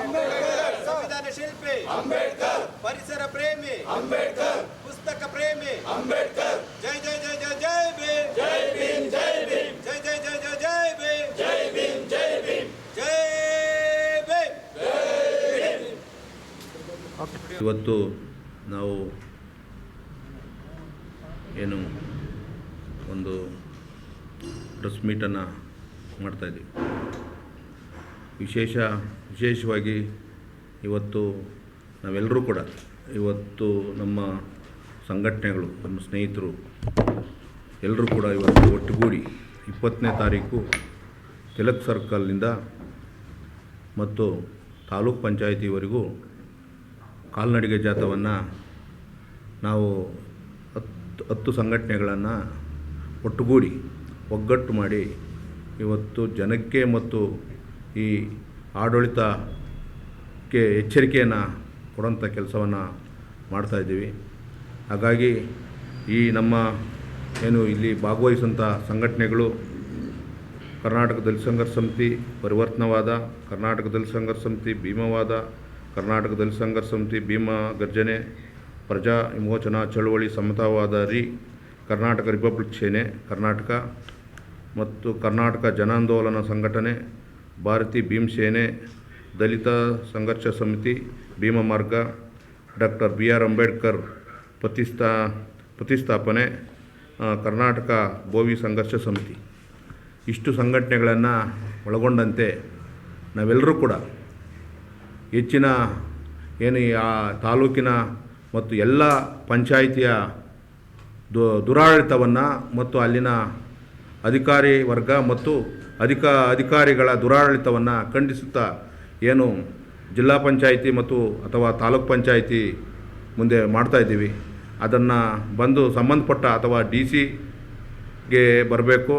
ಸಂವಿಧಾನ ಶಿಲ್ಪಿ ಪರಿಸರ ಪ್ರೇಮಿ ಪುಸ್ತಕ ಪ್ರೇಮಿ ಜೈ ಜೈ ಜೈ ಜೈ ಜೈ ಭೀಮ್ ಜೈ ಭೀಮ್ ಜೈ ಭೀಮ್ ಜೈ ಜೈ ಜೈ ಜೈ ಜೈ ಭೀಮ್ ಜೈ ಭೀಮ್ ಜೈ ಭೀಮ್ ಜೈ ಭೀಮ್. ಇವತ್ತು ನಾವು ಏನು ಒಂದು ಪ್ರೆಸ್ ಮೀಟನ್ನು ಮಾಡ್ತಾಯಿದ್ದೀವಿ. ವಿಶೇಷವಾಗಿ ಇವತ್ತು ನಾವೆಲ್ಲರೂ ಕೂಡ ಇವತ್ತು ನಮ್ಮ ಸಂಘಟನೆಗಳು, ನಮ್ಮ ಸ್ನೇಹಿತರು ಎಲ್ಲರೂ ಕೂಡ ಇವತ್ತು ಒಟ್ಟುಗೂಡಿ 20ನೇ ತಾರೀಕು ತಿಲಕ್ ಸರ್ಕಲ್ನಿಂದ ಮತ್ತು ತಾಲೂಕ್ ಪಂಚಾಯಿತಿವರೆಗೂ ಕಾಲ್ನಡಿಗೆ ಜಾಥಾವನ್ನು ನಾವು 10 ಸಂಘಟನೆಗಳನ್ನು ಒಟ್ಟುಗೂಡಿ ಒಗ್ಗಟ್ಟು ಮಾಡಿ ಇವತ್ತು ಜನಕ್ಕೆ ಮತ್ತು ಈ ಆಡಳಿತಕ್ಕೆ ಎಚ್ಚರಿಕೆಯನ್ನು ಕೊಡೋಂಥ ಕೆಲಸವನ್ನು ಮಾಡ್ತಾಯಿದ್ದೀವಿ. ಹಾಗಾಗಿ ಈ ನಮ್ಮ ಏನು ಇಲ್ಲಿ ಭಾಗವಹಿಸೋಂಥ ಸಂಘಟನೆಗಳು ಕರ್ನಾಟಕ ದಲಿತ ಸಂಘರ್ಷ ಸಮಿತಿ ಪರಿವರ್ತನವಾದ, ಕರ್ನಾಟಕ ದಲಿತ ಸಂಘರ್ಷ ಸಮಿತಿ ಭೀಮವಾದ, ಕರ್ನಾಟಕ ದಲಿತ ಸಂಘರ್ಷ ಸಮಿತಿ ಭೀಮ ಗರ್ಜನೆ, ಪ್ರಜಾ ವಿಮೋಚನಾ ಚಳವಳಿ ಸಮತಾವಾದಿ, ಕರ್ನಾಟಕ ರಿಪಬ್ಲಿಕ್ ಸೇನೆ ಕರ್ನಾಟಕ ಮತ್ತು ಕರ್ನಾಟಕ ಜನಾಂದೋಲನ ಸಂಘಟನೆ, ಭಾರತಿ ಭೀಮ್ ಸೇನೆ, ದಲಿತ ಸಂಘರ್ಷ ಸಮಿತಿ ಭೀಮ ಮಾರ್ಗ, ಡಾಕ್ಟರ್ BR ಅಂಬೇಡ್ಕರ್ ಪ್ರತಿಷ್ಠಾಪನೆ, ಕರ್ನಾಟಕ ಬೋವಿ ಸಂಘರ್ಷ ಸಮಿತಿ, ಇಷ್ಟು ಸಂಘಟನೆಗಳನ್ನು ಒಳಗೊಂಡಂತೆ ನಾವೆಲ್ಲರೂ ಕೂಡ ಹೆಚ್ಚಿನ ಏನು ಆ ತಾಲೂಕಿನ ಮತ್ತು ಎಲ್ಲ ಪಂಚಾಯಿತಿಯ ದುರಾಡಳಿತವನ್ನು ಮತ್ತು ಅಲ್ಲಿನ ಅಧಿಕಾರಿ ವರ್ಗ ಮತ್ತು ಅಧಿಕಾರಿಗಳ ದುರಾಡಳಿತವನ್ನು ಖಂಡಿಸುತ್ತಾ ಏನು ಜಿಲ್ಲಾ ಪಂಚಾಯಿತಿ ಮತ್ತು ಅಥವಾ ತಾಲೂಕ್ ಪಂಚಾಯಿತಿ ಮುಂದೆ ಮಾಡ್ತಾಯಿದ್ದೀವಿ, ಅದನ್ನು ಬಂದು ಸಂಬಂಧಪಟ್ಟ ಅಥವಾ DC ಬರಬೇಕು,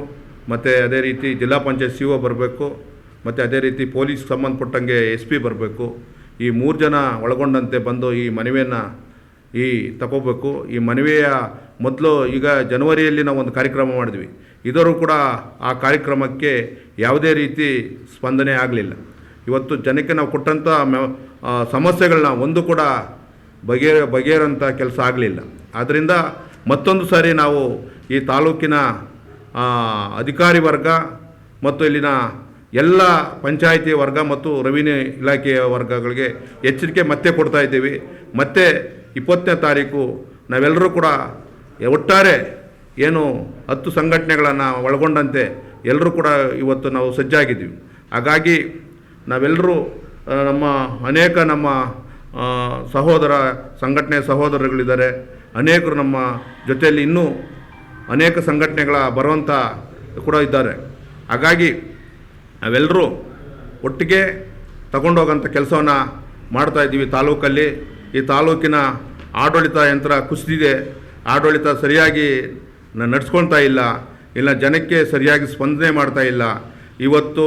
ಮತ್ತು ಅದೇ ರೀತಿ ಜಿಲ್ಲಾ ಪಂಚಾಯತ್ CO ಬರಬೇಕು, ಮತ್ತು ಅದೇ ರೀತಿ ಪೊಲೀಸ್ ಸಂಬಂಧಪಟ್ಟಂಗೆ SP ಬರಬೇಕು. ಈ 3 ಜನ ಒಳಗೊಂಡಂತೆ ಬಂದು ಈ ಮನವಿಯನ್ನು ತಗೋಬೇಕು. ಈ ಮನವಿಯ ಮೊದಲು ಈಗ ಜನವರಿಯಲ್ಲಿ ನಾವು ಒಂದು ಕಾರ್ಯಕ್ರಮ ಮಾಡಿದ್ವಿ. ಇದರೂ ಕೂಡ ಆ ಕಾರ್ಯಕ್ರಮಕ್ಕೆ ಯಾವುದೇ ರೀತಿ ಸ್ಪಂದನೆ ಆಗಲಿಲ್ಲ. ಇವತ್ತು ಜನಕ್ಕೆ ನಾವು ಕೊಟ್ಟಂಥ ಸಮಸ್ಯೆಗಳನ್ನ ಒಂದು ಕೂಡ ಬಗೆಹರಂಥ ಕೆಲಸ ಆಗಲಿಲ್ಲ. ಆದ್ದರಿಂದ ಮತ್ತೊಂದು ಸಾರಿ ನಾವು ಈ ತಾಲೂಕಿನ ಅಧಿಕಾರಿ ವರ್ಗ ಮತ್ತು ಇಲ್ಲಿನ ಎಲ್ಲ ಪಂಚಾಯಿತಿ ವರ್ಗ ಮತ್ತು ರೆವಿನ್ಯೂ ಇಲಾಖೆಯ ವರ್ಗಗಳಿಗೆ ಎಚ್ಚರಿಕೆ ಮತ್ತೆ ಕೊಡ್ತಾ ಇದ್ದೀವಿ. ಮತ್ತು 20ನೇ ತಾರೀಕು ನಾವೆಲ್ಲರೂ ಕೂಡ ಒಟ್ಟಾರೆ ಏನು 10 ಸಂಘಟನೆಗಳನ್ನು ಒಳಗೊಂಡಂತೆ ಎಲ್ಲರೂ ಕೂಡ ಇವತ್ತು ನಾವು ಸಜ್ಜಾಗಿದ್ದೀವಿ. ಹಾಗಾಗಿ ನಾವೆಲ್ಲರೂ ನಮ್ಮ ಸಂಘಟನೆ ಸಹೋದರಗಳಿದ್ದಾರೆ, ಅನೇಕರು ನಮ್ಮ ಜೊತೆಯಲ್ಲಿ ಇನ್ನೂ ಅನೇಕ ಸಂಘಟನೆಗಳ ಬರುವಂಥ ಕೂಡ ಇದ್ದಾರೆ. ಹಾಗಾಗಿ ನಾವೆಲ್ಲರೂ ಒಟ್ಟಿಗೆ ತಗೊಂಡೋಗೋಂಥ ಕೆಲಸವನ್ನು ಮಾಡ್ತಾಯಿದ್ದೀವಿ. ತಾಲೂಕಲ್ಲಿ ಈ ತಾಲೂಕಿನ ಆಡಳಿತ ಯಂತ್ರ ಕುಸಿದಿದೆ, ಆಡಳಿತ ಸರಿಯಾಗಿ ನಡೆಸ್ಕೊಳ್ತಾ ಇಲ್ಲ ಜನಕ್ಕೆ ಸರಿಯಾಗಿ ಸ್ಪಂದನೆ ಮಾಡ್ತಾ ಇಲ್ಲ. ಇವತ್ತು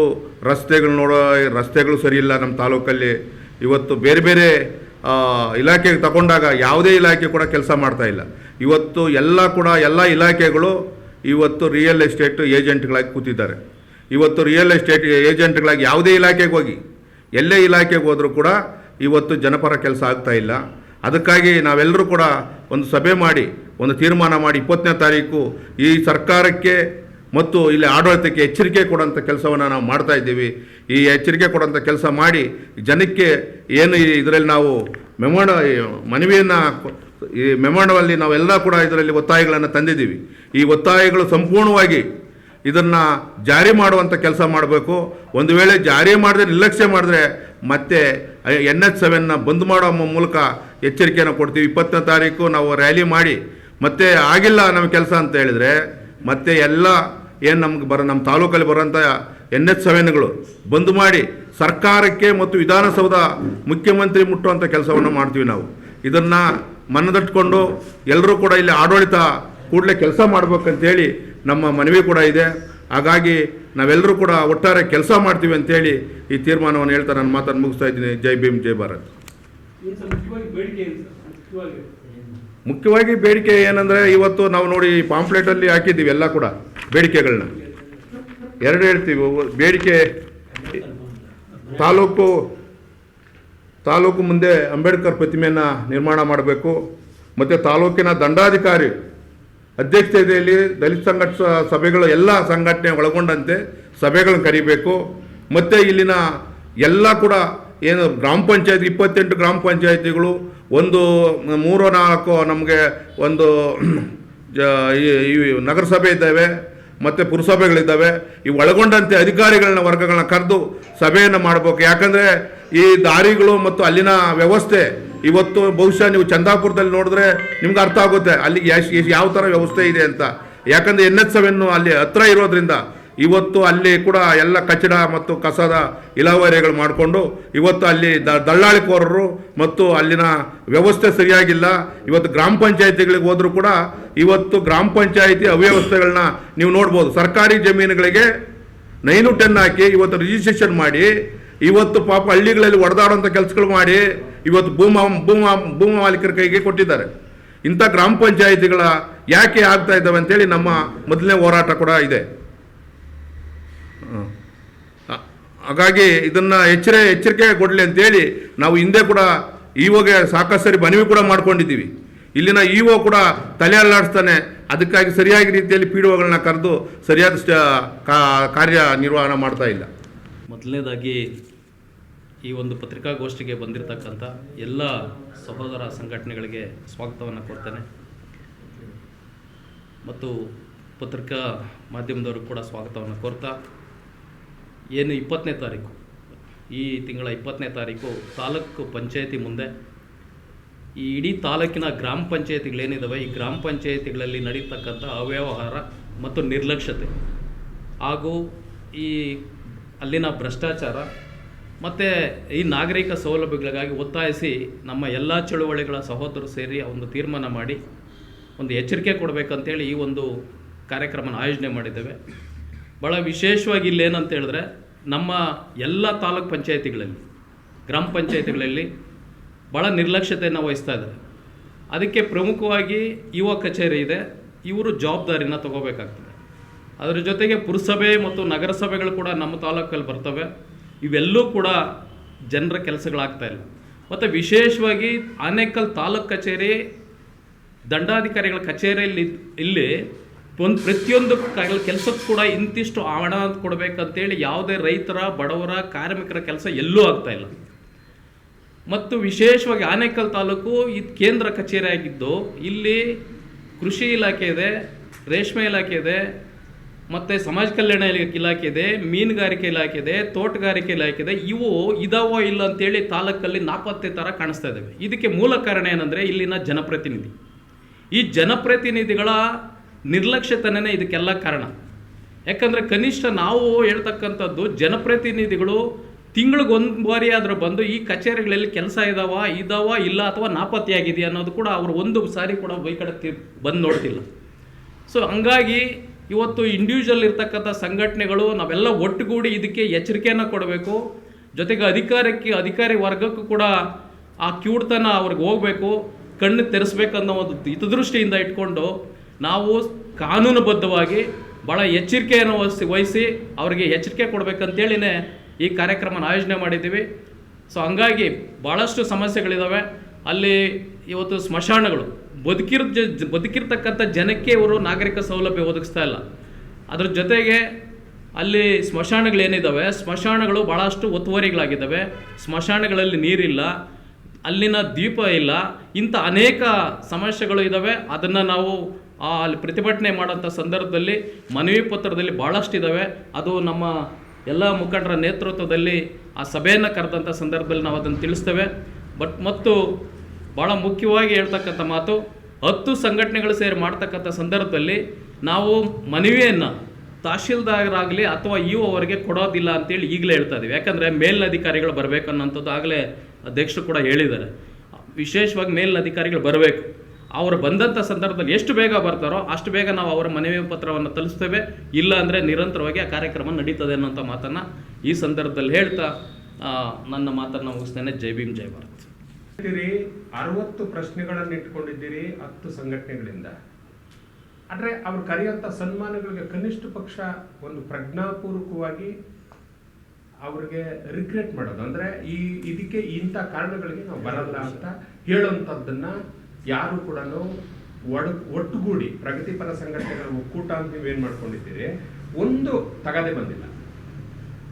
ರಸ್ತೆಗಳು ಸರಿ ಇಲ್ಲ ನಮ್ಮ ತಾಲೂಕಲ್ಲಿ. ಇವತ್ತು ಬೇರೆ ಬೇರೆ ಇಲಾಖೆಗೆ ತಗೊಂಡಾಗ ಯಾವುದೇ ಇಲಾಖೆ ಕೂಡ ಕೆಲಸ ಮಾಡ್ತಾ ಇಲ್ಲ. ಇವತ್ತು ಎಲ್ಲ ಇಲಾಖೆಗಳು ಇವತ್ತು ರಿಯಲ್ ಎಸ್ಟೇಟ್ ಏಜೆಂಟ್ಗಳಾಗಿ ಕೂತಿದ್ದಾರೆ. ಇವತ್ತು ರಿಯಲ್ ಎಸ್ಟೇಟ್ ಏಜೆಂಟ್ಗಳಾಗಿ ಯಾವುದೇ ಇಲಾಖೆಗೆ ಹೋಗಿ, ಎಲ್ಲೇ ಇಲಾಖೆಗೆ ಹೋದರೂ ಕೂಡ ಇವತ್ತು ಜನಪರ ಕೆಲಸ ಆಗ್ತಾ ಇಲ್ಲ. ಅದಕ್ಕಾಗಿ ನಾವೆಲ್ಲರೂ ಕೂಡ ಒಂದು ಸಭೆ ಮಾಡಿ ಒಂದು ತೀರ್ಮಾನ ಮಾಡಿ 20ನೇ ತಾರೀಕು ಈ ಸರ್ಕಾರಕ್ಕೆ ಮತ್ತು ಇಲ್ಲಿ ಆಡಳಿತಕ್ಕೆ ಎಚ್ಚರಿಕೆ ಕೊಡೋಂಥ ಕೆಲಸವನ್ನು ನಾವು ಮಾಡ್ತಾ ಇದ್ದೀವಿ. ಈ ಎಚ್ಚರಿಕೆ ಕೊಡೋಂಥ ಕೆಲಸ ಮಾಡಿ ಜನಕ್ಕೆ ಏನು ಇದರಲ್ಲಿ ನಾವು ಮನವಿಯನ್ನು ಈ ಮೆಮೊಂಡಲ್ಲಿ ನಾವೆಲ್ಲ ಕೂಡ ಇದರಲ್ಲಿ ಒತ್ತಾಯಗಳನ್ನು ತಂದಿದ್ದೀವಿ. ಈ ಒತ್ತಾಯಗಳು ಸಂಪೂರ್ಣವಾಗಿ ಇದನ್ನು ಜಾರಿ ಮಾಡುವಂಥ ಕೆಲಸ ಮಾಡಬೇಕು. ಒಂದು ವೇಳೆ ಜಾರಿ ಮಾಡಿದ್ರೆ ನಿರ್ಲಕ್ಷ್ಯ ಮಾಡಿದ್ರೆ ಮತ್ತೆ NH7 ಬಂದ್ ಮಾಡೋ ಮೂಲಕ ಎಚ್ಚರಿಕೆಯನ್ನು ಕೊಡ್ತೀವಿ. 20ನೇ ತಾರೀಕು ನಾವು ರ್ಯಾಲಿ ಮಾಡಿ ಮತ್ತೆ ಆಗಿಲ್ಲ ನಮ್ಮ ಕೆಲಸ ಅಂತ ಹೇಳಿದರೆ ಮತ್ತೆ ಎಲ್ಲ ಏನು ನಮ್ಮ ತಾಲೂಕಲ್ಲಿ ಬರೋಂಥ NH7ಗಳು ಬಂದ್ ಮಾಡಿ ಸರ್ಕಾರಕ್ಕೆ ಮತ್ತು ವಿಧಾನಸೌಧ ಮುಖ್ಯಮಂತ್ರಿ ಮುಟ್ಟುವಂಥ ಕೆಲಸವನ್ನು ಮಾಡ್ತೀವಿ. ನಾವು ಇದನ್ನು ಮನದಟ್ಕೊಂಡು ಎಲ್ಲರೂ ಕೂಡ ಇಲ್ಲಿ ಆಡಳಿತ ಕೂಡಲೇ ಕೆಲಸ ಮಾಡಬೇಕಂತೇಳಿ ನಮ್ಮ ಮನವಿ ಕೂಡ ಇದೆ. ಹಾಗಾಗಿ ನಾವೆಲ್ಲರೂ ಕೂಡ ಒಟ್ಟಾರೆ ಕೆಲಸ ಮಾಡ್ತೀವಿ ಅಂತೇಳಿ ಈ ತೀರ್ಮಾನವನ್ನು ಹೇಳ್ತಾ ನಾನು ಮಾತನ್ನು ಮುಗಿಸ್ತಾ ಇದ್ದೀನಿ. ಜೈ ಭೀಮ್, ಜೈ ಭಾರತ್. ಮುಖ್ಯವಾಗಿ ಬೇಡಿಕೆ ಏನಂದರೆ, ಇವತ್ತು ನಾವು ನೋಡಿ ಪಾಂಪ್ಲೆಟಲ್ಲಿ ಹಾಕಿದ್ದೀವಿ ಎಲ್ಲ ಕೂಡ ಬೇಡಿಕೆಗಳನ್ನ. ಎರಡು ಹೇಳ್ತೀವಿ. ಬೇಡಿಕೆ ತಾಲೂಕು ತಾಲೂಕು ಮುಂದೆ ಅಂಬೇಡ್ಕರ್ ಪ್ರತಿಮೆಯನ್ನು ನಿರ್ಮಾಣ ಮಾಡಬೇಕು. ಮತ್ತು ತಾಲೂಕಿನ ದಂಡಾಧಿಕಾರಿ ಅಧ್ಯಕ್ಷತೆಯಲ್ಲಿ ದಲಿತ ಸಭೆಗಳು ಎಲ್ಲ ಸಂಘಟನೆ ಒಳಗೊಂಡಂತೆ ಸಭೆಗಳನ್ನು ಕರಿಬೇಕು. ಮತ್ತು ಇಲ್ಲಿನ ಎಲ್ಲ ಕೂಡ ಏನು ಗ್ರಾಮ ಪಂಚಾಯತ್ 28 ಗ್ರಾಮ ಪಂಚಾಯತಿಗಳು, ಒಂದು 3-4 ನಮಗೆ ಒಂದು ಈ ನಗರಸಭೆ ಇದ್ದಾವೆ ಮತ್ತು ಪುರಸಭೆಗಳಿದ್ದಾವೆ. ಇವು ಒಳಗೊಂಡಂತೆ ಅಧಿಕಾರಿಗಳನ್ನ ವರ್ಗಗಳನ್ನ ಕರೆದು ಸಭೆಯನ್ನು ಮಾಡಬೇಕು. ಯಾಕಂದರೆ ಈ ದಾರಿಗಳು ಮತ್ತು ಅಲ್ಲಿನ ವ್ಯವಸ್ಥೆ ಇವತ್ತು ಬಹುಶಃ ನೀವು ಚಂದಾಪುರದಲ್ಲಿ ನೋಡಿದ್ರೆ ನಿಮ್ಗೆ ಅರ್ಥ ಆಗುತ್ತೆ ಅಲ್ಲಿಗೆ ಯಾವ ಥರ ವ್ಯವಸ್ಥೆ ಇದೆ ಅಂತ. ಯಾಕಂದರೆ NH7 ಅಲ್ಲಿ ಹತ್ರ ಇರೋದ್ರಿಂದ ಇವತ್ತು ಅಲ್ಲಿ ಕೂಡ ಎಲ್ಲ ಕಚಡ ಮತ್ತು ಕಸದ ಇಲಾವರಿಗಳು ಮಾಡಿಕೊಂಡು ಇವತ್ತು ಅಲ್ಲಿ ದಳ್ಳಾಳಿಕೋರರು ಮತ್ತು ಅಲ್ಲಿನ ವ್ಯವಸ್ಥೆ ಸರಿಯಾಗಿಲ್ಲ. ಇವತ್ತು ಗ್ರಾಮ ಪಂಚಾಯತಿಗಳಿಗೆ ಹೋದರೂ ಕೂಡ ಇವತ್ತು ಗ್ರಾಮ ಪಂಚಾಯತಿ ಅವ್ಯವಸ್ಥೆಗಳನ್ನ ನೀವು ನೋಡ್ಬೋದು. ಸರ್ಕಾರಿ ಜಮೀನುಗಳಿಗೆ 9-10 ಹಾಕಿ ಇವತ್ತು ರಿಜಿಸ್ಟ್ರೇಷನ್ ಮಾಡಿ ಇವತ್ತು ಪಾಪ ಹಳ್ಳಿಗಳಲ್ಲಿ ಒಡೆದಾಡೋಂಥ ಕೆಲಸಗಳು ಮಾಡಿ ಇವತ್ತು ಭೂಮಿ ಮಾಲೀಕರ ಕೈಗೆ ಕೊಟ್ಟಿದ್ದಾರೆ. ಇಂಥ ಗ್ರಾಮ ಪಂಚಾಯತಿಗಳ ಯಾಕೆ ಆಗ್ತಾ ಇದ್ದಾವೆ ಅಂತೇಳಿ ನಮ್ಮ ಮೊದಲನೇ ಹೋರಾಟ ಕೂಡ ಇದೆ. ಹಾಗಾಗಿ ಇದನ್ನು ಎಚ್ಚರಿಕೆ ಕೊಡಲಿ ಅಂತೇಳಿ ನಾವು ಹಿಂದೆ ಕೂಡ ಇಒಗೆ ಸಾಕಷ್ಟು ಸರಿ ಮನವಿ ಕೂಡ ಮಾಡ್ಕೊಂಡಿದ್ದೀವಿ. ಇಲ್ಲಿನ ಇಒ ಕೂಡ ತಲೆ ಅಲ್ಲಾಡಿಸ್ತಾನೆ. ಅದಕ್ಕಾಗಿ ಸರಿಯಾಗಿ ರೀತಿಯಲ್ಲಿ PDOಗಳನ್ನ ಕರೆದು ಸರಿಯಾದ ಕಾರ್ಯನಿರ್ವಹಣೆ ಮಾಡ್ತಾ ಇಲ್ಲ. ಮೊದಲನೇದಾಗಿ ಈ ಒಂದು ಪತ್ರಿಕಾಗೋಷ್ಠಿಗೆ ಬಂದಿರತಕ್ಕಂಥ ಎಲ್ಲ ಸಹೋದರ ಸಂಘಟನೆಗಳಿಗೆ ಸ್ವಾಗತವನ್ನು ಕೋರ್ತೇನೆ ಮತ್ತು ಪತ್ರಿಕಾ ಮಾಧ್ಯಮದವರು ಕೂಡ ಸ್ವಾಗತವನ್ನು ಕೋರ್ತಾ, ಏನು 20ನೇ ತಾರೀಕು, ಈ ತಿಂಗಳ 20ನೇ ತಾರೀಕು ತಾಲೂಕು ಪಂಚಾಯತಿ ಮುಂದೆ ಈ ಇಡೀ ತಾಲೂಕಿನ ಗ್ರಾಮ ಪಂಚಾಯತಿಗಳೇನಿದ್ದಾವೆ, ಈ ಗ್ರಾಮ ಪಂಚಾಯತಿಗಳಲ್ಲಿ ನಡೀತಕ್ಕಂಥ ಅವ್ಯವಹಾರ ಮತ್ತು ನಿರ್ಲಕ್ಷ್ಯತೆ ಹಾಗೂ ಈ ಅಲ್ಲಿನ ಭ್ರಷ್ಟಾಚಾರ ಮತ್ತು ಈ ನಾಗರಿಕ ಸೌಲಭ್ಯಗಳಿಗಾಗಿ ಒತ್ತಾಯಿಸಿ ನಮ್ಮ ಎಲ್ಲ ಚಳುವಳಿಗಳ ಸಹೋದರರು ಸೇರಿ ಒಂದು ತೀರ್ಮಾನ ಮಾಡಿ ಒಂದು ಎಚ್ಚರಿಕೆ ಕೊಡಬೇಕಂತೇಳಿ ಈ ಒಂದು ಕಾರ್ಯಕ್ರಮನ ಆಯೋಜನೆ ಮಾಡಿದ್ದೇವೆ. ಭಾಳ ವಿಶೇಷವಾಗಿ ಇಲ್ಲೇನಂತ ಹೇಳಿದ್ರೆ, ನಮ್ಮ ಎಲ್ಲ ತಾಲೂಕು ಪಂಚಾಯತಿಗಳಲ್ಲಿ ಗ್ರಾಮ ಪಂಚಾಯತಿಗಳಲ್ಲಿ ಭಾಳ ನಿರ್ಲಕ್ಷ್ಯತೆಯನ್ನು ವಹಿಸ್ತಾ ಇದ್ದಾರೆ. ಅದಕ್ಕೆ ಪ್ರಮುಖವಾಗಿ ಯುವ ಕಚೇರಿ ಇದೆ, ಇವರು ಜವಾಬ್ದಾರಿನ ತಗೋಬೇಕಾಗ್ತದೆ. ಅದರ ಜೊತೆಗೆ ಪುರಸಭೆ ಮತ್ತು ನಗರಸಭೆಗಳು ಕೂಡ ನಮ್ಮ ತಾಲೂಕಲ್ಲಿ ಬರ್ತವೆ. ಇವೆಲ್ಲೂ ಕೂಡ ಜನರ ಕೆಲಸಗಳಾಗ್ತಾ ಇಲ್ಲ. ಮತ್ತು ವಿಶೇಷವಾಗಿ ಆನೇಕಲ್ ತಾಲೂಕು ಕಚೇರಿ ದಂಡಾಧಿಕಾರಿಗಳ ಕಚೇರಿಯಲ್ಲಿ ಇಲ್ಲಿ ಒಂದು ಪ್ರತಿಯೊಂದು ಕೆಲಸಕ್ಕೂ ಕೂಡ ಇಂತಿಷ್ಟು ಹಣ ಕೊಡಬೇಕಂತೇಳಿ ಯಾವುದೇ ರೈತರ, ಬಡವರ, ಕಾರ್ಮಿಕರ ಕೆಲಸ ಎಲ್ಲೂ ಆಗ್ತಾಯಿಲ್ಲ. ಮತ್ತು ವಿಶೇಷವಾಗಿ ಆನೇಕಲ್ ತಾಲೂಕು ಇದು ಕೇಂದ್ರ ಕಚೇರಿ ಆಗಿದ್ದು, ಇಲ್ಲಿ ಕೃಷಿ ಇಲಾಖೆ ಇದೆ, ರೇಷ್ಮೆ ಇಲಾಖೆ ಇದೆ, ಮತ್ತು ಸಮಾಜ ಕಲ್ಯಾಣ ಇಲಾಖೆ ಇದೆ, ಮೀನುಗಾರಿಕೆ ಇಲಾಖೆ ಇದೆ, ತೋಟಗಾರಿಕೆ ಇಲಾಖೆ ಇದೆ. ಇವು ಇದಾವೋ ಇಲ್ಲ ಅಂತೇಳಿ ತಾಲೂಕಲ್ಲಿ ನಾಪತ್ತೆ ಥರ ಕಾಣಿಸ್ತಾ ಇದ್ದಾವೆ. ಇದಕ್ಕೆ ಮೂಲ ಕಾರಣ ಏನಂದರೆ ಇಲ್ಲಿನ ಜನಪ್ರತಿನಿಧಿ. ಈ ಜನಪ್ರತಿನಿಧಿಗಳ ನಿರ್ಲಕ್ಷ್ಯತನೇ ಇದಕ್ಕೆಲ್ಲ ಕಾರಣ. ಯಾಕಂದರೆ ಕನಿಷ್ಠ ನಾವು ಹೇಳ್ತಕ್ಕಂಥದ್ದು, ಜನಪ್ರತಿನಿಧಿಗಳು ತಿಂಗಳಿಗೊಂದು ಬಾರಿ ಆದರೂ ಬಂದು ಈ ಕಚೇರಿಗಳಲ್ಲಿ ಕೆಲಸ ಇದಾವ ಇಲ್ಲ ಅಥವಾ ನಾಪತ್ತೆಯಾಗಿದೆಯಾ ಅನ್ನೋದು ಕೂಡ ಅವರು ಒಂದು ಸಾರಿ ಕೂಡ ಕಡೆ ಬಂದು ನೋಡ್ತಿಲ್ಲ. ಸೊ ಹಂಗಾಗಿ ಇವತ್ತು ಇಂಡಿವಿಜುವಲ್ ಇರ್ತಕ್ಕಂಥ ಸಂಘಟನೆಗಳು ನಾವೆಲ್ಲ ಒಟ್ಟುಗೂಡಿ ಇದಕ್ಕೆ ಎಚ್ಚರಿಕೆಯನ್ನು ಕೊಡಬೇಕು. ಜೊತೆಗೆ ಅಧಿಕಾರಿ ವರ್ಗಕ್ಕೂ ಕೂಡ ಆ ಕಿವುಡ್ತನ ಅವ್ರಿಗೆ ಹೋಗಬೇಕು, ಕಣ್ಣು ತೆರೆಸ್ಬೇಕನ್ನೋ ಒಂದು ಹಿತದೃಷ್ಟಿಯಿಂದ ಇಟ್ಕೊಂಡು ನಾವು ಕಾನೂನುಬದ್ಧವಾಗಿ ಭಾಳ ಎಚ್ಚರಿಕೆಯನ್ನು ವಹಿಸಿ ಅವರಿಗೆ ಎಚ್ಚರಿಕೆ ಕೊಡಬೇಕಂತೇಳಿನೇ ಈ ಕಾರ್ಯಕ್ರಮನ ಆಯೋಜನೆ ಮಾಡಿದ್ದೀವಿ. ಸೊ ಹಂಗಾಗಿ ಭಾಳಷ್ಟು ಸಮಸ್ಯೆಗಳಿದ್ದಾವೆ. ಅಲ್ಲಿ ಇವತ್ತು ಸ್ಮಶಾನಗಳು ಬದುಕಿರ್ತಕ್ಕಂಥ ಜನಕ್ಕೆ ಇವರು ನಾಗರಿಕ ಸೌಲಭ್ಯ ಒದಗಿಸ್ತಾ ಇಲ್ಲ. ಅದ್ರ ಜೊತೆಗೆ ಅಲ್ಲಿ ಸ್ಮಶಾನಗಳೇನಿದ್ದಾವೆ, ಸ್ಮಶಾನಗಳು ಭಾಳಷ್ಟು ಒತ್ತುವರಿಗಳಾಗಿದ್ದಾವೆ. ಸ್ಮಶಾನಗಳಲ್ಲಿ ನೀರಿಲ್ಲ, ಅಲ್ಲಿನ ದೀಪ ಇಲ್ಲ, ಇಂಥ ಅನೇಕ ಸಮಸ್ಯೆಗಳು ಇದ್ದಾವೆ. ಅದನ್ನು ನಾವು ಅಲ್ಲಿ ಪ್ರತಿಭಟನೆ ಮಾಡೋಂಥ ಸಂದರ್ಭದಲ್ಲಿ ಮನವಿ ಪತ್ರದಲ್ಲಿ ಭಾಳಷ್ಟು ಇದ್ದಾವೆ. ಅದು ನಮ್ಮ ಎಲ್ಲ ಮುಖಂಡರ ನೇತೃತ್ವದಲ್ಲಿ ಆ ಸಭೆಯನ್ನು ಕರೆದಂಥ ಸಂದರ್ಭದಲ್ಲಿ ನಾವು ಅದನ್ನು ತಿಳಿಸ್ತೇವೆ. ಮತ್ತು ಭಾಳ ಮುಖ್ಯವಾಗಿ ಹೇಳ್ತಕ್ಕಂಥ ಮಾತು, 10 ಸಂಘಟನೆಗಳು ಸೇರಿ ಮಾಡ್ತಕ್ಕಂಥ ಸಂದರ್ಭದಲ್ಲಿ ನಾವು ಮನವಿಯನ್ನು ತಹಶೀಲ್ದಾರರಾಗಲಿ ಅಥವಾ ಅವರಿಗೆ ಕೊಡೋದಿಲ್ಲ ಅಂತೇಳಿ ಈಗಲೇ ಹೇಳ್ತಾ ಇದ್ದೀವಿ. ಯಾಕಂದರೆ ಮೇಲಿನ ಅಧಿಕಾರಿಗಳು ಬರಬೇಕು ಅನ್ನೋಂಥದ್ದು ಆಗಲೇ ಅಧ್ಯಕ್ಷರು ಕೂಡ ಹೇಳಿದ್ದಾರೆ. ವಿಶೇಷವಾಗಿ ಮೇಲಿನ ಅಧಿಕಾರಿಗಳು ಬರಬೇಕು. ಅವರು ಬಂದಂಥ ಸಂದರ್ಭದಲ್ಲಿ ಎಷ್ಟು ಬೇಗ ಬರ್ತಾರೋ ಅಷ್ಟು ಬೇಗ ನಾವು ಅವರ ಮನವಿ ಪತ್ರವನ್ನು ತಲುಪಿಸ್ತೇವೆ. ಇಲ್ಲ ಅಂದರೆ ನಿರಂತರವಾಗಿ ಆ ಕಾರ್ಯಕ್ರಮ ನಡೀತದೆ ಅನ್ನೋಂಥ ಮಾತನ್ನು ಈ ಸಂದರ್ಭದಲ್ಲಿ ಹೇಳ್ತಾ ನನ್ನ ಮಾತನ್ನು ಮುಗಿಸ್ತೇನೆ. ಜೈ ಭೀಮ್, ಜೈ ಭಾರತ್. 60 ಪ್ರಶ್ನೆಗಳನ್ನು ಇಟ್ಕೊಂಡಿದ್ದೀರಿ 10 ಸಂಘಟನೆಗಳಿಂದ. ಆದರೆ ಅವ್ರು ಕರೆಯುವಂಥ ಸನ್ಮಾನಗಳಿಗೆ ಕನಿಷ್ಠ ಪಕ್ಷ ಒಂದು ಪ್ರಜ್ಞಾಪೂರ್ವಕವಾಗಿ ಅವ್ರಿಗೆ ರಿಗ್ರೆಟ್ ಮಾಡೋದು, ಅಂದ್ರೆ ಇದಕ್ಕೆ ಇಂಥ ಕಾರಣಗಳಿಗೆ ನಾವು ಬರಲ್ಲ ಅಂತ ಹೇಳುವಂಥದ್ದನ್ನ ಯಾರು ಕೂಡ ಒಟ್ಟುಗೂಡಿ ಪ್ರಗತಿಪರ ಸಂಘಟನೆಗಳ ಒಕ್ಕೂಟ ಅಂತ ನೀವೇನ್ ಮಾಡ್ಕೊಂಡಿದ್ದೀರಿ ಒಂದು ತಗದೆ ಬಂದಿಲ್ಲ.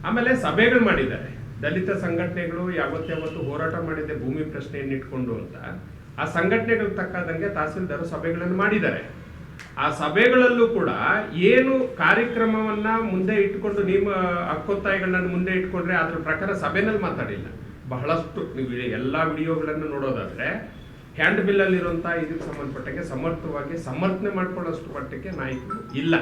ಆಮೇಲೆ ಸಭೆಗಳು ಮಾಡಿದ್ದಾರೆ, ದಲಿತ ಸಂಘಟನೆಗಳು ಯಾವತ್ತು ಹೋರಾಟ ಮಾಡಿದೆ ಭೂಮಿ ಪ್ರಶ್ನೆಯನ್ನು ಇಟ್ಕೊಂಡು ಅಂತ. ಆ ಸಂಘಟನೆಗಳು ತಕ್ಕದಂಗೆ ತಹಸೀಲ್ದಾರ್ ಸಭೆಗಳನ್ನು ಮಾಡಿದ್ದಾರೆ. ಆ ಸಭೆಗಳಲ್ಲೂ ಕೂಡ ಏನು ಕಾರ್ಯಕ್ರಮವನ್ನ ಮುಂದೆ ಇಟ್ಕೊಂಡು ನಿಮ್ಮ ಹಕ್ಕೊತ್ತಾಯಗಳನ್ನ ಮುಂದೆ ಇಟ್ಕೊಂಡ್ರೆ ಅದ್ರ ಪ್ರಕಾರ ಸಭೆನಲ್ಲಿ ಮಾತಾಡಿಲ್ಲ. ಬಹಳಷ್ಟು ನೀವು ಎಲ್ಲಾ ವಿಡಿಯೋಗಳನ್ನು ನೋಡೋದಾದ್ರೆ ಹ್ಯಾಂಡ್ ಬಿಲ್ ಅಲ್ಲಿರುವಂತಹ ಇದಕ್ಕೆ ಸಂಬಂಧಪಟ್ಟಂಗೆ ಸಮರ್ಥವಾಗಿ ಸಮರ್ಥನೆ ಮಾಡ್ಕೊಳ್ಳೋಷ್ಟು ಮಟ್ಟಕ್ಕೆ ನಾಯಕರು ಇಲ್ಲ,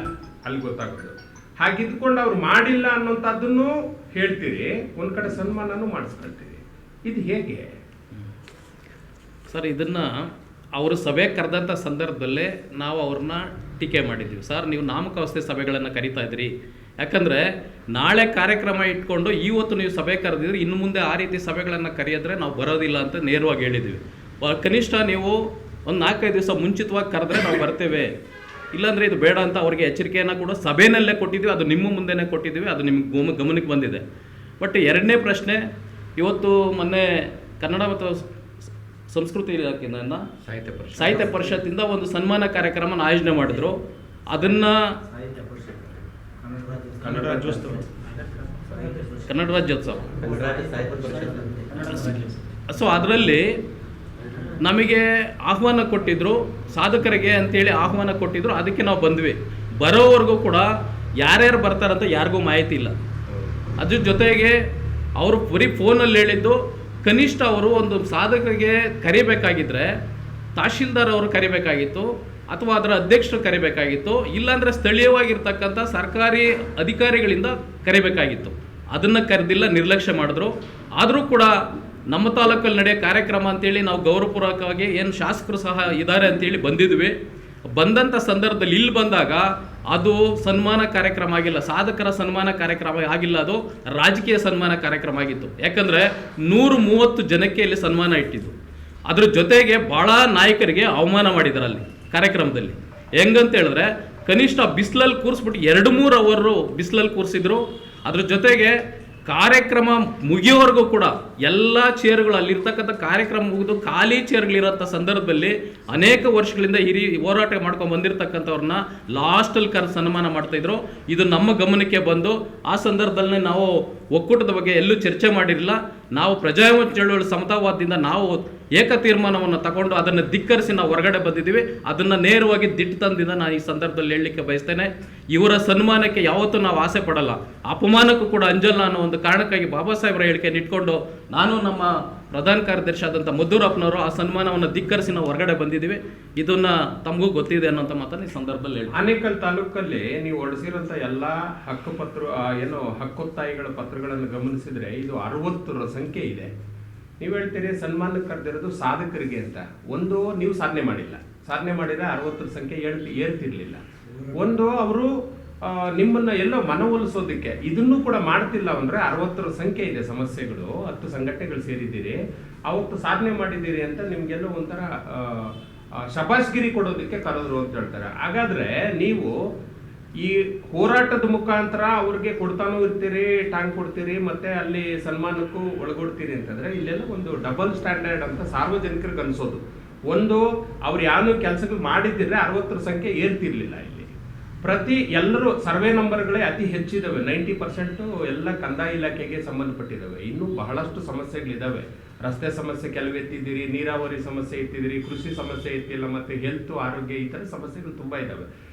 ಅಲ್ಲಿ ಗೊತ್ತಾಗೋದು. ಹಾಗಿದ್ಕೊಂಡು ಅವ್ರು ಮಾಡಿಲ್ಲ ಅನ್ನೋಂಥದ್ದನ್ನು ಹೇಳ್ತೀರಿ, ಒಂದ್ ಕಡೆ ಸನ್ಮಾನನೂ ಮಾಡಿಸ್ಕೊಳ್ತೀರಿ. ಇದು ಹೇಗೆ ಸರ್? ಇದನ್ನು ಅವರು ಸಭೆ ಕರೆದಂಥ ಸಂದರ್ಭದಲ್ಲೇ ನಾವು ಅವ್ರನ್ನ ಟೀಕೆ ಮಾಡಿದ್ದೀವಿ. ಸರ್, ನೀವು ನಾಮಕಾವಸ್ಥೆ ಸಭೆಗಳನ್ನು ಕರಿತಾ ಇದ್ರಿ, ಯಾಕಂದರೆ ನಾಳೆ ಕಾರ್ಯಕ್ರಮ ಇಟ್ಕೊಂಡು ಇವತ್ತು ನೀವು ಸಭೆ ಕರೆದಿದ್ರಿ, ಇನ್ನು ಮುಂದೆ ಆ ರೀತಿ ಸಭೆಗಳನ್ನು ಕರೆಯಿದ್ರೆ ನಾವು ಬರೋದಿಲ್ಲ ಅಂತ ನೇರವಾಗಿ ಹೇಳಿದ್ದೀವಿ. ಕನಿಷ್ಠ ನೀವು ಒಂದು 4-5 ದಿವಸ ಮುಂಚಿತವಾಗಿ ಕರೆದ್ರೆ ನಾವು ಬರ್ತೇವೆ, ಇಲ್ಲಾಂದರೆ ಇದು ಬೇಡ ಅಂತ ಅವ್ರಿಗೆ ಎಚ್ಚರಿಕೆಯನ್ನು ಕೂಡ ಸಭೆಯಲ್ಲೇ ಕೊಟ್ಟಿದ್ದೀವಿ. ಅದು ನಿಮ್ಮ ಮುಂದೆನೇ ಕೊಟ್ಟಿದ್ದೀವಿ, ಅದು ನಿಮ್ಗೆ ಗಮನಕ್ಕೆ ಬಂದಿದೆ. ಬಟ್ ಎರಡನೇ ಪ್ರಶ್ನೆ, ಇವತ್ತು ಮೊನ್ನೆ ಕನ್ನಡ ಮತ್ತು ಸಂಸ್ಕೃತಿ ಇಲಾಖೆಯಿಂದ ಸಾಹಿತ್ಯ ಪರಿಷತ್ತಿಂದ ಒಂದು ಸನ್ಮಾನ ಕಾರ್ಯಕ್ರಮ ಆಯೋಜನೆ ಮಾಡಿದ್ರು. ಅದನ್ನು ಕನ್ನಡ ರಾಜ್ಯೋತ್ಸವ, ಸೊ ಅದರಲ್ಲಿ ನಮಗೆ ಆಹ್ವಾನ ಕೊಟ್ಟಿದ್ರು, ಸಾಧಕರಿಗೆ ಅಂತೇಳಿ ಆಹ್ವಾನ ಕೊಟ್ಟಿದ್ರು. ಅದಕ್ಕೆ ನಾವು ಬಂದ್ವಿ. ಬರೋವರೆಗೂ ಕೂಡ ಯಾರ್ಯಾರು ಬರ್ತಾರಂತ ಯಾರಿಗೂ ಮಾಹಿತಿ ಇಲ್ಲ. ಅದ್ರ ಜೊತೆಗೆ ಅವರು ಬರೀ ಫೋನಲ್ಲಿ ಹೇಳಿದ್ದು, ಕನಿಷ್ಠ ಅವರು ಒಂದು ಸಾಧಕರಿಗೆ ಕರಿಬೇಕಾಗಿದ್ದರೆ ತಹಶೀಲ್ದಾರ್ ಅವರು ಕರಿಬೇಕಾಗಿತ್ತು, ಅಥವಾ ಅದರ ಅಧ್ಯಕ್ಷರು ಕರಿಬೇಕಾಗಿತ್ತು, ಇಲ್ಲಾಂದರೆ ಸ್ಥಳೀಯವಾಗಿರ್ತಕ್ಕಂಥ ಸರ್ಕಾರಿ ಅಧಿಕಾರಿಗಳಿಂದ ಕರಿಬೇಕಾಗಿತ್ತು. ಅದನ್ನು ಕರೆದಿಲ್ಲ, ನಿರ್ಲಕ್ಷ್ಯ ಮಾಡಿದ್ರು. ಆದರೂ ಕೂಡ ನಮ್ಮ ತಾಲೂಕಲ್ಲಿ ನಡೆಯೋ ಕಾರ್ಯಕ್ರಮ ಅಂತೇಳಿ ನಾವು ಗೌರವಪೂರ್ವಕವಾಗಿ ಏನು ಶಾಸಕರು ಸಹ ಇದ್ದಾರೆ ಅಂತೇಳಿ ಬಂದಿದ್ವಿ. ಬಂದಂಥ ಸಂದರ್ಭದಲ್ಲಿ ಇಲ್ಲಿ ಬಂದಾಗ ಅದು ಸನ್ಮಾನ ಕಾರ್ಯಕ್ರಮ ಆಗಿಲ್ಲ, ಸಾಧಕರ ಸನ್ಮಾನ ಕಾರ್ಯಕ್ರಮ ಆಗಿಲ್ಲ, ಅದು ರಾಜಕೀಯ ಸನ್ಮಾನ ಕಾರ್ಯಕ್ರಮ ಆಗಿತ್ತು. ಯಾಕಂದರೆ 130 ಜನಕ್ಕೆ ಇಲ್ಲಿ ಸನ್ಮಾನ ಇಟ್ಟಿದ್ದು. ಅದ್ರ ಜೊತೆಗೆ ಭಾಳ ನಾಯಕರಿಗೆ ಅವಮಾನ ಮಾಡಿದ್ದಾರೆ ಅಲ್ಲಿ ಕಾರ್ಯಕ್ರಮದಲ್ಲಿ. ಹೆಂಗಂತ ಹೇಳಿದ್ರೆ ಕನಿಷ್ಠ ಬಿಸಿಲಲ್ಲಿ ಕೂರಿಸ್ಬಿಟ್ಟು 2-3 ಅವರು ಬಿಸಿಲಲ್ಲಿ ಕೂರಿಸಿದ್ರು. ಅದ್ರ ಜೊತೆಗೆ ಕಾರ್ಯಕ್ರಮ ಮುಗಿಯೋವರೆಗೂ ಕೂಡ ಎಲ್ಲ ಚೇರ್ಗಳು ಅಲ್ಲಿರ್ತಕ್ಕಂಥ ಕಾರ್ಯಕ್ರಮ ಮುಗಿದು ಖಾಲಿ ಚೇರ್ಗಳಿರೋಂಥ ಸಂದರ್ಭದಲ್ಲಿ ಅನೇಕ ವರ್ಷಗಳಿಂದ ಹೋರಾಟ ಮಾಡ್ಕೊಂಡು ಬಂದಿರತಕ್ಕಂಥವ್ರನ್ನ ಲಾಸ್ಟಲ್ಲಿ ಸನ್ಮಾನ ಮಾಡ್ತಾಯಿದ್ರು. ಇದು ನಮ್ಮ ಗಮನಕ್ಕೆ ಬಂದು ಆ ಸಂದರ್ಭದಲ್ಲಿ ನಾವು ಒಕ್ಕೂಟದ ಬಗ್ಗೆ ಎಲ್ಲೂ ಚರ್ಚೆ ಮಾಡಿರಲಿಲ್ಲ. ನಾವು ಪ್ರಜಾವಂತ ಚಳವಳಿ ಸಮತಾವಾದದಿಂದ ನಾವು ಏಕ ತೀರ್ಮಾನವನ್ನು ತಗೊಂಡು ಅದನ್ನು ಧಿಕ್ಕರಿಸಿ ನಾವು ಹೊರಗಡೆ ಬಂದಿದ್ದೀವಿ. ಅದನ್ನು ನೇರವಾಗಿ ದಿಟ್ಟತನದಿಂದ ನಾನು ಈ ಸಂದರ್ಭದಲ್ಲಿ ಹೇಳಲಿಕ್ಕೆ ಬಯಸ್ತೇನೆ. ಇವರ ಸನ್ಮಾನಕ್ಕೆ ಯಾವತ್ತೂ ನಾವು ಆಸೆ ಪಡಲ್ಲ, ಅಪಮಾನಕ್ಕೂ ಕೂಡ ಅಂಜಲ್ಲ ಅನ್ನೋ ಒಂದು ಕಾರಣಕ್ಕಾಗಿ ಬಾಬಾ ಸಾಹೇಬರ ಹೇಳಿಕೆಯನ್ನು ಇಟ್ಕೊಂಡು ನಾನು ನಮ್ಮ ಪ್ರಧಾನ ಕಾರ್ಯದರ್ಶಿ ಆದಂಥ ಮದ್ದೂರಪ್ಪನವರು ಆ ಸನ್ಮಾನವನ್ನು ಧಿಕ್ಕರಿಸಿ ನಾವು ಹೊರಗಡೆ ಬಂದಿದ್ದೀವಿ. ಇದನ್ನ ತಮಗೂ ಗೊತ್ತಿದೆ ಅನ್ನೋಂಥ ಮಾತನ್ನು ಈ ಸಂದರ್ಭದಲ್ಲಿ ಹೇಳಿ. ಆನೇಕಲ್ ತಾಲೂಕಲ್ಲಿ ನೀವು ಹೊರಡಿಸಿರುವಂಥ ಎಲ್ಲ ಹಕ್ಕೊತ್ತಾಯಿಗಳ ಪತ್ರಗಳನ್ನು ಗಮನಿಸಿದ್ರೆ ಇದು 60 ಸಂಖ್ಯೆ ಇದೆ. ನೀವು ಹೇಳ್ತೀರಿ ಸನ್ಮಾನಕ್ಕೆ ಕರೆದಿರೋದು ಸಾಧಕರಿಗೆ ಅಂತ. ಒಂದು, ನೀವು ಸಾಧನೆ ಮಾಡಿಲ್ಲ, ಸಾಧನೆ ಮಾಡಿದ್ರೆ 60 ಸಂಖ್ಯೆ ಏರ್ತಿರ್ಲಿಲ್ಲ. ಒಂದು, ಅವರು ನಿಮ್ಮನ್ನ ಎಲ್ಲೋ ಮನವೊಲಿಸೋದಕ್ಕೆ ಇದನ್ನು ಕೂಡ ಮಾಡ್ತಿಲ್ಲ ಅಂದ್ರೆ 60 ಸಂಖ್ಯೆ ಇದೆ ಸಮಸ್ಯೆಗಳು. 10 ಸಂಘಟನೆಗಳು ಸೇರಿದ್ದೀರಿ, ಅವತ್ತು ಸಾಧನೆ ಮಾಡಿದ್ದೀರಿ ಅಂತ ನಿಮ್ಗೆಲ್ಲೋ ಒಂಥರ ಶಬಾಷ್ಗಿರಿ ಕೊಡೋದಕ್ಕೆ ಕರೆದ್ರು ಅಂತ ಹೇಳ್ತಾರೆ. ಹಾಗಾದ್ರೆ ನೀವು ಈ ಹೋರಾಟದ ಮುಖಾಂತರ ಅವ್ರಿಗೆ ಕೊಡ್ತಾನೂ ಇರ್ತೀರಿ, ಟಾಂಗ್ ಕೊಡ್ತೀರಿ, ಮತ್ತೆ ಅಲ್ಲಿ ಸನ್ಮಾನಕ್ಕೂ ಒಳಗೊಡ್ತೀರಿ ಅಂತಂದ್ರೆ ಇಲ್ಲೆಲ್ಲ ಒಂದು ಡಬಲ್ ಸ್ಟ್ಯಾಂಡರ್ಡ್ ಅಂತ ಸಾರ್ವಜನಿಕರಿಗೆ ಅನ್ಸೋದು. ಒಂದು, ಅವ್ರು ಯಾರು ಕೆಲಸಗಳು ಮಾಡಿದ್ರೆ 60 ಸಂಖ್ಯೆ ಏರ್ತಿರ್ಲಿಲ್ಲ. ಇಲ್ಲಿ ಎಲ್ಲರೂ ಸರ್ವೆ ನಂಬರ್ಗಳೇ ಅತಿ ಹೆಚ್ಚಿದಾವೆ, 90% ಎಲ್ಲ ಕಂದಾಯ ಇಲಾಖೆಗೆ ಸಂಬಂಧಪಟ್ಟಿದ್ದಾವೆ. ಇನ್ನೂ ಬಹಳಷ್ಟು ಸಮಸ್ಯೆಗಳಿದಾವೆ. ರಸ್ತೆ ಸಮಸ್ಯೆ ಕೆಲವು ಎತ್ತಿದ್ದೀರಿ, ನೀರಾವರಿ ಸಮಸ್ಯೆ ಎತ್ತಿದ್ದೀರಿ, ಕೃಷಿ ಸಮಸ್ಯೆ ಎತ್ತಿಲ್ಲ, ಮತ್ತೆ ಹೆಲ್ತ್, ಆರೋಗ್ಯ, ಈ ಥರ ಸಮಸ್ಯೆಗಳು ತುಂಬಾ ಇದಾವೆ.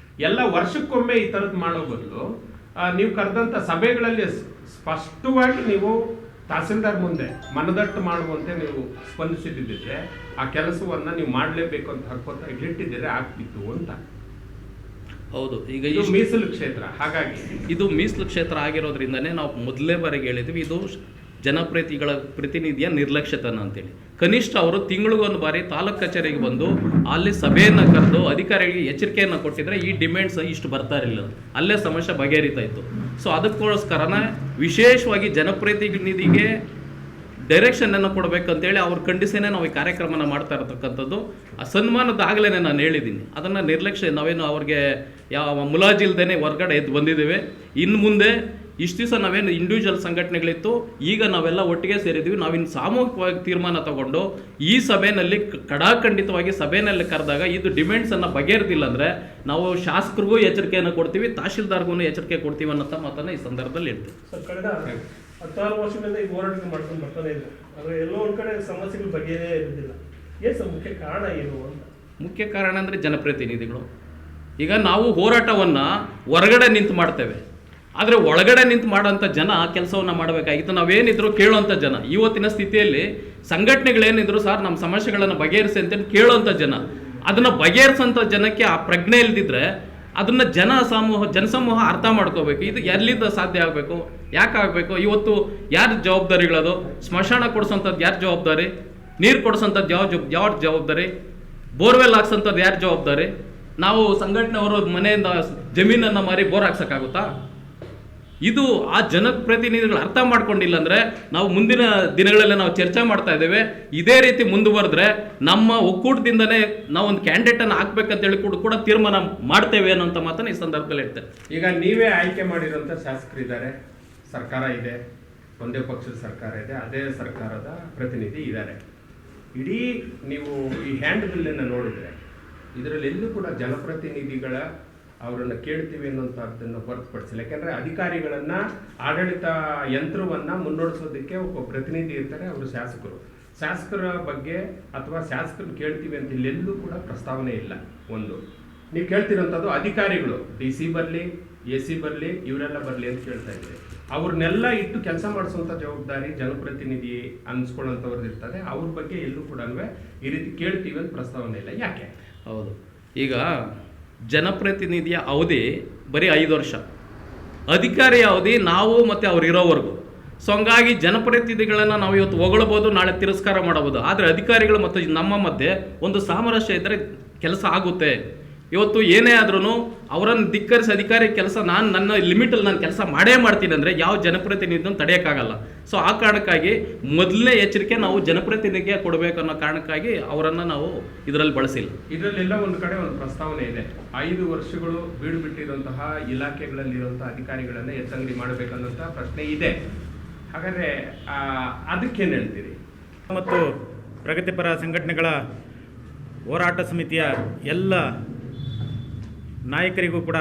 ಎಲ್ಲ ವರ್ಷಕ್ಕೊಮ್ಮೆ ಈ ಥರದ್ದು ಮಾಡೋ ಬದಲು ನೀವು ಕರೆದಂಥ ಸಭೆಗಳಲ್ಲಿ ಸ್ಪಷ್ಟವಾಗಿ ನೀವು ತಹಸೀಲ್ದಾರ್ ಮುಂದೆ ಮನದಟ್ಟು ಮಾಡುವಂತೆ ನೀವು ಸ್ಪಂದಿಸಿದ್ದಿದ್ರೆ ಆ ಕೆಲಸವನ್ನ ನೀವು ಮಾಡಲೇಬೇಕು ಅಂತ ಹಾಕೋತ ಇಟ್ಟಿದ್ದರೆ ಆಗ್ತಿತ್ತು ಅಂತ. ಹೌದು, ಈಗ ಮೀಸಲು ಕ್ಷೇತ್ರ, ಹಾಗಾಗಿ ಇದು ಮೀಸಲು ಕ್ಷೇತ್ರ ಆಗಿರೋದ್ರಿಂದನೇ ನಾವು ಮೊದಲೇ ಬಾರಿಗೆ ಹೇಳಿದ್ವಿ ಇದು ಜನಪ್ರತಿನಿಧಿಗಳ ಪ್ರತಿನಿಧಿಯ ನಿರ್ಲಕ್ಷ್ಯತನ ಅಂತೇಳಿ. ಕನಿಷ್ಠ ಅವರು ತಿಂಗಳಿಗೊಂದು ಬಾರಿ ತಾಲೂಕು ಕಚೇರಿಗೆ ಬಂದು ಅಲ್ಲಿ ಸಭೆಯನ್ನು ಕರೆದು ಅಧಿಕಾರಿಗಳಿಗೆ ಎಚ್ಚರಿಕೆಯನ್ನು ಕೊಟ್ಟಿದ್ರೆ ಈ ಡಿಮ್ಯಾಂಡ್ಸ್ ಇಷ್ಟು ಬರ್ತಾ ಇರಲಿಲ್ಲ, ಅಲ್ಲೇ ಸಮಸ್ಯೆ ಬಗೆಹರಿತಾ ಇತ್ತು. ಸೊ ಅದಕ್ಕೋಸ್ಕರನೇ ವಿಶೇಷವಾಗಿ ಜನಪ್ರತಿನಿಧಿಗೆ ಡೈರೆಕ್ಷನನ್ನು ಕೊಡಬೇಕಂತೇಳಿ ಅವ್ರು ಖಂಡಿಸೇನೆ ನಾವು ಈ ಕಾರ್ಯಕ್ರಮನ ಮಾಡ್ತಾ ಇರತಕ್ಕಂಥದ್ದು. ಆ ಸನ್ಮಾನದಾಗಲೇ ನಾನು ಹೇಳಿದ್ದೀನಿ, ಅದನ್ನು ನಿರ್ಲಕ್ಷ್ಯ ನಾವೇನು ಅವ್ರಿಗೆ ಯಾವ ಮುಲಾಜಿಲ್ದೇ ಹೊರಗಡೆ ಎದ್ದು ಬಂದಿದ್ದೇವೆ. ಇನ್ನು ಮುಂದೆ ಇಷ್ಟು ದಿವಸ ನಾವೇನು ಇಂಡಿವಿಜುವಲ್ ಸಂಘಟನೆಗಳಿತ್ತು, ಈಗ ನಾವೆಲ್ಲ ಒಟ್ಟಿಗೆ ಸೇರಿದ್ವಿ. ನಾವಿನ್ನು ಸಾಮೂಹಿಕವಾಗಿ ತೀರ್ಮಾನ ತಗೊಂಡು ಈ ಸಭೆಯಲ್ಲಿ ಕಡಾಖಂಡಿತವಾಗಿ ಸಭೆಯಲ್ಲಿ ಕರೆದಾಗ ಇದು ಡಿಮ್ಯಾಂಡ್ಸನ್ನು ಬಗೆಹರಿದಿಲ್ಲ ಅಂದರೆ ನಾವು ಶಾಸಕರಿಗೂ ಎಚ್ಚರಿಕೆಯನ್ನು ಕೊಡ್ತೀವಿ, ತಹಶೀಲ್ದಾರ್ಗೂ ಎಚ್ಚರಿಕೆ ಕೊಡ್ತೀವಿ ಅನ್ನೋ ಮಾತನ್ನು ಈ ಸಂದರ್ಭದಲ್ಲಿ ಹೇಳ್ತೀವಿ. ಸರ್, ಕಳೆದ 16 ವರ್ಷಗಳಿಂದ ಈ ಹೋರಾಟ ಮಾಡ್ಕೊಂಡು ಬರ್ತಾನೆ ಇದೆ, ಆದರೆ ಎಲ್ಲೋ ಒಂದು ಕಡೆ ಸಮಸ್ಯೆಗಳು ಬಗೆಯೇ ಇರೋದಿಲ್ಲ. ಏನು ಸರ್ ಮುಖ್ಯ ಕಾರಣ ಏನು ಅಂತ? ಮುಖ್ಯ ಕಾರಣ ಅಂದರೆ ಜನಪ್ರತಿನಿಧಿಗಳು. ಈಗ ನಾವು ಹೋರಾಟವನ್ನು ಹೊರಗಡೆ ನಿಂತು ಮಾಡ್ತೇವೆ, ಆದರೆ ಒಳಗಡೆ ನಿಂತು ಮಾಡೋಂಥ ಜನ ಕೆಲಸವನ್ನು ಮಾಡಬೇಕಾಗಿತ್ತು. ನಾವೇನಿದ್ರು ಕೇಳೋಂಥ ಜನ, ಇವತ್ತಿನ ಸ್ಥಿತಿಯಲ್ಲಿ ಸಂಘಟನೆಗಳೇನಿದ್ರು ಸರ್ ನಮ್ಮ ಸಮಸ್ಯೆಗಳನ್ನು ಬಗೆಹರಿಸಿ ಅಂತೇಳಿ ಕೇಳೋಂಥ ಜನ, ಅದನ್ನು ಬಗೆಹರಿಸೋಂಥ ಜನಕ್ಕೆ ಆ ಪ್ರಜ್ಞೆ ಇಲ್ದಿದ್ರೆ ಅದನ್ನು ಜನಸಮೂಹ ಅರ್ಥ ಮಾಡ್ಕೋಬೇಕು. ಇದು ಎಲ್ಲಿಂದ ಸಾಧ್ಯ ಆಗಬೇಕು, ಯಾಕೆ ಆಗಬೇಕು? ಇವತ್ತು ಯಾರು ಜವಾಬ್ದಾರಿಗಳದು? ಸ್ಮಶಾನ ಕೊಡಿಸೋಂಥದ್ದು ಯಾರು ಜವಾಬ್ದಾರಿ? ನೀರು ಕೊಡಿಸೋಂಥದ್ದು ಯಾವ ಜವಾಬ್ದಾರಿ? ಬೋರ್ವೆಲ್ ಹಾಕ್ಸೋಂಥದ್ದು ಯಾರು ಜವಾಬ್ದಾರಿ? ನಾವು ಸಂಘಟನೆಯವರು ಮನೆಯಿಂದ ಜಮೀನನ್ನು ಮಾರಿ ಬೋರ್ ಹಾಕ್ಸೋಕ್ಕಾಗುತ್ತಾ? ಇದು ಆ ಜನಪ್ರತಿನಿಧಿಗಳು ಅರ್ಥ ಮಾಡ್ಕೊಂಡಿಲ್ಲ ಅಂದರೆ ನಾವು ಮುಂದಿನ ದಿನಗಳಲ್ಲಿ ನಾವು ಚರ್ಚೆ ಮಾಡ್ತಾ ಇದ್ದೇವೆ. ಇದೇ ರೀತಿ ಮುಂದುವರೆದ್ರೆ ನಮ್ಮ ಒಕ್ಕೂಟದಿಂದನೇ ನಾವು ಒಂದು ಕ್ಯಾಂಡಿಡೇಟನ್ನು ಹಾಕ್ಬೇಕಂತೇಳಿ ಕೂಡ ತೀರ್ಮಾನ ಮಾಡ್ತೇವೆ ಅನ್ನೋಂಥ ಮಾತನ್ನು ಈ ಸಂದರ್ಭದಲ್ಲಿ ಹೇಳ್ತೇನೆ. ಈಗ ನೀವೇ ಆಯ್ಕೆ ಮಾಡಿರೋಂಥ ಶಾಸಕರಿದ್ದಾರೆ, ಸರ್ಕಾರ ಇದೆ, ಒಂದೇ ಪಕ್ಷದ ಸರ್ಕಾರ ಇದೆ, ಅದೇ ಸರ್ಕಾರದ ಪ್ರತಿನಿಧಿ ಇದ್ದಾರೆ. ಇಡೀ ನೀವು ಈ ಹ್ಯಾಂಡ್ ಬಿಲ್ಲನ್ನು ನೋಡಿದರೆ ಇದರಲ್ಲಿ ಎಲ್ಲೂ ಕೂಡ ಜನಪ್ರತಿನಿಧಿಗಳ ಅವರನ್ನು ಕೇಳ್ತೀವಿ ಅನ್ನೋಂಥದ್ದನ್ನು ಹೊರತುಪಡಿಸಿಲ್ಲ. ಯಾಕೆಂದರೆ ಅಧಿಕಾರಿಗಳನ್ನು, ಆಡಳಿತ ಯಂತ್ರವನ್ನು ಮುನ್ನಡೆಸೋದಕ್ಕೆ ಒಬ್ಬ ಪ್ರತಿನಿಧಿ ಇರ್ತಾರೆ, ಅವರು ಶಾಸಕರು. ಶಾಸಕರ ಬಗ್ಗೆ ಅಥವಾ ಶಾಸಕರನ್ನು ಕೇಳ್ತೀವಿ ಅಂತ ಇಲ್ಲೆಲ್ಲೂ ಕೂಡ ಪ್ರಸ್ತಾವನೆ ಇಲ್ಲ. ಒಂದು ನೀವು ಕೇಳ್ತಿರೋಂಥದ್ದು ಅಧಿಕಾರಿಗಳು, DC ಬರಲಿ, AC ಬರಲಿ, ಇವರೆಲ್ಲ ಬರಲಿ ಅಂತ ಕೇಳ್ತಾ ಇದ್ದಾರೆ. ಅವ್ರನ್ನೆಲ್ಲ ಇಟ್ಟು ಕೆಲಸ ಮಾಡಿಸುವಂಥ ಜವಾಬ್ದಾರಿ ಜನಪ್ರತಿನಿಧಿ ಅನ್ಸ್ಕೊಳ್ಳೋಂಥವ್ರದ್ದು ಇರ್ತದೆ. ಅವ್ರ ಬಗ್ಗೆ ಎಲ್ಲೂ ಕೂಡ ಈ ರೀತಿ ಕೇಳ್ತೀವಿ ಅಂತ ಪ್ರಸ್ತಾವನೆ ಇಲ್ಲ. ಯಾಕೆ? ಹೌದು, ಈಗ ಜನಪ್ರತಿನಿಧಿಯ ಅವಧಿ ಬರೀ 5 ವರ್ಷ, ಅಧಿಕಾರಿ ಅವಧಿ ನಾವು ಮತ್ತು ಅವ್ರು ಇರೋವರೆಗೂ. ಸೊ ಹಂಗಾಗಿ ಜನಪ್ರತಿನಿಧಿಗಳನ್ನು ನಾವು ಇವತ್ತು ಹೊಗಳಬಹುದು, ನಾಳೆ ತಿರಸ್ಕಾರ ಮಾಡಬಹುದು. ಆದರೆ ಅಧಿಕಾರಿಗಳು ಮತ್ತು ನಮ್ಮ ಮಧ್ಯೆ ಒಂದು ಸಾಮರಸ್ಯ ಇದ್ದರೆ ಕೆಲಸ ಆಗುತ್ತೆ. ಇವತ್ತು ಏನೇ ಆದ್ರೂ ಅವರನ್ನು ಧಿಕ್ಕರಿಸಿ ಅಧಿಕಾರಿ ಕೆಲಸ ನನ್ನ ಲಿಮಿಟಲ್ಲಿ ನಾನು ಕೆಲಸ ಮಾಡೇ ಮಾಡ್ತೀನಿ ಅಂದರೆ ಯಾವ ಜನಪ್ರತಿನಿಧಿಯನ್ನು ತಡೆಯೋಕ್ಕಾಗಲ್ಲ. ಸೊ ಆ ಕಾರಣಕ್ಕಾಗಿ ಮೊದಲನೇ ಎಚ್ಚರಿಕೆ ನಾವು ಜನಪ್ರತಿನಿಧಿಗೆ ಕೊಡಬೇಕು ಅನ್ನೋ ಕಾರಣಕ್ಕಾಗಿ ಅವರನ್ನು ನಾವು ಇದರಲ್ಲಿ ಬಳಸಿಲ್ಲ. ಇದರಲ್ಲೆಲ್ಲ ಒಂದು ಕಡೆ ಒಂದು ಪ್ರಸ್ತಾವನೆ ಇದೆ, 5 ವರ್ಷಗಳು ಬೀಡು ಬಿಟ್ಟಿರುವಂತಹ ಇಲಾಖೆಗಳಲ್ಲಿರುವಂತಹ ಅಧಿಕಾರಿಗಳನ್ನು ಎತ್ತಂಗಡಿ ಮಾಡಬೇಕನ್ನೋಂಥ ಪ್ರಶ್ನೆ ಇದೆ. ಹಾಗಾದರೆ ಅದಕ್ಕೇನು ಹೇಳ್ತೀರಿ? ಮತ್ತು ಪ್ರಗತಿಪರ ಸಂಘಟನೆಗಳ ಹೋರಾಟ ಸಮಿತಿಯ ಎಲ್ಲ ನಾಯಕರಿಗೂ ಕೂಡ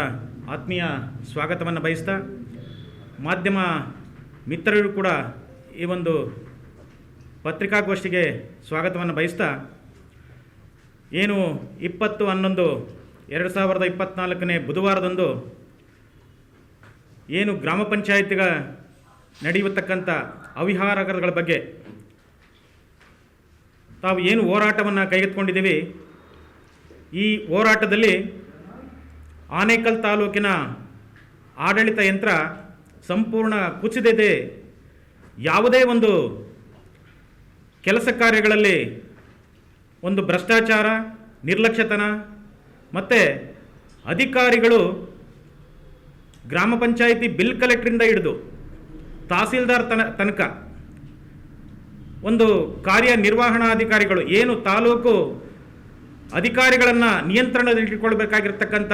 ಆತ್ಮೀಯ ಸ್ವಾಗತವನ್ನು ಬಯಸ್ತಾ, ಮಾಧ್ಯಮ ಮಿತ್ರರಿಗೂ ಕೂಡ ಈ ಒಂದು ಪತ್ರಿಕಾಗೋಷ್ಠಿಗೆ ಸ್ವಾಗತವನ್ನು ಬಯಸ್ತಾ, ಏನು 20/11/2024 ಬುಧವಾರದಂದು ಏನು ಗ್ರಾಮ ಪಂಚಾಯತಿಗ ನಡೆಯತಕ್ಕಂಥ ಅವ್ಯವಹಾರಗಳ ಬಗ್ಗೆ ತಾವು ಏನು ಹೋರಾಟವನ್ನು ಕೈಗೆತ್ತಿಕೊಂಡಿದ್ದೀವಿ, ಈ ಹೋರಾಟದಲ್ಲಿ ಆನೇಕಲ್ ತಾಲೂಕಿನ ಆಡಳಿತ ಯಂತ್ರ ಸಂಪೂರ್ಣ ಕುಸಿದಿದೆ. ಯಾವುದೇ ಒಂದು ಕೆಲಸ ಕಾರ್ಯಗಳಲ್ಲಿ ಒಂದು ಭ್ರಷ್ಟಾಚಾರ, ನಿರ್ಲಕ್ಷ್ಯತನ ಮತ್ತು ಅಧಿಕಾರಿಗಳು ಗ್ರಾಮ ಪಂಚಾಯಿತಿ ಬಿಲ್ ಕಲೆಕ್ಟರಿಂದ ಹಿಡಿದು ತಹಸೀಲ್ದಾರ್ ತನಕ ಒಂದು ಕಾರ್ಯನಿರ್ವಹಣಾಧಿಕಾರಿಗಳು ಏನು ತಾಲೂಕು ಅಧಿಕಾರಿಗಳನ್ನು ನಿಯಂತ್ರಣದಲ್ಲಿಟ್ಟುಕೊಳ್ಬೇಕಾಗಿರ್ತಕ್ಕಂಥ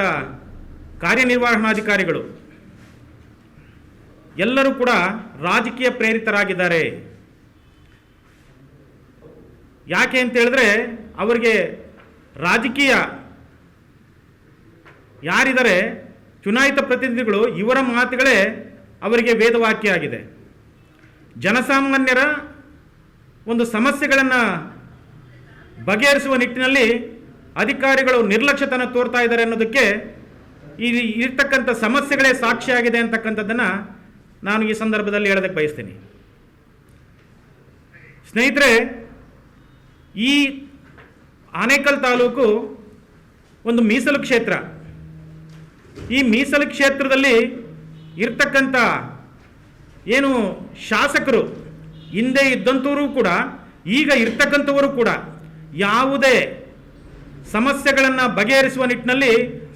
ಕಾರ್ಯನಿರ್ವಹಣಾಧಿಕಾರಿಗಳು ಎಲ್ಲರೂ ಕೂಡ ರಾಜಕೀಯ ಪ್ರೇರಿತರಾಗಿದ್ದಾರೆ. ಯಾಕೆ ಅಂತ ಹೇಳಿದ್ರೆ ಅವರಿಗೆ ರಾಜಕೀಯ ಯಾರಿದ್ದಾರೆ ಚುನಾಯಿತ ಪ್ರತಿನಿಧಿಗಳು, ಇವರ ಮಾತುಗಳೇ ಅವರಿಗೆ ವೇದವಾಕ್ಯ ಆಗಿದೆ. ಜನಸಾಮಾನ್ಯರ ಒಂದು ಸಮಸ್ಯೆಗಳನ್ನು ಬಗೆಹರಿಸುವ ನಿಟ್ಟಿನಲ್ಲಿ ಅಧಿಕಾರಿಗಳು ನಿರ್ಲಕ್ಷ್ಯತನ ತೋರ್ತಾ ಇದ್ದಾರೆ ಅನ್ನೋದಕ್ಕೆ ಈ ಇರ್ತಕ್ಕಂಥ ಸಮಸ್ಯೆಗಳೇ ಸಾಕ್ಷಿಯಾಗಿದೆ ಅಂತಕ್ಕಂಥದ್ದನ್ನು ನಾನು ಈ ಸಂದರ್ಭದಲ್ಲಿ ಹೇಳೋದಕ್ಕೆ ಬಯಸ್ತೀನಿ. ಸ್ನೇಹಿತರೆ, ಈ ಆನೇಕಲ್ ತಾಲೂಕು ಒಂದು ಮೀಸಲು ಕ್ಷೇತ್ರ. ಈ ಮೀಸಲು ಕ್ಷೇತ್ರದಲ್ಲಿ ಇರ್ತಕ್ಕಂಥ ಏನು ಶಾಸಕರು ಹಿಂದೆ ಇದ್ದಂಥವರು ಕೂಡ ಈಗ ಇರ್ತಕ್ಕಂಥವರು ಕೂಡ ಯಾವುದೇ ಸಮಸ್ಯೆಗಳನ್ನು ಬಗೆಹರಿಸುವ ನಿಟ್ಟಿನಲ್ಲಿ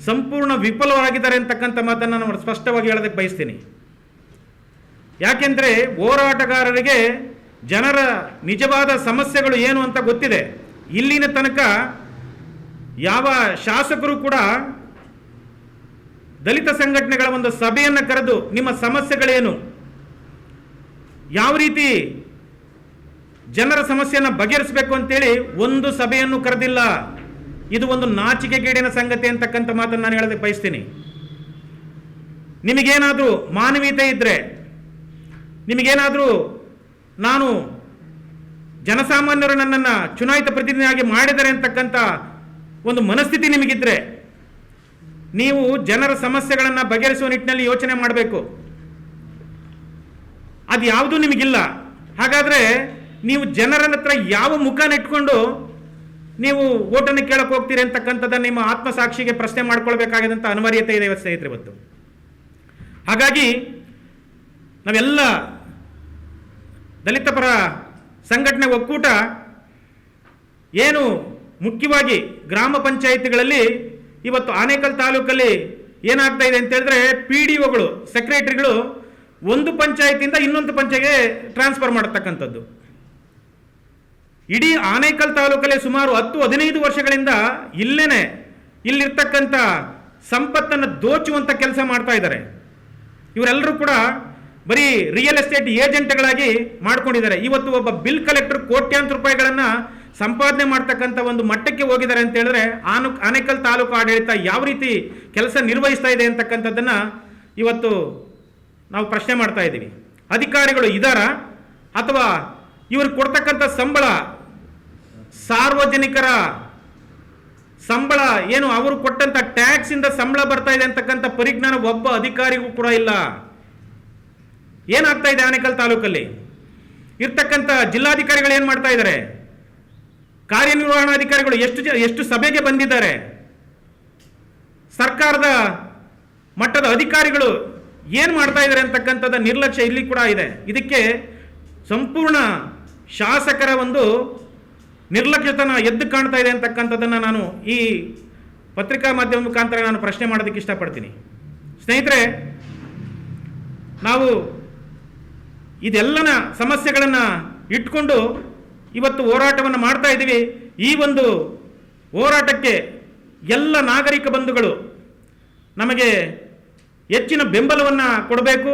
ಸಂಪೂರ್ಣ ವಿಫಲವಾಗಿದ್ದಾರೆ ಅಂತಕ್ಕಂಥ ಮಾತನ್ನು ನಾನು ಸ್ಪಷ್ಟವಾಗಿ ಹೇಳೋದಕ್ಕೆ ಬಯಸ್ತೀನಿ. ಯಾಕೆಂದರೆ ಹೋರಾಟಗಾರರಿಗೆ ಜನರ ನಿಜವಾದ ಸಮಸ್ಯೆಗಳು ಏನು ಅಂತ ಗೊತ್ತಿದೆ. ಇಲ್ಲಿನ ತನಕ ಯಾವ ಶಾಸಕರು ಕೂಡ ದಲಿತ ಸಂಘಟನೆಗಳ ಒಂದು ಸಭೆಯನ್ನು ಕರೆದು ನಿಮ್ಮ ಸಮಸ್ಯೆಗಳೇನು, ಯಾವ ರೀತಿ ಜನರ ಸಮಸ್ಯೆಯನ್ನು ಬಗೆಹರಿಸಬೇಕು ಅಂತೇಳಿ ಒಂದು ಸಭೆಯನ್ನು ಕರೆದಿಲ್ಲ. ಇದು ಒಂದು ನಾಚಿಕೆಗೇಡಿನ ಸಂಗತಿ ಅಂತಕ್ಕಂಥ ಮಾತನ್ನು ನಾನು ಹೇಳೋದಕ್ಕೆ ಬಯಸ್ತೀನಿ. ನಿಮಗೇನಾದರೂ ಮಾನವೀಯತೆ ಇದ್ದರೆ, ನಿಮಗೇನಾದರೂ ನಾನು ಜನಸಾಮಾನ್ಯರು ನನ್ನನ್ನು ಚುನಾಯಿತ ಪ್ರತಿನಿಧಿಯಾಗಿ ಮಾಡಿದ್ದಾರೆ ಅಂತಕ್ಕಂಥ ಒಂದು ಮನಸ್ಥಿತಿ ನಿಮಗಿದ್ರೆ ನೀವು ಜನರ ಸಮಸ್ಯೆಗಳನ್ನು ಬಗೆಹರಿಸುವ ನಿಟ್ಟಿನಲ್ಲಿ ಯೋಚನೆ ಮಾಡಬೇಕು. ಅದು ಯಾವುದೂ ನಿಮಗಿಲ್ಲ. ಹಾಗಾದರೆ ನೀವು ಜನರ ಹತ್ರ ಯಾವ ಮುಖ ನೆಟ್ಕೊಂಡು ನೀವು ಓಟನ್ನು ಕೇಳಕ್ಕೆ ಹೋಗ್ತೀರಿ ಅಂತಕ್ಕಂಥದ್ದನ್ನು ನಿಮ್ಮ ಆತ್ಮಸಾಕ್ಷಿಗೆ ಪ್ರಶ್ನೆ ಮಾಡ್ಕೊಳ್ಬೇಕಾಗಿದ್ದಂಥ ಅನಿವಾರ್ಯತೆ ಇದೆ ಸ್ನೇಹಿತರೆ ಇವತ್ತು. ಹಾಗಾಗಿ ನಾವೆಲ್ಲ ದಲಿತ ಪರ ಸಂಘಟನೆ ಒಕ್ಕೂಟ ಏನು ಮುಖ್ಯವಾಗಿ ಗ್ರಾಮ ಪಂಚಾಯಿತಿಗಳಲ್ಲಿ ಇವತ್ತು ಆನೇಕಲ್ ತಾಲೂಕಲ್ಲಿ ಏನಾಗ್ತಾ ಇದೆ ಅಂತ ಹೇಳಿದ್ರೆ PDOಗಳು ಸೆಕ್ರೆಟರಿಗಳು ಒಂದು ಪಂಚಾಯತಿಯಿಂದ ಇನ್ನೊಂದು ಪಂಚಾಯಿತಿಗೆ ಟ್ರಾನ್ಸ್ಫರ್ ಮಾಡತಕ್ಕಂಥದ್ದು. ಇಡೀ ಆನೇಕಲ್ ತಾಲೂಕಲ್ಲಿ ಸುಮಾರು 10-15 ವರ್ಷಗಳಿಂದ ಇಲ್ಲಿರ್ತಕ್ಕಂಥ ಸಂಪತ್ತನ್ನು ದೋಚುವಂಥ ಕೆಲಸ ಮಾಡ್ತಾ ಇದ್ದಾರೆ. ಇವರೆಲ್ಲರೂ ಕೂಡ ಬರೀ ರಿಯಲ್ ಎಸ್ಟೇಟ್ ಏಜೆಂಟ್ಗಳಾಗಿ ಮಾಡ್ಕೊಂಡಿದ್ದಾರೆ. ಇವತ್ತು ಒಬ್ಬ ಬಿಲ್ ಕಲೆಕ್ಟರ್ ಕೋಟ್ಯಾಂತರ ರೂಪಾಯಿಗಳನ್ನು ಸಂಪಾದನೆ ಮಾಡ್ತಕ್ಕಂಥ ಒಂದು ಮಟ್ಟಕ್ಕೆ ಹೋಗಿದ್ದಾರೆ ಅಂತ ಹೇಳಿದ್ರೆ ಆನೇಕಲ್ ತಾಲೂಕು ಆಡಳಿತ ಯಾವ ರೀತಿ ಕೆಲಸ ನಿರ್ವಹಿಸ್ತಾ ಇದೆ ಅಂತಕ್ಕಂಥದ್ದನ್ನು ಇವತ್ತು ನಾವು ಪ್ರಶ್ನೆ ಮಾಡ್ತಾ ಇದ್ದೀವಿ. ಅಧಿಕಾರಿಗಳು ಇದ್ದಾರಾ ಅಥವಾ ಇವರು ಕೊಡ್ತಕ್ಕಂಥ ಸಂಬಳ ಸಾರ್ವಜನಿಕರ ಸಂಬಳ ಏನು ಅವರು ಕೊಟ್ಟಂಥ ಟ್ಯಾಕ್ಸ್ ಇಂದ ಸಂಬಳ ಬರ್ತಾ ಇದೆ ಅಂತಕ್ಕಂಥ ಪರಿಜ್ಞಾನ ಒಬ್ಬ ಅಧಿಕಾರಿಗೂ ಕೂಡ ಇಲ್ಲ. ಏನಾಗ್ತಾ ಇದೆ ಆನೇಕಲ್ ತಾಲೂಕಲ್ಲಿ ಇರ್ತಕ್ಕಂಥ ಜಿಲ್ಲಾಧಿಕಾರಿಗಳು ಏನು ಮಾಡ್ತಾ ಇದ್ದಾರೆ, ಕಾರ್ಯನಿರ್ವಹಣಾಧಿಕಾರಿಗಳು ಎಷ್ಟು ಸಭೆಗೆ ಬಂದಿದ್ದಾರೆ, ಸರ್ಕಾರದ ಮಟ್ಟದ ಅಧಿಕಾರಿಗಳು ಏನು ಮಾಡ್ತಾ ಇದ್ದಾರೆ ಅಂತಕ್ಕಂಥದ್ದು ನಿರ್ಲಕ್ಷ್ಯ ಇಲ್ಲಿ ಕೂಡ ಇದೆ. ಇದಕ್ಕೆ ಸಂಪೂರ್ಣ ಶಾಸಕರ ಒಂದು ನಿರ್ಲಕ್ಷ್ಯತನ ಎದ್ದು ಕಾಣ್ತಾ ಇದೆ ಅಂತಕ್ಕಂಥದ್ದನ್ನು ನಾನು ಈ ಪತ್ರಿಕಾ ಮಾಧ್ಯಮದ ಮುಖಾಂತರ ನಾನು ಪ್ರಶ್ನೆ ಮಾಡೋದಕ್ಕೆ ಇಷ್ಟಪಡ್ತೀನಿ. ಸ್ನೇಹಿತರೆ, ನಾವು ಇದೆಲ್ಲನ ಸಮಸ್ಯೆಗಳನ್ನು ಇಟ್ಕೊಂಡು ಇವತ್ತು ಹೋರಾಟವನ್ನು ಮಾಡ್ತಾ ಇದ್ದೀವಿ. ಈ ಒಂದು ಹೋರಾಟಕ್ಕೆ ಎಲ್ಲ ನಾಗರಿಕ ಬಂಧುಗಳು ನಮಗೆ ಹೆಚ್ಚಿನ ಬೆಂಬಲವನ್ನು ಕೊಡಬೇಕು,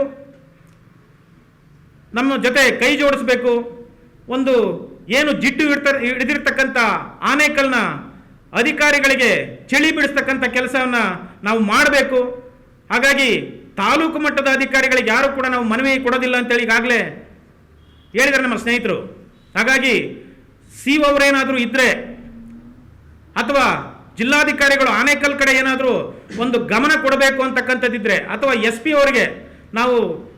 ನಮ್ಮ ಜೊತೆ ಕೈ ಜೋಡಿಸಬೇಕು. ಒಂದು ಏನು ಜಿಡ್ಡು ಹಿಡಿದಿರ್ತಕ್ಕಂಥ ಆನೇಕಲ್ನ ಅಧಿಕಾರಿಗಳಿಗೆ ಚಳಿ ಬಿಡಿಸ್ತಕ್ಕಂಥ ಕೆಲಸವನ್ನು ನಾವು ಮಾಡಬೇಕು. ಹಾಗಾಗಿ ತಾಲೂಕು ಮಟ್ಟದ ಅಧಿಕಾರಿಗಳಿಗೆ ಯಾರು ಕೂಡ ನಾವು ಮನವಿ ಕೊಡೋದಿಲ್ಲ ಅಂತೇಳಿ ಈಗಾಗಲೇ ಹೇಳಿದ್ದಾರೆ ನಮ್ಮ ಸ್ನೇಹಿತರು. ಹಾಗಾಗಿ CO ಅವರೇನಾದರೂ ಇದ್ದರೆ ಅಥವಾ ಜಿಲ್ಲಾಧಿಕಾರಿಗಳು ಆನೇಕಲ್ ಕಡೆ ಏನಾದರೂ ಒಂದು ಗಮನ ಕೊಡಬೇಕು ಅಂತಕ್ಕಂಥದ್ದಿದ್ರೆ ಅಥವಾ SP ಅವರಿಗೆ ನಾವು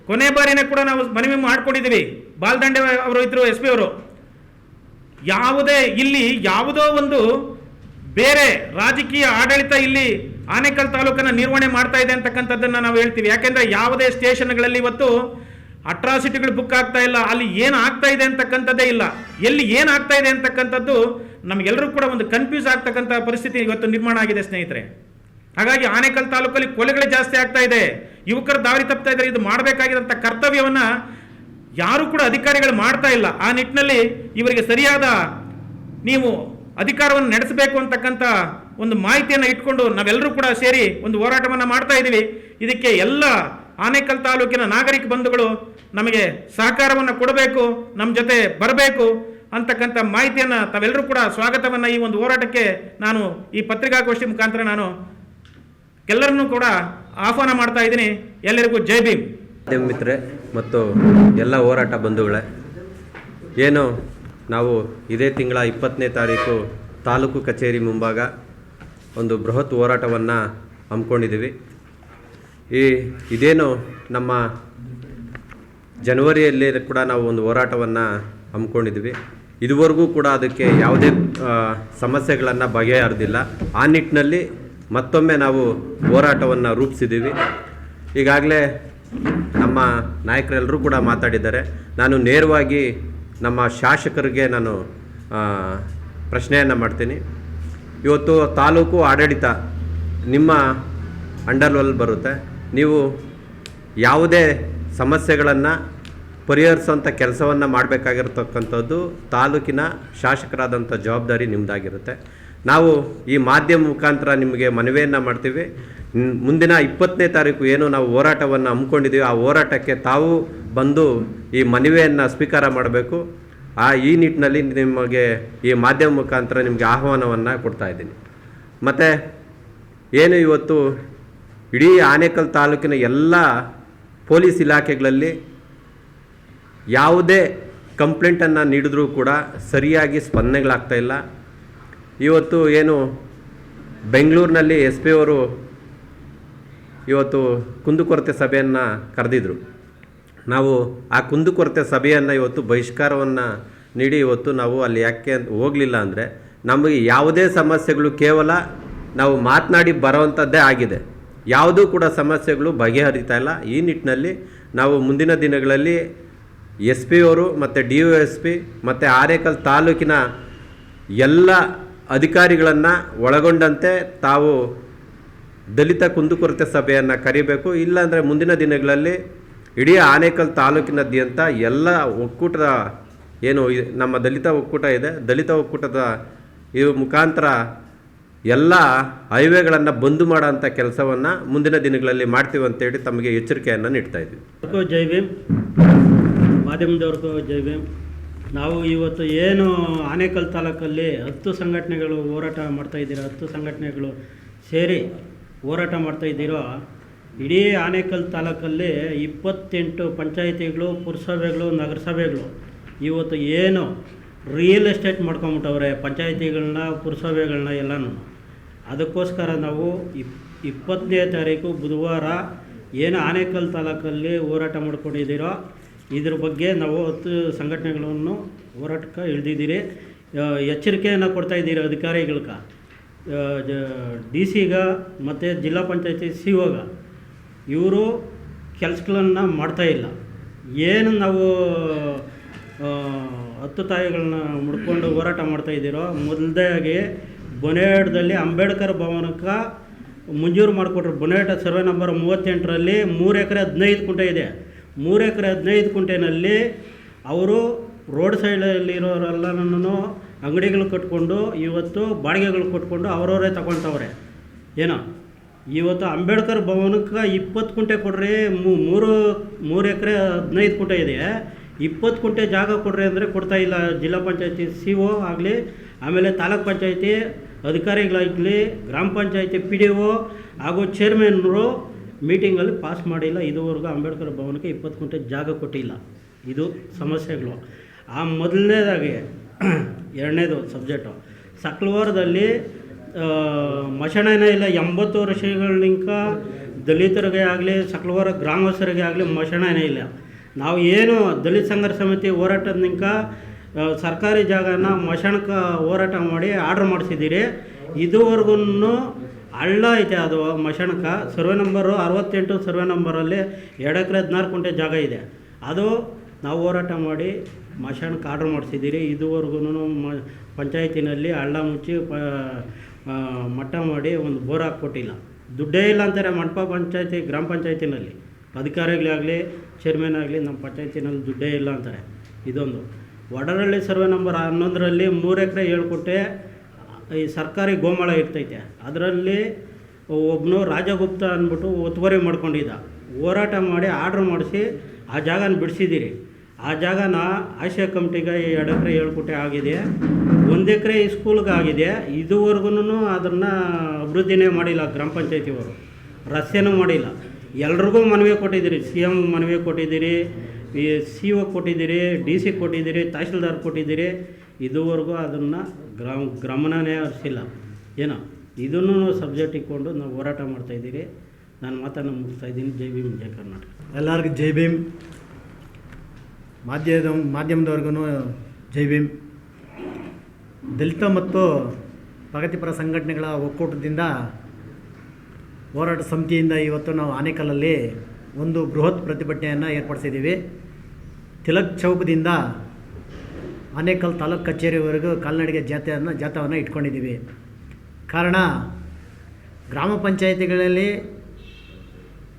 ಕೊನೆ ಬಾರಿನೇ ಕೂಡ ನಾವು ಮನವಿ ಮಾಡ್ಕೊಂಡಿದ್ದೀವಿ. ಬಾಲ್ದಂಡೆ ಅವರು ಇದ್ರು SP ಅವರು. ಯಾವುದೋ ಒಂದು ಬೇರೆ ರಾಜಕೀಯ ಆಡಳಿತ ಇಲ್ಲಿ ಆನೇಕಲ್ ತಾಲೂಕನ್ನು ನಿರ್ವಹಣೆ ಮಾಡ್ತಾ ಇದೆ ಅಂತಕ್ಕಂಥದ್ದನ್ನು ನಾವು ಹೇಳ್ತೀವಿ. ಯಾಕೆಂದರೆ ಯಾವುದೇ ಸ್ಟೇಷನ್ಗಳಲ್ಲಿ ಇವತ್ತು ಅಟ್ರಾಸಿಟಿಗಳು ಬುಕ್ ಆಗ್ತಾ ಇಲ್ಲ, ಅಲ್ಲಿ ಏನು ಆಗ್ತಾ ಇದೆ ಅಂತಕ್ಕಂಥದ್ದೇ ಇಲ್ಲ. ಎಲ್ಲಿ ಏನಾಗ್ತಾ ಇದೆ ಅಂತಕ್ಕಂಥದ್ದು ನಮಗೆಲ್ಲರೂ ಕೂಡ ಒಂದು ಕನ್ಫ್ಯೂಸ್ ಆಗ್ತಕ್ಕಂಥ ಪರಿಸ್ಥಿತಿ ಇವತ್ತು ನಿರ್ಮಾಣ ಆಗಿದೆ ಸ್ನೇಹಿತರೆ. ಹಾಗಾಗಿ ಆನೇಕಲ್ ತಾಲೂಕಲ್ಲಿ ಕೊಲೆಗಳೇ ಜಾಸ್ತಿ ಆಗ್ತಾ ಇದೆ, ಯುವಕರು ದಾರಿ ತಪ್ತಾ ಇದ್ದಾರೆ. ಇದು ಮಾಡಬೇಕಾಗಿರೋಂಥ ಕರ್ತವ್ಯವನ್ನು ಯಾರು ಕೂಡ ಅಧಿಕಾರಿಗಳು ಮಾಡ್ತಾ ಇಲ್ಲ. ಆ ನಿಟ್ಟಿನಲ್ಲಿ ಇವರಿಗೆ ಸರಿಯಾದ ನೀವು ಅಧಿಕಾರವನ್ನು ನಡೆಸಬೇಕು ಅಂತಕ್ಕಂಥ ಒಂದು ಮಾಹಿತಿಯನ್ನು ಇಟ್ಕೊಂಡು ನಾವೆಲ್ಲರೂ ಕೂಡ ಸೇರಿ ಒಂದು ಹೋರಾಟವನ್ನು ಮಾಡ್ತಾ ಇದ್ದೀವಿ. ಇದಕ್ಕೆ ಎಲ್ಲ ಆನೇಕಲ್ ತಾಲೂಕಿನ ನಾಗರಿಕ ಬಂಧುಗಳು ನಮಗೆ ಸಹಕಾರವನ್ನು ಕೊಡಬೇಕು, ನಮ್ಮ ಜೊತೆ ಬರಬೇಕು ಅಂತಕ್ಕಂಥ ಮಾಹಿತಿಯನ್ನು ತಾವೆಲ್ಲರೂ ಕೂಡ ಸ್ವಾಗತವನ್ನು ಈ ಒಂದು ಹೋರಾಟಕ್ಕೆ ನಾನು ಈ ಪತ್ರಿಕಾಗೋಷ್ಠಿ ಮುಖಾಂತರ ನಾನು ಎಲ್ಲರನ್ನೂ ಕೂಡ ಆಹ್ವಾನ ಮಾಡ್ತಾ ಇದ್ದೀನಿ. ಎಲ್ಲರಿಗೂ ಜೈ ಭೀಮ್. ಮಿತ್ರರೆ ಮತ್ತು ಎಲ್ಲ ಹೋರಾಟ ಬಂಧುಗಳೇ, ಏನು ನಾವು ಇದೇ ತಿಂಗಳ 20ನೇ ತಾರೀಕು ತಾಲೂಕು ಕಚೇರಿ ಮುಂಭಾಗ ಒಂದು ಬೃಹತ್ ಹೋರಾಟವನ್ನು ಹಮ್ಮಿಕೊಂಡಿದ್ದೀವಿ. ಇದೇನು ನಮ್ಮ ಜನವರಿಯಲ್ಲಿ ಕೂಡ ನಾವು ಒಂದು ಹೋರಾಟವನ್ನು ಹಮ್ಮಿಕೊಂಡಿದ್ದೀವಿ. ಇದುವರೆಗೂ ಕೂಡ ಅದಕ್ಕೆ ಯಾವುದೇ ಸಮಸ್ಯೆಗಳನ್ನು ಬಗೆಹರಿದಿಲ್ಲ. ಆ ನಿಟ್ಟಿನಲ್ಲಿ ಮತ್ತೊಮ್ಮೆ ನಾವು ಹೋರಾಟವನ್ನು ರೂಪಿಸಿದ್ದೀವಿ. ಈಗಾಗಲೇ ನಮ್ಮ ನಾಯಕರೆಲ್ಲರೂ ಕೂಡ ಮಾತಾಡಿದ್ದಾರೆ. ನಾನು ನೇರವಾಗಿ ನಮ್ಮ ಶಾಸಕರಿಗೆ ನಾನು ಪ್ರಶ್ನೆಯನ್ನು ಮಾಡ್ತೀನಿ. ಇವತ್ತು ತಾಲೂಕು ಆಡಳಿತ ನಿಮ್ಮ ಅಂಡರ್ವಲ್ಲಿ ಬರುತ್ತೆ. ನೀವು ಯಾವುದೇ ಸಮಸ್ಯೆಗಳನ್ನು ಪರಿಹರಿಸೋಂಥ ಕೆಲಸವನ್ನು ಮಾಡಬೇಕಾಗಿರ್ತಕ್ಕಂಥದ್ದು ತಾಲೂಕಿನ ಶಾಸಕರಾದಂಥ ಜವಾಬ್ದಾರಿ ನಿಮ್ಮದಾಗಿರುತ್ತೆ. ನಾವು ಈ ಮಾಧ್ಯಮ ಮುಖಾಂತರ ನಿಮಗೆ ಮನವಿಯನ್ನು ಮಾಡ್ತೀವಿ. ಮುಂದಿನ 20ನೇ ತಾರೀಕು ಏನು ನಾವು ಹೋರಾಟವನ್ನು ಹಮ್ಮಿಕೊಂಡಿದ್ದೀವಿ, ಆ ಹೋರಾಟಕ್ಕೆ ತಾವು ಬಂದು ಈ ಮನವಿಯನ್ನು ಸ್ವೀಕಾರ ಮಾಡಬೇಕು. ಈ ನಿಟ್ಟಿನಲ್ಲಿ ನಿಮಗೆ ಈ ಮಾಧ್ಯಮ ಮುಖಾಂತರ ನಿಮಗೆ ಆಹ್ವಾನವನ್ನು ಕೊಡ್ತಾ ಇದ್ದೀನಿ. ಮತ್ತು ಏನು ಇವತ್ತು ಇಡೀ ಆನೇಕಲ್ ತಾಲೂಕಿನ ಎಲ್ಲ ಪೊಲೀಸ್ ಇಲಾಖೆಗಳಲ್ಲಿ ಯಾವುದೇ ಕಂಪ್ಲೇಂಟನ್ನು ನೀಡಿದ್ರೂ ಕೂಡ ಸರಿಯಾಗಿ ಸ್ಪಂದನೆಗಳಾಗ್ತಾಯಿಲ್ಲ. ಇವತ್ತು ಏನು ಬೆಂಗಳೂರಿನಲ್ಲಿ SP ಅವರು ಇವತ್ತು ಕುಂದುಕೊರತೆ ಸಭೆಯನ್ನು ಕರೆದಿದ್ರು. ನಾವು ಆ ಕುಂದುಕೊರತೆ ಸಭೆಯನ್ನು ಇವತ್ತು ಬಹಿಷ್ಕಾರವನ್ನು ನೀಡಿ ಇವತ್ತು ನಾವು ಅಲ್ಲಿ ಯಾಕೆ ಅಂತ ಹೋಗಲಿಲ್ಲ ಅಂದರೆ ನಮಗೆ ಯಾವುದೇ ಸಮಸ್ಯೆಗಳು ಕೇವಲ ನಾವು ಮಾತನಾಡಿ ಬರೋವಂಥದ್ದೇ ಆಗಿದೆ. ಯಾವುದೂ ಕೂಡ ಸಮಸ್ಯೆಗಳು ಬಗೆಹರಿತಾ ಇಲ್ಲ. ಈ ನಿಟ್ಟಿನಲ್ಲಿ ನಾವು ಮುಂದಿನ ದಿನಗಳಲ್ಲಿ SP ಅವರು ಮತ್ತು DOSP ಮತ್ತು ಆನೇಕಲ್ ತಾಲೂಕಿನ ಎಲ್ಲ ಅಧಿಕಾರಿಗಳನ್ನು ಒಳಗೊಂಡಂತೆ ತಾವು ದಲಿತ ಕುಂದುಕೊರತೆ ಸಭೆಯನ್ನು ಕರಿಬೇಕು. ಇಲ್ಲಾಂದರೆ ಮುಂದಿನ ದಿನಗಳಲ್ಲಿ ಇಡೀ ಆನೇಕಲ್ ತಾಲೂಕಿನಾದ್ಯಂತ ಎಲ್ಲ ಒಕ್ಕೂಟದ ಏನು ನಮ್ಮ ದಲಿತ ಒಕ್ಕೂಟ ಇದೆ, ದಲಿತ ಒಕ್ಕೂಟದ ಈ ಮುಖಾಂತರ ಎಲ್ಲ ಹೈವೇಗಳನ್ನು ಬಂದ್ ಮಾಡೋಂಥ ಕೆಲಸವನ್ನು ಮುಂದಿನ ದಿನಗಳಲ್ಲಿ ಮಾಡ್ತೀವಿ ಅಂತೇಳಿ ತಮಗೆ ಎಚ್ಚರಿಕೆಯನ್ನು ನೀಡ್ತಾ ಇದ್ವಿ. ಜೈ ಭೀಮ್, ಮಾಧ್ಯಮದವ್ರಿಗೂ ಜೈ ಭೀಮ್. ನಾವು ಇವತ್ತು ಏನು ಆನೇಕಲ್ ತಾಲೂಕಲ್ಲಿ 10 ಸಂಘಟನೆಗಳು ಹೋರಾಟ ಮಾಡ್ತಾಯಿದ್ದೀರೋ, 10 ಸಂಘಟನೆಗಳು ಸೇರಿ ಹೋರಾಟ ಮಾಡ್ತಾಯಿದ್ದೀರೋ, ಇಡೀ ಆನೇಕಲ್ ತಾಲೂಕಲ್ಲಿ 28 ಪಂಚಾಯಿತಿಗಳು, ಪುರಸಭೆಗಳು, ನಗರಸಭೆಗಳು ಇವತ್ತು ಏನು ರಿಯಲ್ ಎಸ್ಟೇಟ್ ಮಾಡ್ಕೊಂಬಿಟ್ಟವ್ರೆ ಪಂಚಾಯಿತಿಗಳನ್ನ, ಪುರಸಭೆಗಳನ್ನ ಎಲ್ಲನೂ. ಅದಕ್ಕೋಸ್ಕರ ನಾವು 20ನೇ ತಾರೀಕು ಬುಧವಾರ ಏನು ಆನೇಕಲ್ ತಾಲೂಕಲ್ಲಿ ಹೋರಾಟ ಮಾಡ್ಕೊಂಡಿದ್ದೀರೋ ಇದ್ರ ಬಗ್ಗೆ ನಾವು 10 ಸಂಘಟನೆಗಳನ್ನು ಹೋರಾಟಕ್ಕೆ ಇಳಿದಿದ್ದೀರಿ. ಎಚ್ಚರಿಕೆಯನ್ನು ಕೊಡ್ತಾಯಿದ್ದೀರಿ ಅಧಿಕಾರಿಗಳ್ಗೆ, DC ಮತ್ತು ಜಿಲ್ಲಾ ಪಂಚಾಯತಿ CO ಇವರು ಕೆಲಸಗಳನ್ನು ಮಾಡ್ತಾಯಿಲ್ಲ. ಏನು ನಾವು 10 ತಾಯಿಗಳನ್ನ ಮುಡ್ಕೊಂಡು ಹೋರಾಟ ಮಾಡ್ತಾಯಿದ್ದೀರೋ, ಮೊದಲದಾಗಿ ಬೊನೇಟದಲ್ಲಿ ಅಂಬೇಡ್ಕರ್ ಭವನಕ್ಕೆ ಮಂಜೂರು ಮಾಡಿಕೊಟ್ರು. ಬೊನೇಟ ಸರ್ವೆ ನಂಬರ್ 38ರಲ್ಲಿ 3 ಎಕರೆ 15 ಕುಂಟೆ ಇದೆ. 3 ಎಕರೆ 15 ಕುಂಟೆನಲ್ಲಿ ಅವರು ರೋಡ್ ಸೈಡಲ್ಲಿರೋರೆಲ್ಲನೂ ಅಂಗಡಿಗಳು ಕಟ್ಕೊಂಡು ಇವತ್ತು ಬಾಡಿಗೆಗಳು ಕೊಟ್ಕೊಂಡು ಅವರವರೇ ತಗೊಳ್ತವ್ರೆ. ಏನೋ ಇವತ್ತು ಅಂಬೇಡ್ಕರ್ ಭವನಕ್ಕೆ 20 ಕುಂಟೆ ಕೊಡ್ರಿ, 3 ಎಕರೆ 15 ಕುಂಟೆ ಇದೆ, 20 ಕುಂಟೆ ಜಾಗ ಕೊಡ್ರಿ ಅಂದರೆ ಕೊಡ್ತಾಯಿಲ್ಲ. ಜಿಲ್ಲಾ ಪಂಚಾಯತಿ CO ಆಗಲಿ, ಆಮೇಲೆ ತಾಲೂಕ್ ಪಂಚಾಯತಿ ಅಧಿಕಾರಿಗಳಾಗಲಿ, ಗ್ರಾಮ ಪಂಚಾಯತಿ PDO ಹಾಗೂ ಚೇರ್ಮನ್ರು ಮೀಟಿಂಗಲ್ಲಿ ಪಾಸ್ ಮಾಡಿಲ್ಲ. ಇದುವರೆಗೂ ಅಂಬೇಡ್ಕರ್ ಭವನಕ್ಕೆ 20 ಕುಂಟೆ ಜಾಗ ಕೊಟ್ಟಿಲ್ಲ. ಇದು ಸಮಸ್ಯೆಗಳು. ಆ ಮೊದಲನೇದಾಗಿ ಎರಡನೇದು ಸಬ್ಜೆಕ್ಟು ಸಕ್ಲವಾರದಲ್ಲಿ ಮಶಾಣನೇ ಇಲ್ಲ. 80 ವರ್ಷಗಳಿಂಕ ದಲಿತರಿಗೆ ಆಗಲಿ, ಸಕ್ಲವಾರ ಗ್ರಾಮಸ್ಥರಿಗೆ ಆಗಲಿ ಮಶಾಣನೇ ಇಲ್ಲ. ನಾವು ಏನು ದಲಿತ ಸಂಘರ್ಷ ಸಮಿತಿ ಹೋರಾಟದಿಂದ ಸರ್ಕಾರಿ ಜಾಗನ ಮಶಾಣಕ್ಕೆ ಹೋರಾಟ ಮಾಡಿ ಆರ್ಡ್ರ್ ಮಾಡಿಸಿದ್ದೀರಿ. ಇದುವರೆಗೂ ಹಳ್ಳ ಐತೆ ಅದು ಮಶಾಣಕ್ಕೆ. ಸರ್ವೆ ನಂಬರು 68 ಸರ್ವೆ ನಂಬರಲ್ಲಿ 2 ಎಕರೆ 16 ಕುಂಟೆ ಜಾಗ ಇದೆ. ಅದು ನಾವು ಹೋರಾಟ ಮಾಡಿ ಮಶಾಣಕ್ಕೆ ಆರ್ಡ್ರ್ ಮಾಡಿಸಿದ್ದೀರಿ. ಇದುವರೆಗೂ ಪಂಚಾಯತಿನಲ್ಲಿ ಹಳ್ಳ ಮುಚ್ಚಿ ಮಟ್ಟ ಮಾಡಿ ಒಂದು ಬೋರ್ ಹಾಕ್ಕೊಟ್ಟಿಲ್ಲ. ದುಡ್ಡೇ ಇಲ್ಲ ಅಂತಾರೆ ಮಂಟಪ ಪಂಚಾಯತಿ, ಗ್ರಾಮ ಪಂಚಾಯತಿನಲ್ಲಿ ಅಧಿಕಾರಿಗಳಾಗಲಿ, ಚೇರ್ಮನ್ ಆಗಲಿ, ನಮ್ಮ ಪಂಚಾಯತಿನಲ್ಲಿ ದುಡ್ಡೇ ಇಲ್ಲ ಅಂತಾರೆ. ಇದೊಂದು ವಡರಳ್ಳಿ ಸರ್ವೆ ನಂಬರ್ 11ರಲ್ಲಿ 3 ಎಕರೆ 7 ಕುಂಟೆ ಈ ಸರ್ಕಾರಿ ಗೋಮಾಳ ಇರ್ತೈತೆ. ಅದರಲ್ಲಿ ಒಬ್ಬನು ರಾಜಗುಪ್ತ ಅಂದ್ಬಿಟ್ಟು ಒತ್ತುವರಿ ಮಾಡ್ಕೊಂಡಿದ್ದ. ಹೋರಾಟ ಮಾಡಿ ಆರ್ಡ್ರ್ ಮಾಡಿಸಿ ಆ ಜಾಗನ ಬಿಡಿಸಿದ್ದೀರಿ. ಆ ಜಾಗನ ಆಶಯ ಕಮಿಟಿಗೆ 2 ಎಕರೆ 7 ಕುಂಟೆ ಆಗಿದೆ, 1 ಎಕರೆ ಸ್ಕೂಲ್ಗೆ ಆಗಿದೆ. ಇದುವರೆಗೂ ಅದನ್ನು ಅಭಿವೃದ್ಧಿನೇ ಮಾಡಿಲ್ಲ ಗ್ರಾಮ ಪಂಚಾಯತಿಯವರು, ರಸ್ತೆನೂ ಮಾಡಿಲ್ಲ. ಎಲ್ರಿಗೂ ಮನವಿ ಕೊಟ್ಟಿದ್ದೀರಿ, CM ಮನವಿ ಕೊಟ್ಟಿದ್ದೀರಿ, CO ಕೊಟ್ಟಿದ್ದೀರಿ, DC ಕೊಟ್ಟಿದ್ದೀರಿ, ತಹಶೀಲ್ದಾರ್ ಕೊಟ್ಟಿದ್ದೀರಿ. ಇದುವರೆಗೂ ಅದನ್ನು ಗಮನನೇ ಹರಿಸಿಲ್ಲ. ಏನೋ ಇದನ್ನು ಸಬ್ಜೆಕ್ಟ್ ಇಟ್ಕೊಂಡು ನಾವು ಹೋರಾಟ ಮಾಡ್ತಾಯಿದ್ದೀರಿ. ನಾನು ಮಾತನ್ನು ಮುಗಿಸ್ತಾಯಿದ್ದೀನಿ. ಜೈ ಭೀಮ್, ಜೈ ಕರ್ನಾಟಕ. ಎಲ್ಲರಿಗೂ ಜೈ ಭೀಮ್. ಮಾಧ್ಯಮದವ್ರಿಗೂ ಜೈ ಭೀಮ್. ದಲಿತ ಮತ್ತು ಪ್ರಗತಿಪರ ಸಂಘಟನೆಗಳ ಒಕ್ಕೂಟದಿಂದ ಹೋರಾಟ ಸಮಿತಿಯಿಂದ ಇವತ್ತು ನಾವು ಆನೇಕಲ್ಲಲ್ಲಿ ಒಂದು ಬೃಹತ್ ಪ್ರತಿಭಟನೆಯನ್ನು ಏರ್ಪಡಿಸಿದ್ದೀವಿ. ತಿಲಕ್ ಚೌಕದಿಂದ ಆನೇಕಲ್ ತಾಲೂಕು ಕಚೇರಿವರೆಗೂ ಕಾಲ್ನಡಿಗೆ ಜಾಥಾವನ್ನು ಇಟ್ಕೊಂಡಿದ್ದೀವಿ. ಕಾರಣ ಗ್ರಾಮ ಪಂಚಾಯಿತಿಗಳಲ್ಲಿ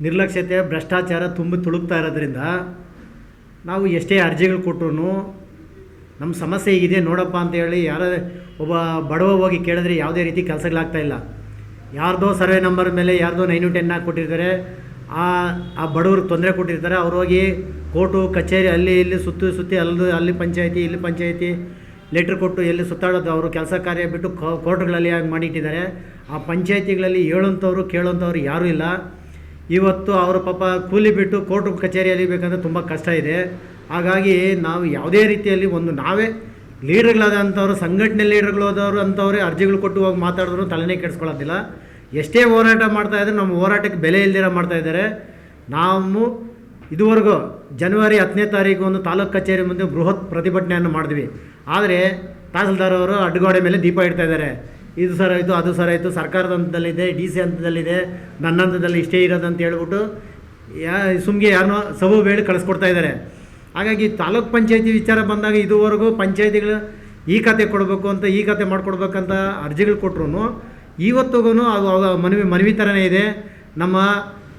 ನಿರ್ಲಕ್ಷ್ಯತೆ, ಭ್ರಷ್ಟಾಚಾರ ತುಳುಕ್ತಾ ಇರೋದ್ರಿಂದ ನಾವು ಎಷ್ಟೇ ಅರ್ಜಿಗಳು ಕೊಟ್ಟರು ನಮ್ಮ ಸಮಸ್ಯೆ ಹೀಗಿದೆ ನೋಡಪ್ಪ ಅಂತ ಹೇಳಿ ಯಾರ ಒಬ್ಬ ಬಡವ ಹೋಗಿ ಕೇಳಿದ್ರೆ ಯಾವುದೇ ರೀತಿ ಕೆಲಸಗಳಾಗ್ತಾಯಿಲ್ಲ. ಯಾರ್ದೋ ಸರ್ವೆ ನಂಬರ್ ಮೇಲೆ ಯಾರ್ದೋ 910 ಕೊಟ್ಟಿರ್ತಾರೆ, ಆ ಬಡವ್ರಿಗೆ ತೊಂದರೆ ಕೊಟ್ಟಿರ್ತಾರೆ. ಅವ್ರು ಹೋಗಿ ಕೋರ್ಟು ಕಚೇರಿ ಅಲ್ಲಿ ಇಲ್ಲಿ ಸುತ್ತಿ ಅಲ್ಲಿ ಪಂಚಾಯತಿ ಇಲ್ಲಿ ಪಂಚಾಯತಿ ಲೆಟ್ರ್ ಕೊಟ್ಟು ಎಲ್ಲಿ ಸುತ್ತಾಡೋದು. ಅವರು ಕೆಲಸ ಕಾರ್ಯ ಬಿಟ್ಟು ಕೋರ್ಟ್ಗಳಲ್ಲಿ ಆಗಿ ಮಾಡಿಟ್ಟಿದ್ದಾರೆ. ಆ ಪಂಚಾಯತಿಗಳಲ್ಲಿ ಹೇಳೋಂಥವ್ರು ಕೇಳೋಂಥವ್ರು ಯಾರೂ ಇಲ್ಲ. ಇವತ್ತು ಅವರು ಪಾಪ ಕೂಲಿ ಬಿಟ್ಟು ಕೋರ್ಟು ಕಚೇರಿಯಲ್ಲಿ ಬೇಕಂದ್ರೆ ತುಂಬ ಕಷ್ಟ ಇದೆ. ಹಾಗಾಗಿ ನಾವು ಯಾವುದೇ ರೀತಿಯಲ್ಲಿ ನಾವೇ ಲೀಡರ್ಗಳಾದಂಥವ್ರು, ಸಂಘಟನೆ ಲೀಡರ್ಗಳಾದವರು ಅಂಥವ್ರೆ ಅರ್ಜಿಗಳು ಕೊಟ್ಟು ಹೋಗಿ ಮಾತಾಡಿದ್ರು ತಲೆನೇ ಕೆಡಿಸ್ಕೊಳ್ಳೋದಿಲ್ಲ. ಎಷ್ಟೇ ಹೋರಾಟ ಮಾಡ್ತಾಯಿದ್ರೆ ನಮ್ಮ ಹೋರಾಟಕ್ಕೆ ಬೆಲೆ ಇಲ್ದಿರ ಮಾಡ್ತಾಯಿದ್ದಾರೆ. ನಾವು ಇದುವರೆಗೂ ಜನವರಿ 10ನೇ ತಾರೀಕು ಒಂದು ತಾಲೂಕು ಕಚೇರಿ ಮುಂದೆ ಬೃಹತ್ ಪ್ರತಿಭಟನೆಯನ್ನು ಮಾಡಿದ್ವಿ. ಆದರೆ ತಹಸೀಲ್ದಾರ್ ಅವರು ಅಡ್ಡಗೋಡೆ ಮೇಲೆ ದೀಪ ಇಡ್ತಾ ಇದ್ದಾರೆ. ಇದು ಸರ್ ಆಯಿತು, ಅದು ಸರ್ ಆಯಿತು, ಸರ್ಕಾರದ ಹಂತದಲ್ಲಿದೆ, DC ಹಂತದಲ್ಲಿದೆ, ನನ್ನ ಹಂತದಲ್ಲಿ ಇಷ್ಟೇ ಇರೋದಂತ ಹೇಳ್ಬಿಟ್ಟು ಸುಮ್ಗೆ ಯಾರನ್ನೋ ಸಬು ಬೇಳಿ ಕಳಿಸ್ಕೊಡ್ತಾ ಇದ್ದಾರೆ. ಹಾಗಾಗಿ ತಾಲೂಕ್ ಪಂಚಾಯತಿ ವಿಚಾರ ಬಂದಾಗ ಇದುವರೆಗೂ ಪಂಚಾಯತಿಗಳು ಈ ಖಾತೆ ಕೊಡಬೇಕು ಅಂತ ಈ ಖಾತೆ ಮಾಡಿಕೊಡ್ಬೇಕಂತ ಅರ್ಜಿಗಳು ಕೊಟ್ಟರು ಇವತ್ತಿಗೂ ಅದು ಮನವಿ ಥರನೇ ಇದೆ. ನಮ್ಮ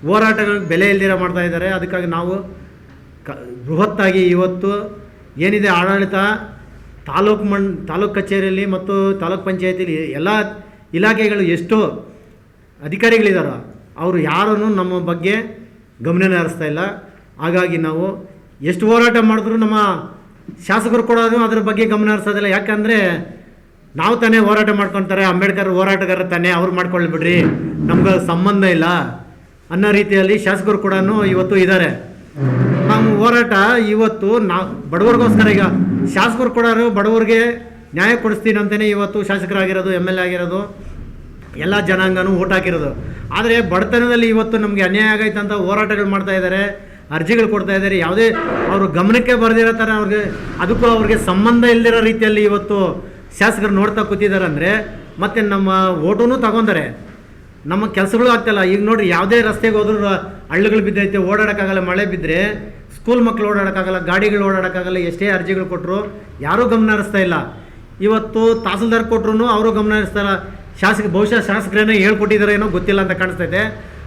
ಹೋರಾಟಗಳಿಗೆ ಬೆಲೆ ಇಲ್ದಿರ ಮಾಡ್ತಾ ಇದ್ದಾರೆ. ಅದಕ್ಕಾಗಿ ನಾವು ಬೃಹತ್ತಾಗಿ ಇವತ್ತು ಏನಿದೆ ಆಡಳಿತ ತಾಲೂಕು ಕಚೇರಿಯಲ್ಲಿ ಮತ್ತು ತಾಲೂಕ್ ಪಂಚಾಯತಿಲಿ ಎಲ್ಲ ಇಲಾಖೆಗಳು ಎಷ್ಟೋ ಅಧಿಕಾರಿಗಳಿದ್ದಾರೋ ಅವರು ಯಾರೂ ನಮ್ಮ ಬಗ್ಗೆ ಗಮನನೇ ಹರಿಸ್ತಾ ಇಲ್ಲ. ಹಾಗಾಗಿ ನಾವು ಎಷ್ಟು ಹೋರಾಟ ಮಾಡಿದ್ರು ನಮ್ಮ ಶಾಸಕರು ಕೂಡ ಅದ್ರ ಬಗ್ಗೆ ಗಮನ ಹರಿಸೋದಿಲ್ಲ. ಯಾಕಂದರೆ ನಾವು ತಾನೇ ಹೋರಾಟ ಮಾಡ್ಕೊತಾರೆ, ಅಂಬೇಡ್ಕರ್ ಹೋರಾಟಗಾರ ತಾನೇ, ಅವ್ರು ಮಾಡ್ಕೊಳ್ಳಿ ನಮ್ಗೆ ಸಂಬಂಧ ಇಲ್ಲ ಅನ್ನೋ ರೀತಿಯಲ್ಲಿ ಶಾಸಕರು ಕೂಡ ಇವತ್ತು ಇದ್ದಾರೆ. ನಮ್ಮ ಹೋರಾಟ ಇವತ್ತು ಬಡವರಿಗೋಸ್ಕರ. ಈಗ ಶಾಸಕರು ಕೂಡ ಬಡವರಿಗೆ ನ್ಯಾಯ ಕೊಡಿಸ್ತೀನಿ ಅಂತಲೇ ಇವತ್ತು ಶಾಸಕರಾಗಿರೋದು, MLA ಆಗಿರೋದು, ಎಲ್ಲ ಜನಾಂಗನೂ ಓಟ್ ಹಾಕಿರೋದು. ಆದರೆ ಬಡತನದಲ್ಲಿ ಇವತ್ತು ನಮಗೆ ಅನ್ಯಾಯ ಆಗೈತೆ ಅಂತ ಹೋರಾಟಗಳು ಮಾಡ್ತಾ ಇದ್ದಾರೆ, ಅರ್ಜಿಗಳು ಕೊಡ್ತಾ ಇದ್ದಾರೆ. ಯಾವುದೇ ಅವರು ಗಮನಕ್ಕೆ ಬರೆದಿರೋ ಥರ ಅವ್ರಿಗೆ ಸಂಬಂಧ ಇಲ್ಲದಿರೋ ರೀತಿಯಲ್ಲಿ ಇವತ್ತು ಶಾಸಕರು ನೋಡ್ತಾ ಕೂತಿದ್ದಾರೆ. ಅಂದರೆ ಮತ್ತು ನಮ್ಮ ಓಟೂ ತಗೊಂತಾರೆ, ನಮ್ಮ ಕೆಲಸಗಳು ಆಗ್ತಾಯಿಲ್ಲ. ಈಗ ನೋಡಿರಿ, ಯಾವುದೇ ರಸ್ತೆಗೆ ಹೋದ್ರೂ ಹಳ್ಳಗಳು ಬಿದ್ದೈತೆ, ಓಡಾಡೋಕ್ಕಾಗಲ್ಲ. ಮಳೆ ಬಿದ್ದರೆ ಸ್ಕೂಲ್ ಮಕ್ಕಳು ಓಡಾಡೋಕ್ಕಾಗಲ್ಲ, ಗಾಡಿಗಳು ಓಡಾಡೋಕ್ಕಾಗಲ್ಲ. ಎಷ್ಟೇ ಅರ್ಜಿಗಳು ಕೊಟ್ಟರು ಯಾರೂ ಗಮನ ಹರಿಸ್ತಾ ಇಲ್ಲ. ಇವತ್ತು ತಹಸೀಲ್ದಾರ್ ಕೊಟ್ಟರು ಅವರು ಗಮನ ಹರಿಸ್ತಾ ಇಲ್ಲ. ಬಹುಶಃ ಶಾಸಕರೇನೋ ಹೇಳ್ಕೊಟ್ಟಿದ್ದಾರೆ ಏನೋ ಗೊತ್ತಿಲ್ಲ ಅಂತ ಕಾಣಿಸ್ತೈತೆ.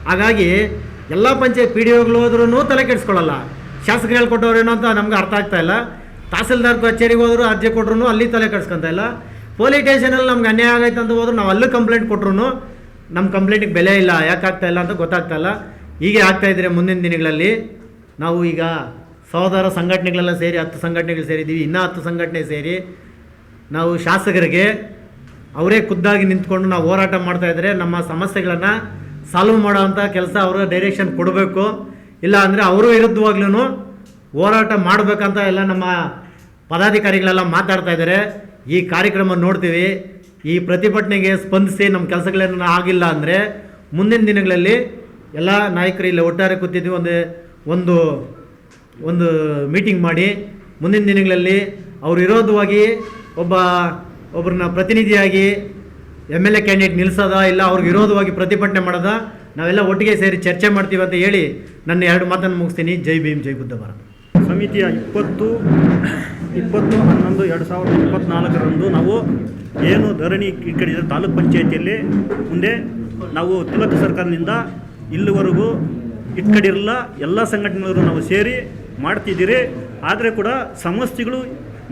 ಹಾಗಾಗಿ ಎಲ್ಲ ಪಂಚಾಯತ್ PDOಗಳು ಹೋದ್ರೂ ತಲೆ ಕೆಡಿಸ್ಕೊಳ್ಳಲ್ಲ. ಶಾಸಕರು ಹೇಳ್ಕೊಟ್ಟವ್ರೇನೋ ಅಂತ ನಮ್ಗೆ ಅರ್ಥ ಆಗ್ತಾಯಿಲ್ಲ. ತಹಸೀಲ್ದಾರ್ ಕಚೇರಿಗೆ ಹೋದ್ರು ಅರ್ಜಿ ಕೊಟ್ಟರು ಅಲ್ಲಿ ತಲೆ ಕೆಡಿಸ್ಕೊತಾ ಇಲ್ಲ. ಪೊಲೀಸ್ ಸ್ಟೇಷನಲ್ಲಿ ನಮ್ಗೆ ಅನ್ಯಾಯ ಆಗೈತೆ ಅಂತ ಹೋದ್ರು ನಾವು ಅಲ್ಲೂ ಕಂಪ್ಲೇಂಟ್ ಕೊಟ್ಟರು ನಮ್ಮ ಕಂಪ್ಲೇಂಟಿಗೆ ಬೆಲೆ ಇಲ್ಲ, ಯಾಕೆ ಆಗ್ತಾಯಿಲ್ಲ ಅಂತ ಗೊತ್ತಾಗ್ತಾಯಿಲ್ಲ. ಹೀಗೆ ಆಗ್ತಾಯಿದ್ರೆ ಮುಂದಿನ ದಿನಗಳಲ್ಲಿ ನಾವು ಈಗ ಸಹೋದರ ಸಂಘಟನೆಗಳೆಲ್ಲ ಸೇರಿ 10 ಸಂಘಟನೆಗಳು ಸೇರಿದ್ದೀವಿ. ಇನ್ನೂ 10 ಸಂಘಟನೆ ಸೇರಿ ನಾವು ಶಾಸಕರಿಗೆ ಅವರೇ ಖುದ್ದಾಗಿ ನಿಂತ್ಕೊಂಡು ನಾವು ಹೋರಾಟ ಮಾಡ್ತಾಯಿದ್ರೆ ನಮ್ಮ ಸಮಸ್ಯೆಗಳನ್ನು ಸಾಲ್ವ್ ಮಾಡೋವಂಥ ಕೆಲಸ ಅವರು ಡೈರೆಕ್ಷನ್ ಕೊಡಬೇಕು. ಇಲ್ಲ ಅಂದರೆ ಅವರು ವಿರುದ್ಧವಾಗ್ಲೂ ಹೋರಾಟ ಮಾಡಬೇಕಂತ ಎಲ್ಲ ನಮ್ಮ ಪದಾಧಿಕಾರಿಗಳೆಲ್ಲ ಮಾತಾಡ್ತಾ ಇದ್ದಾರೆ. ಈ ಕಾರ್ಯಕ್ರಮ ನೋಡ್ತೀವಿ. ಈ ಪ್ರತಿಭಟನೆಗೆ ಸ್ಪಂದಿಸಿ ನಮ್ಮ ಕೆಲಸಗಳೇನು ಆಗಿಲ್ಲ ಅಂದರೆ ಮುಂದಿನ ದಿನಗಳಲ್ಲಿ ಎಲ್ಲ ನಾಯಕರು ಇಲ್ಲಿ ಒಟ್ಟಾರೆ ಕೂತಿದ್ವಿ, ಒಂದು ಮೀಟಿಂಗ್ ಮಾಡಿ ಮುಂದಿನ ದಿನಗಳಲ್ಲಿ ಅವ್ರ ವಿರೋಧವಾಗಿ ಒಬ್ಬರನ್ನ ಪ್ರತಿನಿಧಿಯಾಗಿ MLA ಕ್ಯಾಂಡಿಡೇಟ್ ನಿಲ್ಲಿಸೋದ, ಇಲ್ಲ ಅವ್ರಿಗೆ ವಿರೋಧವಾಗಿ ಪ್ರತಿಭಟನೆ ಮಾಡೋದ, ನಾವೆಲ್ಲ ಒಟ್ಟಿಗೆ ಸೇರಿ ಚರ್ಚೆ ಮಾಡ್ತೀವಿ ಅಂತ ಹೇಳಿ ನನ್ನ 2 ಮಾತನ್ನು ಮುಗಿಸ್ತೀನಿ. ಜೈ ಭೀಮ್, ಜೈ ಬುದ್ಧ ಭಾರತ. ಸಮಿತಿಯ 20/11/2024 ನಾವು ಏನು ಧರಣಿ ಇಟ್ಕೊಂಡಿದ್ದರೆ ತಾಲೂಕ್ ಪಂಚಾಯತಿಯಲ್ಲಿ ಮುಂದೆ ನಾವು ತಿಲಕ ಸರ್ಕಾರದಿಂದ ಇಲ್ಲಿವರೆಗೂ ಇಟ್ಕೊಂಡಿರಲ್ಲ. ಎಲ್ಲ ಸಂಘಟನೆಗಳು ನಾವು ಸೇರಿ ಮಾಡ್ತಿದ್ದೀರಿ. ಆದರೆ ಕೂಡ ಸಮಸ್ಯೆಗಳು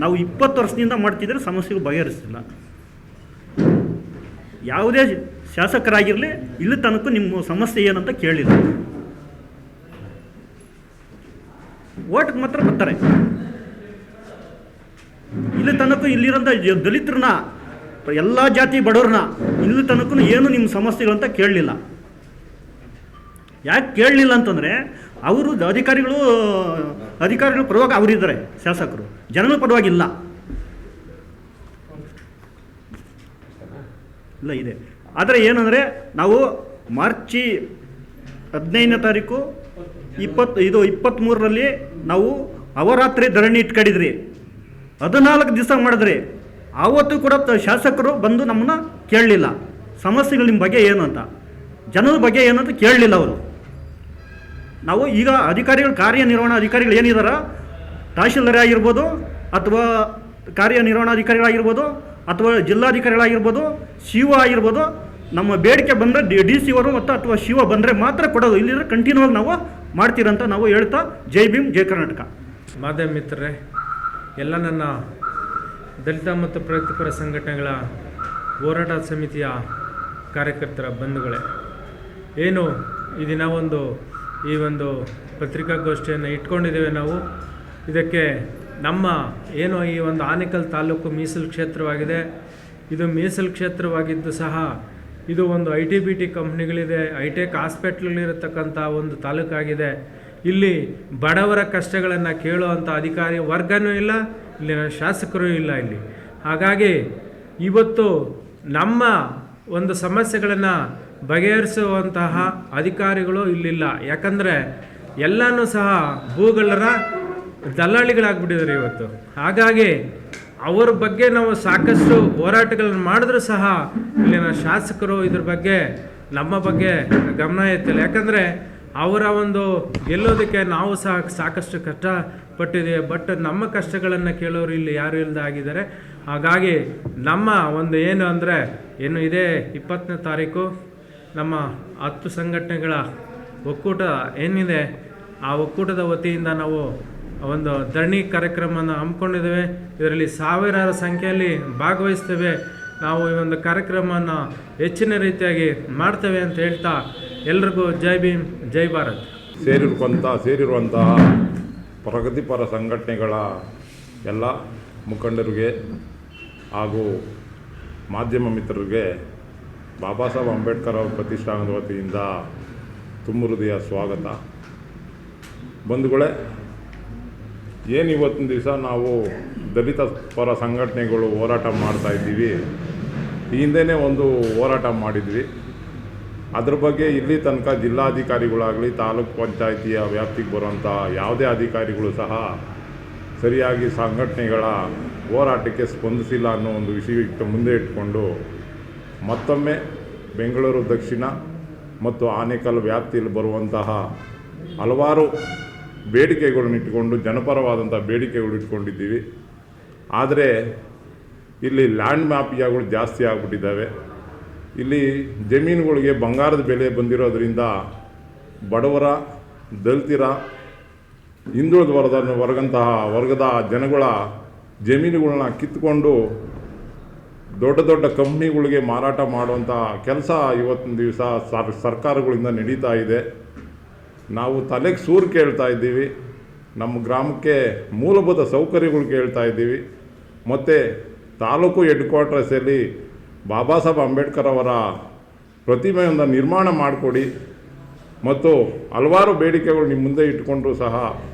ನಾವು 20 ವರ್ಷದಿಂದ ಮಾಡ್ತಿದ್ರೆ ಸಮಸ್ಯೆಗಳು ಬಗೆಹರಿಸ್ತಿಲ್ಲ. ಯಾವುದೇ ಶಾಸಕರಾಗಿರಲಿ ಇಲ್ಲಿ ತನಕ ನಿಮ್ಮ ಸಮಸ್ಯೆ ಏನಂತ ಕೇಳಿಲ್ಲ. ಓಟ್ಗೆ ಮಾತ್ರ ಬರ್ತಾರೆ. ಇಲ್ಲಿ ತನಕ ಇಲ್ಲಿರೋಂಥ ದಲಿತರನ್ನ, ಎಲ್ಲ ಜಾತಿ ಬಡವ್ರನ್ನ ಇಲ್ಲಿ ತನಕ ಏನು ನಿಮ್ಮ ಸಮಸ್ಯೆಗಳಂತ ಕೇಳಲಿಲ್ಲ. ಯಾಕೆ ಕೇಳಲಿಲ್ಲ ಅಂತಂದರೆ ಅವರು ಅಧಿಕಾರಿಗಳು ಪರವಾಗಿ ಅವರಿದ್ದಾರೆ, ಶಾಸಕರು ಜನಗಳ ಪರವಾಗಿಲ್ಲ. ಇಲ್ಲ ಇದೆ. ಆದರೆ ಏನಂದರೆ ನಾವು ಮಾರ್ಚ್ 15ನೇ ತಾರೀಕು 23ರಲ್ಲಿ ನಾವು ಅವರಾತ್ರಿ ಧರಣಿ ಇಟ್ಕೊಂಡಿದ್ರಿ. 14 ದಿವಸ ಮಾಡಿದ್ರಿ. ಆವತ್ತು ಕೂಡ ಶಾಸಕರು ಬಂದು ನಮ್ಮನ್ನ ಕೇಳಲಿಲ್ಲ. ಸಮಸ್ಯೆಗಳು ನಿಮ್ಮ ಬಗ್ಗೆ ಏನು ಅಂತ, ಜನರ ಬಗ್ಗೆ ಏನಂತ ಕೇಳಲಿಲ್ಲ ಅವರು. ನಾವು ಈಗ ಅಧಿಕಾರಿಗಳು, ಕಾರ್ಯನಿರ್ವಹಣಾ ಅಧಿಕಾರಿಗಳು ಏನಿದಾರ, ತಹಶೀಲ್ದಾರ್ ಆಗಿರ್ಬೋದು ಅಥವಾ ಕಾರ್ಯನಿರ್ವಹಣಾಧಿಕಾರಿಗಳಾಗಿರ್ಬೋದು ಅಥವಾ ಜಿಲ್ಲಾಧಿಕಾರಿಗಳಾಗಿರ್ಬೋದು, CO ಆಗಿರ್ಬೋದು, ನಮ್ಮ ಬೇಡಿಕೆ ಬಂದರೆ DC ಅವರು ಮತ್ತು ಅಥವಾ CO ಬಂದರೆ ಮಾತ್ರ ಕೊಡೋದು. ಇಲ್ಲಿದ್ರೆ ಕಂಟಿನ್ಯೂ ಆಗಿ ನಾವು ಮಾಡ್ತೀರಂತ ನಾವು ಹೇಳ್ತಾ ಜೈ ಭೀಮ್, ಜೈ ಕರ್ನಾಟಕ. ಮಾಧ್ಯಮ ಮಿತ್ರರೇ, ಎಲ್ಲ ನನ್ನ ದಲಿತ ಮತ್ತು ಪ್ರಗತಿಪರ ಸಂಘಟನೆಗಳ ಹೋರಾಟ ಸಮಿತಿಯ ಕಾರ್ಯಕರ್ತರ ಬಂಧುಗಳೇ, ಏನು ಈ ದಿನ ಈ ಒಂದು ಪತ್ರಿಕಾಗೋಷ್ಠಿಯನ್ನು ಇಟ್ಕೊಂಡಿದ್ದೇವೆ ನಾವು. ಇದಕ್ಕೆ ನಮ್ಮ ಏನು ಈ ಒಂದು ಆನೇಕಲ್ ತಾಲೂಕು ಮೀಸಲು ಕ್ಷೇತ್ರವಾಗಿದೆ. ಇದು ಮೀಸಲು ಕ್ಷೇತ್ರವಾಗಿದ್ದು ಸಹ ಇದು ಒಂದು ITBT ಕಂಪ್ನಿಗಳಿದೆ, ಹೈಟೆಕ್ ಹಾಸ್ಪಿಟ್ಲ್ಗಳಿರತಕ್ಕಂಥ ಒಂದು ತಾಲೂಕಾಗಿದೆ. ಇಲ್ಲಿ ಬಡವರ ಕಷ್ಟಗಳನ್ನು ಕೇಳುವಂಥ ಅಧಿಕಾರಿ ವರ್ಗನೂ ಇಲ್ಲ, ಇಲ್ಲಿನ ಶಾಸಕರು ಇಲ್ಲ ಇಲ್ಲಿ. ಹಾಗಾಗಿ ಇವತ್ತು ನಮ್ಮ ಒಂದು ಸಮಸ್ಯೆಗಳನ್ನು ಬಗೆಹರಿಸುವಂತಹ ಅಧಿಕಾರಿಗಳು ಇಲ್ಲಿಲ್ಲ. ಯಾಕಂದರೆ ಎಲ್ಲನೂ ಸಹ ಭೂಗಳ್ಳರ ದಲ್ಲಾಳಿಗಳಾಗ್ಬಿಟ್ಟಿದ್ದಾರೆ ಇವತ್ತು. ಹಾಗಾಗಿ ಅವರ ಬಗ್ಗೆ ನಾವು ಸಾಕಷ್ಟು ಹೋರಾಟಗಳನ್ನು ಮಾಡಿದ್ರೂ ಸಹ ಇಲ್ಲಿನ ಶಾಸಕರು ಇದ್ರ ಬಗ್ಗೆ ನಮ್ಮ ಬಗ್ಗೆ ಗಮನ ಎತ್ತಿಲ್ಲ. ಯಾಕಂದರೆ ಅವರ ಒಂದು ಗೆಲ್ಲೋದಕ್ಕೆ ನಾವು ಸಹ ಸಾಕಷ್ಟು ಕಷ್ಟಪಟ್ಟಿದ್ದೇವೆ. ಬಟ್ ನಮ್ಮ ಕಷ್ಟಗಳನ್ನು ಕೇಳೋರು ಇಲ್ಲಿ ಯಾರು ಇಲ್ಲದೆ ಆಗಿದ್ದಾರೆ. ಹಾಗಾಗಿ ನಮ್ಮ ಒಂದು ಏನು ಅಂದರೆ ಇದೇ 20ನೇ ತಾರೀಕು ನಮ್ಮ 10 ಸಂಘಟನೆಗಳ ಒಕ್ಕೂಟ ಏನಿದೆ, ಆ ಒಕ್ಕೂಟದ ವತಿಯಿಂದ ನಾವು ಒಂದು ಧರಣಿ ಕಾರ್ಯಕ್ರಮವನ್ನು ಹಮ್ಮಿಕೊಂಡಿದ್ದೇವೆ. ಇದರಲ್ಲಿ ಸಾವಿರಾರು ಸಂಖ್ಯೆಯಲ್ಲಿ ಭಾಗವಹಿಸ್ತೇವೆ. ನಾವು ಈ ಒಂದು ಕಾರ್ಯಕ್ರಮವನ್ನು ಹೆಚ್ಚಿನ ರೀತಿಯಾಗಿ ಮಾಡ್ತೇವೆ ಅಂತ ಹೇಳ್ತಾ ಎಲ್ರಿಗೂ ಜೈ ಭೀಮ್, ಜೈ ಭಾರತ್. ಸೇರಿರುವಂತಹ ಪ್ರಗತಿಪರ ಸಂಘಟನೆಗಳ ಎಲ್ಲ ಮುಖಂಡರಿಗೆ ಹಾಗೂ ಮಾಧ್ಯಮ ಮಿತ್ರರಿಗೆ ಬಾಬಾ ಸಾಹೇಬ್ ಅಂಬೇಡ್ಕರ್ ಅವರ ಪ್ರತಿಷ್ಠಾನದ ವತಿಯಿಂದ ತುಂಬ ಹೃದಯ ಸ್ವಾಗತ. ಬಂಧುಗಳೇ, ಏನು ಇವತ್ತಿನ ದಿವಸ ನಾವು ದಲಿತ ಪರ ಸಂಘಟನೆಗಳು ಹೋರಾಟ ಮಾಡ್ತಾ ಇದ್ದೀವಿ. ಈ ಹಿಂದೆಯೇ ಒಂದು ಹೋರಾಟ ಮಾಡಿದ್ವಿ. ಅದ್ರ ಬಗ್ಗೆ ಇಲ್ಲಿ ತನಕ ಜಿಲ್ಲಾಧಿಕಾರಿಗಳಾಗಲಿ ತಾಲೂಕು ಪಂಚಾಯಿತಿಯ ವ್ಯಾಪ್ತಿಗೆ ಬರುವಂಥ ಯಾವುದೇ ಅಧಿಕಾರಿಗಳು ಸಹ ಸರಿಯಾಗಿ ಸಂಘಟನೆಗಳ ಹೋರಾಟಕ್ಕೆ ಸ್ಪಂದಿಸಿಲ್ಲ ಅನ್ನೋ ಒಂದು ವಿಷಯಕ್ಕೆ ಮುಂದೆ ಇಟ್ಕೊಂಡು ಮತ್ತೊಮ್ಮೆ ಬೆಂಗಳೂರು ದಕ್ಷಿಣ ಮತ್ತು ಆನೇಕಲ್ ವ್ಯಾಪ್ತಿಯಲ್ಲಿ ಬರುವಂತಹ ಹಲವಾರು ಬೇಡಿಕೆಗಳನ್ನ ಇಟ್ಕೊಂಡು ಜನಪರವಾದಂಥ ಬೇಡಿಕೆಗಳು ಇಟ್ಕೊಂಡಿದ್ದೀವಿ. ಆದರೆ ಇಲ್ಲಿ ಲ್ಯಾಂಡ್ ಮಾಫಿಯಾಗಳು ಜಾಸ್ತಿ ಆಗಿಬಿಟ್ಟಿದ್ದಾವೆ. ಇಲ್ಲಿ ಜಮೀನುಗಳಿಗೆ ಬಂಗಾರದ ಬೆಲೆ ಬಂದಿರೋದ್ರಿಂದ ಬಡವರ, ದಲಿತರ, ಹಿಂದುಳಿದ ವರ್ಗದ ಜನಗಳ ಜಮೀನುಗಳನ್ನ ಕಿತ್ಕೊಂಡು ದೊಡ್ಡ ದೊಡ್ಡ ಕಂಪ್ನಿಗಳಿಗೆ ಮಾರಾಟ ಮಾಡುವಂಥ ಕೆಲಸ ಇವತ್ತಿನ ದಿವಸ ಸರ್ಕಾರಗಳಿಂದ ನಡೀತಾ ಇದೆ. ನಾವು ತಲೆಗೆ ಸೂರು ಕೇಳ್ತಾ ಇದ್ದೀವಿ. ನಮ್ಮ ಗ್ರಾಮಕ್ಕೆ ಮೂಲಭೂತ ಸೌಕರ್ಯಗಳು ಕೇಳ್ತಾ ಇದ್ದೀವಿ. ಮತ್ತು ತಾಲೂಕು ಹೆಡ್ ಕ್ವಾರ್ಟರ್ಸಲ್ಲಿ ಬಾಬಾ ಸಾಹೇಬ್ ಅಂಬೇಡ್ಕರ್ ಅವರ ಪ್ರತಿಮೆಯನ್ನು ನಿರ್ಮಾಣ ಮಾಡಿಕೊಡಿ ಮತ್ತು ಹಲವಾರು ಬೇಡಿಕೆಗಳು ನಿಮ್ಮ ಮುಂದೆ ಇಟ್ಕೊಂಡ್ರೂ ಸಹ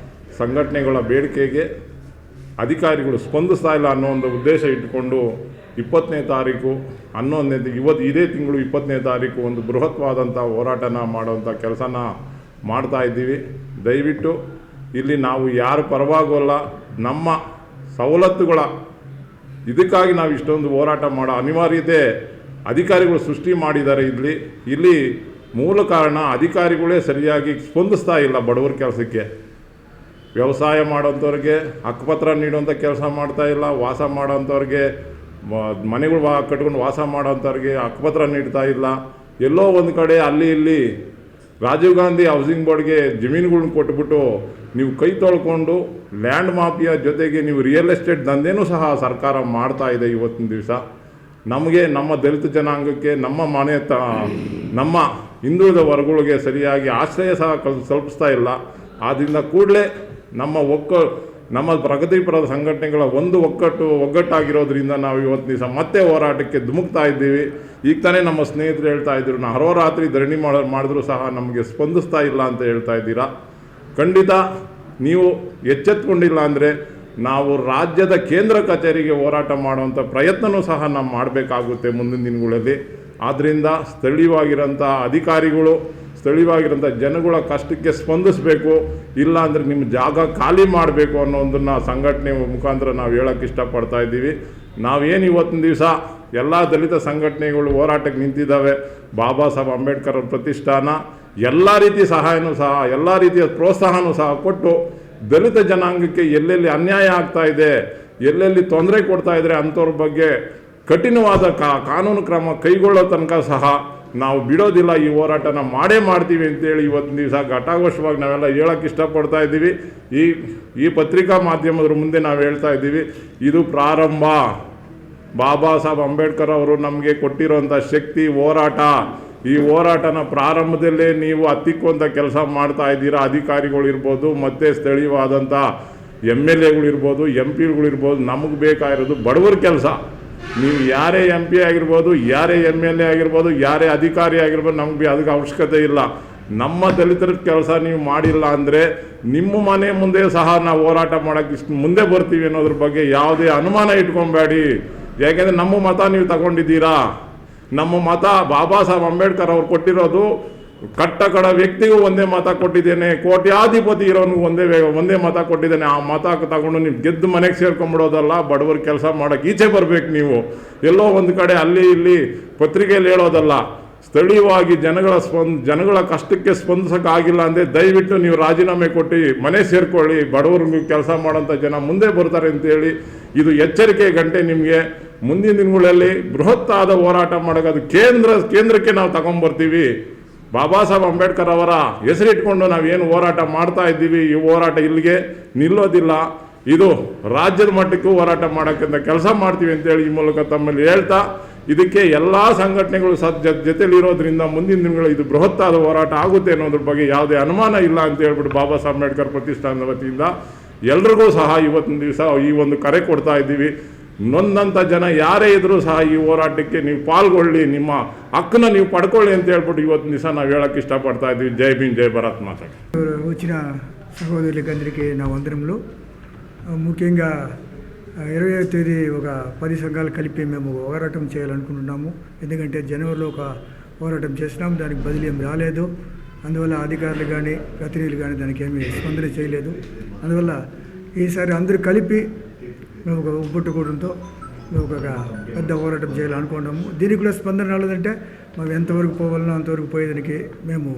ಸಂಘಟನೆಗಳ ಬೇಡಿಕೆಗೆ ಅಧಿಕಾರಿಗಳು ಸ್ಪಂದಿಸ್ತಾ ಇಲ್ಲ ಅನ್ನೋ ಒಂದು ಉದ್ದೇಶ ಇಟ್ಟುಕೊಂಡು 20ನೇ ತಾರೀಕು 11ನೇ ಇದೇ ತಿಂಗಳು 20ನೇ ತಾರೀಕು ಒಂದು ಬೃಹತ್ವಾದಂಥ ಹೋರಾಟನ ಮಾಡುವಂಥ ಕೆಲಸನ ಮಾಡ್ತಾ ಇದ್ದೀವಿ. ದಯವಿಟ್ಟು ಇಲ್ಲಿ ನಾವು ಯಾರು ಪರವಾಗೋಲ್ಲ. ನಮ್ಮ ಸವಲತ್ತುಗಳ ಇದಕ್ಕಾಗಿ ನಾವು ಇಷ್ಟೊಂದು ಹೋರಾಟ ಮಾಡೋ ಅನಿವಾರ್ಯತೆ ಅಧಿಕಾರಿಗಳು ಸೃಷ್ಟಿ ಮಾಡಿದ್ದಾರೆ. ಇಲ್ಲಿ ಮೂಲ ಕಾರಣ ಅಧಿಕಾರಿಗಳೇ ಸರಿಯಾಗಿ ಸ್ಪಂದಿಸ್ತಾ ಇಲ್ಲ ಬಡವರ ಕೆಲಸಕ್ಕೆ. ವ್ಯವಸಾಯ ಮಾಡೋಂಥವ್ರಿಗೆ ಹಕ್ಕುಪತ್ರ ನೀಡುವಂಥ ಕೆಲಸ ಮಾಡ್ತಾ ಇಲ್ಲ. ವಾಸ ಮಾಡೋಂಥವ್ರಿಗೆ ಮನೆಗಳು ಕಟ್ಕೊಂಡು ವಾಸ ಮಾಡೋಂಥವ್ರಿಗೆ ಹಕ್ಕುಪತ್ರ ನೀಡ್ತಾ ಇಲ್ಲ. ಎಲ್ಲೋ ಒಂದು ಕಡೆ ಅಲ್ಲಿ ಇಲ್ಲಿ ರಾಜೀವ್ ಗಾಂಧಿ ಹೌಸಿಂಗ್ ಬೋರ್ಡ್ಗೆ ಜಮೀನುಗಳ್ನ ಕೊಟ್ಬಿಟ್ಟು ನೀವು ಕೈ ತೊಳ್ಕೊಂಡು ಲ್ಯಾಂಡ್ ಮಾಫಿಯಾ ಜೊತೆಗೆ ನೀವು ರಿಯಲ್ ಎಸ್ಟೇಟ್ ದಂಧೆನೂ ಸಹ ಸರ್ಕಾರ ಮಾಡ್ತಾ ಇದೆ. ಇವತ್ತಿನ ದಿವಸ ನಮಗೆ, ನಮ್ಮ ದಲಿತ ಜನಾಂಗಕ್ಕೆ, ನಮ್ಮ ಹಿಂದುಳಿದ ವರ್ಗಗಳಿಗೆ ಸರಿಯಾಗಿ ಆಶ್ರಯ ಸಹ ಕಲ್ಪಿಸ್ತಾ ಇಲ್ಲ. ಆದ್ದರಿಂದ ಕೂಡಲೇ ನಮ್ಮ ಪ್ರಗತಿಪರ ಸಂಘಟನೆಗಳ ಒಂದು ಒಗ್ಗಟ್ಟಾಗಿರೋದ್ರಿಂದ ನಾವು ಇವತ್ತು ದಿವಸ ಮತ್ತೆ ಹೋರಾಟಕ್ಕೆ ಧುಮುಕ್ತಾ ಇದ್ದೀವಿ. ಈಗ ತಾನೇ ನಮ್ಮ ಸ್ನೇಹಿತರು ಹೇಳ್ತಾ ಇದ್ರು, ನಾವು ಹರೋರಾತ್ರಿ ಧರಣಿ ಮಾಡಿದ್ರೂ ಸಹ ನಮಗೆ ಸ್ಪಂದಿಸ್ತಾ ಇಲ್ಲ ಅಂತ ಹೇಳ್ತಾ ಇದ್ದೀರಾ. ಖಂಡಿತ ನೀವು ಎಚ್ಚೆತ್ತುಕೊಂಡಿಲ್ಲ ಅಂದರೆ ನಾವು ರಾಜ್ಯದ ಕೇಂದ್ರ ಕಚೇರಿಗೆ ಹೋರಾಟ ಮಾಡುವಂಥ ಪ್ರಯತ್ನವೂ ಸಹ ನಾವು ಮಾಡಬೇಕಾಗುತ್ತೆ ಮುಂದಿನ ದಿನಗಳಲ್ಲಿ. ಆದ್ದರಿಂದ ಸ್ಥಳೀಯವಾಗಿರೋಂಥ ಅಧಿಕಾರಿಗಳು, ಸ್ಥಳೀಯವಾಗಿರೋಂಥ ಜನಗಳ ಕಷ್ಟಕ್ಕೆ ಸ್ಪಂದಿಸಬೇಕು. ಇಲ್ಲ ಅಂದರೆ ನಿಮ್ಮ ಜಾಗ ಖಾಲಿ ಮಾಡಬೇಕು ಅನ್ನೋದನ್ನು ಸಂಘಟನೆ ಮುಖಾಂತರ ನಾವು ಹೇಳೋಕ್ಕೆ ಇಷ್ಟಪಡ್ತಾ ಇದ್ದೀವಿ. ನಾವೇನು ಇವತ್ತಿನ ದಿವಸ ಎಲ್ಲ ದಲಿತ ಸಂಘಟನೆಗಳು ಹೋರಾಟಕ್ಕೆ ನಿಂತಿದ್ದಾವೆ. ಬಾಬಾ ಸಾಹೇಬ್ ಅಂಬೇಡ್ಕರ್ ಪ್ರತಿಷ್ಠಾನ ಎಲ್ಲ ರೀತಿಯ ಸಹಾಯನೂ ಸಹ, ಎಲ್ಲ ರೀತಿಯ ಪ್ರೋತ್ಸಾಹನೂ ಸಹ ಕೊಟ್ಟು ದಲಿತ ಜನಾಂಗಕ್ಕೆ ಎಲ್ಲೆಲ್ಲಿ ಅನ್ಯಾಯ ಆಗ್ತಾ ಇದೆ, ಎಲ್ಲೆಲ್ಲಿ ತೊಂದರೆ ಕೊಡ್ತಾ ಇದ್ದಾರೆ ಅಂಥವ್ರ ಬಗ್ಗೆ ಕಠಿಣವಾದ ಕಾನೂನು ಕ್ರಮ ಕೈಗೊಳ್ಳೋ ತನಕ ಸಹ ನಾವು ಬಿಡೋದಿಲ್ಲ, ಈ ಹೋರಾಟನ ಮಾಡೇ ಮಾಡ್ತೀವಿ ಅಂತೇಳಿ ಇವತ್ತಿನ ದಿವಸ ಘಟಾಘೋಷವಾಗಿ ನಾವೆಲ್ಲ ಹೇಳೋಕ್ಕೆ ಇಷ್ಟಪಡ್ತಾ ಇದ್ದೀವಿ. ಈ ಪತ್ರಿಕಾ ಮಾಧ್ಯಮದ ಮುಂದೆ ನಾವು ಹೇಳ್ತಾ ಇದ್ದೀವಿ, ಇದು ಪ್ರಾರಂಭ. ಬಾಬಾ ಸಾಹೇಬ್ ಅಂಬೇಡ್ಕರ್ ಅವರು ನಮಗೆ ಕೊಟ್ಟಿರೋಂಥ ಶಕ್ತಿ ಹೋರಾಟ. ಈ ಹೋರಾಟನ ಪ್ರಾರಂಭದಲ್ಲೇ ನೀವು ಹತ್ತಿಕ್ಕುವಂಥ ಕೆಲಸ ಮಾಡ್ತಾ ಇದ್ದೀರಾ. ಅಧಿಕಾರಿಗಳಿರ್ಬೋದು, ಮತ್ತು ಸ್ಥಳೀಯವಾದಂಥ MLAಗಳಿರ್ಬೋದು, MP ಗಳಿರ್ಬೋದು. ನಮಗೆ ಬೇಕಾಗಿರೋದು ಬಡವರ ಕೆಲಸ. ನೀವು ಯಾರೇ MP ಆಗಿರ್ಬೋದು, ಯಾರೇ MLA ಆಗಿರ್ಬೋದು, ಯಾರೇ ಅಧಿಕಾರಿ ಆಗಿರ್ಬೋದು, ನಮಗೆ ಅದಕ್ಕೆ ಅವಶ್ಯಕತೆ ಇಲ್ಲ. ನಮ್ಮ ದಲಿತರ ಕೆಲಸ ನೀವು ಮಾಡಿಲ್ಲ ಅಂದರೆ ನಿಮ್ಮ ಮನೆ ಮುಂದೆ ಸಹ ನಾವು ಹೋರಾಟ ಮಾಡೋಕ್ಕೆ ಮುಂದೆ ಬರ್ತೀವಿ ಅನ್ನೋದ್ರ ಬಗ್ಗೆ ಯಾವುದೇ ಅನುಮಾನ ಇಟ್ಕೊಬೇಡಿ. ಯಾಕೆಂದರೆ ನಮ್ಮ ಮತ ನೀವು ತಗೊಂಡಿದ್ದೀರಾ. ನಮ್ಮ ಮತ ಬಾಬಾ ಸಾಹೇಬ್ ಅಂಬೇಡ್ಕರ್ ಅವ್ರು ಕೊಟ್ಟಿರೋದು ಕಟ್ಟ ವ್ಯಕ್ತಿಗೂ ಒಂದೇ ಮತ ಕೊಟ್ಟಿದ್ದೇನೆ, ಕೋಟ್ಯಾಧಿಪತಿ ಇರೋನಿಗೂ ಒಂದೇ ಮತ ಕೊಟ್ಟಿದ್ದೇನೆ. ಆ ಮತ ತಗೊಂಡು ನೀವು ಗೆದ್ದು ಮನೆಗೆ ಸೇರ್ಕೊಂಡ್ಬಿಡೋದಲ್ಲ, ಬಡವರ ಕೆಲಸ ಮಾಡೋಕ್ಕೆ ಈಚೆ ಬರಬೇಕು. ನೀವು ಎಲ್ಲೋ ಒಂದು ಕಡೆ ಅಲ್ಲಿ ಇಲ್ಲಿ ಪತ್ರಿಕೆಯಲ್ಲಿ ಹೇಳೋದಲ್ಲ. ಸ್ಥಳೀಯವಾಗಿ ಜನಗಳ ಕಷ್ಟಕ್ಕೆ ಸ್ಪಂದಿಸೋಕ್ಕಾಗಿಲ್ಲ ಅಂದರೆ ದಯವಿಟ್ಟು ನೀವು ರಾಜೀನಾಮೆ ಕೊಟ್ಟು ಮನೆ ಸೇರ್ಕೊಳ್ಳಿ. ಬಡವ್ರಿಗೆ ಕೆಲಸ ಮಾಡೋಂಥ ಜನ ಮುಂದೆ ಬರ್ತಾರೆ ಅಂತೇಳಿ ಇದು ಎಚ್ಚರಿಕೆ ಗಂಟೆ ನಿಮಗೆ. ಮುಂದಿನ ದಿನಗಳಲ್ಲಿ ಬೃಹತ್ತಾದ ಹೋರಾಟ ಮಾಡೋಕೆ ಅದು ಕೇಂದ್ರಕ್ಕೆ ನಾವು ತಗೊಂಡ್ಬರ್ತೀವಿ. ಬಾಬಾ ಸಾಹೇಬ್ ಅಂಬೇಡ್ಕರ್ ಅವರ ಹೆಸರಿಟ್ಕೊಂಡು ನಾವೇನು ಹೋರಾಟ ಮಾಡ್ತಾ ಇದ್ದೀವಿ, ಈ ಹೋರಾಟ ಇಲ್ಲಿಗೆ ನಿಲ್ಲೋದಿಲ್ಲ. ಇದು ರಾಜ್ಯದ ಮಟ್ಟಕ್ಕೂ ಹೋರಾಟ ಮಾಡೋಕ್ಕಿಂತ ಕೆಲಸ ಮಾಡ್ತೀವಿ ಅಂತೇಳಿ ಈ ಮೂಲಕ ತಮ್ಮಲ್ಲಿ ಹೇಳ್ತಾ, ಇದಕ್ಕೆ ಎಲ್ಲ ಸಂಘಟನೆಗಳು ಜೊತೆಲಿರೋದ್ರಿಂದ ಮುಂದಿನ ದಿನಗಳು ಇದು ಬೃಹತ್ತಾದ ಹೋರಾಟ ಆಗುತ್ತೆ ಅನ್ನೋದ್ರ ಬಗ್ಗೆ ಯಾವುದೇ ಅನುಮಾನ ಇಲ್ಲ ಅಂತ ಹೇಳ್ಬಿಟ್ಟು ಬಾಬಾ ಸಾಹೇಬ್ ಅಂಬೇಡ್ಕರ್ ಪ್ರತಿಷ್ಠಾನದ ವತಿಯಿಂದ ಎಲ್ರಿಗೂ ಸಹ ಇವತ್ತಿನ ದಿವಸ ಈ ಒಂದು ಕರೆ ಕೊಡ್ತಾ ಇದ್ದೀವಿ. ನೊಂದಂಥ ಜನ ಯಾರೇ ಇದ್ರೂ ಸಹ ಈ ಹೋರಾಟಕ್ಕೆ ನೀವು ಪಾಲ್ಗೊಳ್ಳಿ, ನಿಮ್ಮ ಹಕ್ಕನ್ನ ನೀವು ಪಡ್ಕೊಳ್ಳಿ ಅಂತ ಹೇಳ್ಬಿಟ್ಟು ಇವತ್ತಿನ ದಿವಸ ನಾವು ಹೇಳೋಕ್ಕೆ ఇష్టపడతా ఇದ್ದೀವಿ. జై భీమ్, జై భారత్ మాత. వచ్చిన సహోదరులకి అందరికీ నా వందనములు. ముఖ్యంగా 20వ తేదీ ఒక 10 సంఘాలు కలిపి మేము పోరాటం చేయాలనుకుంటున్నాము. ఎందుకంటే జనవరిలో ఒక పోరాటం చేసినాము, దానికి బదిలీ ఏం రాలేదు. అందువల్ల అధికారులు కానీ ప్రతినిధులు కానీ దానికి ఏమీ స్పందన చేయలేదు. అందువల్ల ఈసారి అందరూ కలిపి మేము ఒక ఉబ్బుట్టుకోవడంతో మేము ఒక పెద్ద పోరాటం చేయాలనుకున్నాము. దీనికి కూడా స్పందన రాలేదంటే మేము ఎంతవరకు పోవాలనో అంతవరకు పోయేదానికి మేము